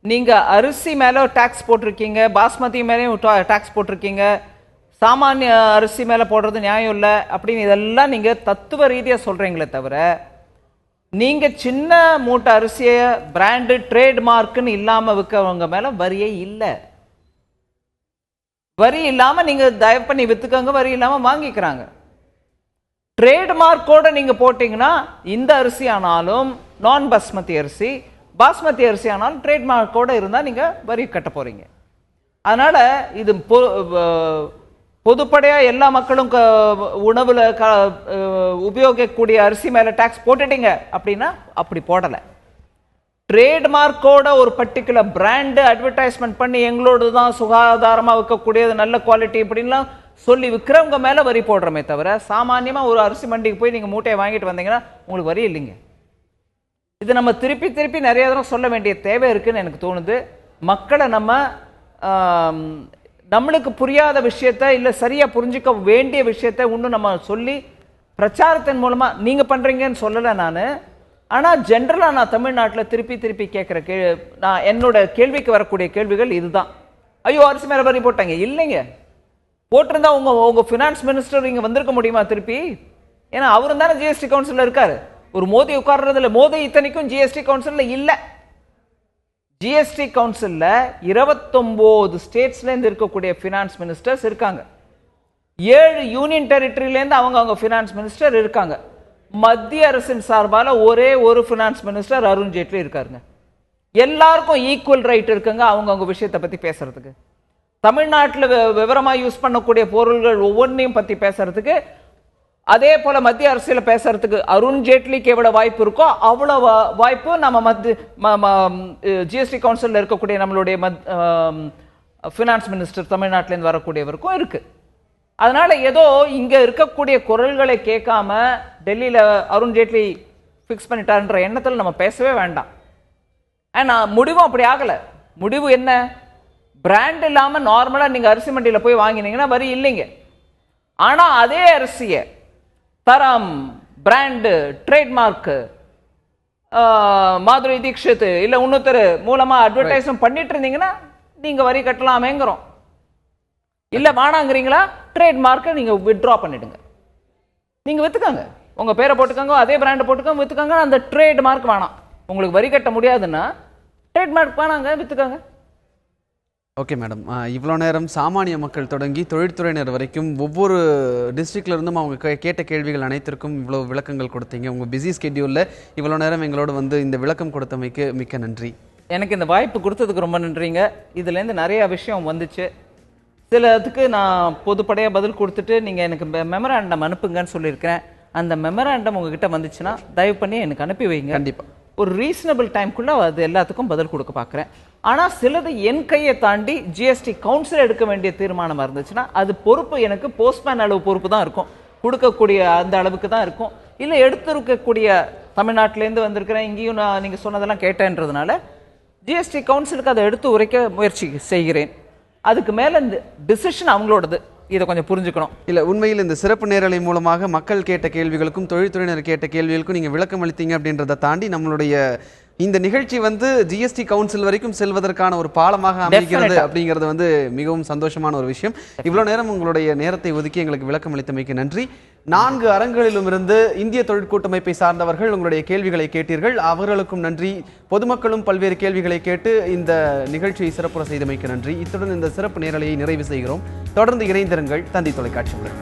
நீங்கள் அரிசி மேலே டேக்ஸ் போட்டிருக்கீங்க, பாஸ்மதி மேலேயும் டேக்ஸ் போட்டிருக்கீங்க, சாமானிய அரிசி மேலே போடுறது நியாயம் இல்லை அப்படின்னு இதெல்லாம் நீங்கள் தத்துவ ரீதியாக சொல்கிறீங்களே தவிர, நீங்கள் சின்ன மூட்டை அரிசியை பிராண்டு ட்ரேட்மார்க்குன்னு இல்லாமல் விற்கவங்க மேலே வரியே இல்லை. வரி இல்லாமல் நீங்கள் தயவு பண்ணி விற்றுக்கங்க, வரி இல்லாமல் வாங்கிக்கிறாங்க. ட்ரேட்மார்க்கோட நீங்கள் போட்டிங்கன்னா இந்த அரிசி ஆனாலும் நான் பாஸ்மதி அரிசி, பாஸ்மதி அரிசி ஆனாலும் ட்ரேட்மார்க்கோட இருந்தால் நீங்கள் வரி கட்ட போகிறீங்க. அதனால் இது பொதுப்படையாக எல்லா மக்களும் உணவில் உபயோகிக்கக்கூடிய அரிசி மேலே டேக்ஸ் போட்டுட்டீங்க அப்படின்னா அப்படி போடலை. ட்ரேட்மார்க்கோட ஒரு பர்டிகுலர் பிராண்டு அட்வர்டைஸ்மெண்ட் பண்ணி எங்களோடு தான் சுகாதாரமாக விற்கக்கூடியது, நல்ல குவாலிட்டி இப்படின்லாம் சொல்லி விற்கிறவங்க மேலே வரி போடுறோமே தவிர, சாமானியமாக ஒரு அரிசி மண்டிக்கு போய் நீங்கள் மூட்டையை வாங்கிட்டு வந்தீங்கன்னா உங்களுக்கு வரி இல்லைங்க. இது நம்ம திருப்பி நிறைய தடவை சொல்ல வேண்டிய தேவை இருக்குன்னு எனக்கு தோணுது. மக்களை நம்மளுக்கு புரியாத விஷயத்த இல்லை சரியாக புரிஞ்சுக்க வேண்டிய விஷயத்த இன்னும் நம்ம சொல்லி பிரச்சாரத்தின் மூலமாக நீங்கள் பண்ணுறீங்கன்னு சொல்லலை நான். ஆனால் ஜென்ரலாக நான் தமிழ்நாட்டில் திருப்பி கேட்குற நான் என்னோட கேள்விக்கு வரக்கூடிய கேள்விகள் இதுதான். ஐயோ அரிசி மேலே வரி போட்டாங்க. இல்லைங்க, போட்டிருந்தா உங்கள் ஃபினான்ஸ் மினிஸ்டர் இங்கே வந்திருக்க முடியுமா திருப்பி? ஏன்னா அவரும் தானே ஜிஎஸ்டி கவுன்சிலில் இருக்காரு. ஒரு மோடி உட்கார்றதில்ல. மோடி இத்தனைக்கும் ஜிஎஸ்டி கவுன்சிலில் இல்லை. ஜிஎஸ்டி கவுன்சிலில் 29 ஸ்டேட்ஸ்லேருந்து இருக்கக்கூடிய ஃபினான்ஸ் மினிஸ்டர்ஸ் இருக்காங்க. 7 யூனியன் டெரிட்டரியிலேருந்து அவங்க ஃபினான்ஸ் மினிஸ்டர் இருக்காங்க. மத்திய அரசின் சார்பால் ஒரே ஒரு ஃபினான்ஸ் மினிஸ்டர் அருண் ஜேட்லி இருக்காருங்க. எல்லாருக்கும் ஈக்குவல் ரைட் இருக்குங்க அவங்க விஷயத்தை பற்றி பேசுறதுக்கு. தமிழ்நாட்டில் விவரமாக யூஸ் பண்ணக்கூடிய பொருள்கள் ஒவ்வொன்றையும் பற்றி பேசுறதுக்கு, அதே போல மத்திய அரசியல் பேசுறதுக்கு அருண் ஜேட்லிக்கு எவ்வளவு வாய்ப்பு இருக்கோ அவ்வளோ வாய்ப்பு நம்ம ஜிஎஸ்டி கவுன்சிலில் இருக்கக்கூடிய நம்மளுடைய ஃபினான்ஸ் மினிஸ்டர் தமிழ்நாட்டிலேருந்து வரக்கூடியவருக்கும் இருக்கு. அதனால ஏதோ இங்க இருக்கக்கூடிய குரல்களை கேட்காம டெல்லியில அருண் ஜேட்லி ஃபிக்ஸ் பண்ணிட்டாருன்ற எண்ணத்தில் நம்ம பேசவே வேண்டாம். ஆனா முடிவும் அப்படி ஆகல. முடிவு என்ன? பிராண்ட் இல்லாம நார்மலா நீங்க அரிசி மண்டியில போய் வாங்கினீங்கன்னா வரி இல்லைங்க. ஆனா அதே அரிசியை தரம், பிராண்டு, ட்ரேட்மார்க், மாதுரி தீக்ஷித் இல்ல இன்னொருத்தர் மூலமா அட்வர்டைஸ்மெண்ட் பண்ணிட்டு இருந்தீங்கன்னா நீங்க வரி கட்டலாமேங்கிறோம். இல்ல வேணாங்கிறீங்களா, ட்ரேட்மார்க்கை நீங்க வித்ட்ரா பண்ணிடுங்க, நீங்க வித்துக்கங்க, உங்க பேரை போட்டுக்கோங்க, அதே பிராண்டை போட்டுக்கோங்க, வித்துக்கங்க. அந்த ட்ரேட்மார்க் வேணாம், உங்களுக்கு வரி கட்ட முடியாதுன்னா ட்ரேட்மார்க் வேணாங்க, வித்துக்கங்க. ஓகே மேடம், இவ்வளோ நேரம் சாமானிய மக்கள் தொடங்கி தொழில்துறையினர் வரைக்கும் ஒவ்வொரு டிஸ்ட்ரிக்ட்ல இருந்தும் அவங்க கேட்ட கேள்விகள் அனைத்திற்கும் இவ்வளோ விளக்கங்கள் கொடுத்தீங்க. உங்கள் பிஸி ஸ்கெட்யூலில் இவ்வளோ நேரம் எங்களோடு வந்து இந்த விளக்கம் கொடுத்தமைக்கு மிக்க நன்றி. எனக்கு இந்த வாய்ப்பு கொடுத்ததுக்கு ரொம்ப நன்றிங்க. இதுலேருந்து நிறைய விஷயம் வந்துச்சு. சிலதுக்கு நான் பொதுப்படையாக பதில் கொடுத்துட்டு நீங்கள் எனக்கு மெமராண்டம் அனுப்புங்கன்னு சொல்லியிருக்கிறேன். அந்த மெமராண்டம் உங்ககிட்ட வந்துச்சுன்னா தயவு பண்ணி எனக்கு அனுப்பி வைங்க. கண்டிப்பாக ஒரு ரீசனபிள் டைம்குள்ளே அது எல்லாத்துக்கும் பதில் கொடுக்க பார்க்குறேன். ஆனால் சிலது என் கையை தாண்டி ஜிஎஸ்டி கவுன்சில் எடுக்க வேண்டிய தீர்மானமாக இருந்துச்சுன்னா அது பொறுப்பு எனக்கு போஸ்ட்மேன் அளவு பொறுப்பு தான் இருக்கும், கொடுக்கக்கூடிய அந்த அளவுக்கு தான் இருக்கும். இல்லை எடுத்திருக்கக்கூடிய தமிழ்நாட்டிலேருந்து வந்திருக்கிறேன், இங்கேயும் நான் நீங்கள் சொன்னதெல்லாம் கேட்டேன்றதுனால ஜிஎஸ்டி கவுன்சிலுக்கு அதை எடுத்து உரைக்க முயற்சி செய்கிறேன். அதுக்கு மேலே இந்த டிசிஷன் அவங்களோடது, இதை கொஞ்சம் புரிஞ்சுக்கணும். இல்லை, உண்மையில் இந்த சிறப்பு நேரலை மூலமாக மக்கள் கேட்ட கேள்விகளுக்கும் தொழில்துறையினர் கேட்ட கேள்விகளுக்கும் நீங்கள் விளக்கம் அளித்தீங்க அப்படின்றத தாண்டி நம்மளுடைய இந்த நிகழ்ச்சி வந்து ஜிஎஸ்டி கவுன்சில் வரைக்கும் செல்வதற்கான ஒரு பாலமாக அமைகிறது அப்படிங்கிறது வந்து மிகவும் சந்தோஷமான ஒரு விஷயம். இவ்வளோ நேரம் உங்களுடைய நேரத்தை ஒதுக்கி எங்களுக்கு விளக்கம் அளித்தமைக்கு நன்றி. 4 அரங்குகளிலும் இருந்து இந்திய தொழிற்கூட்டமைப்பை சார்ந்தவர்கள் உங்களுடைய கேள்விகளை கேட்டீர்கள், அவர்களுக்கும் நன்றி. பொதுமக்களும் பல்வேறு கேள்விகளை கேட்டு இந்த நிகழ்ச்சியை சிறப்புற செய்தமைக்கு நன்றி. இத்துடன் இந்த சிறப்பு நேரலையை நிறைவு செய்கிறோம். தொடர்ந்து இணைந்திருங்கள் தந்தி தொலைக்காட்சியுடன்.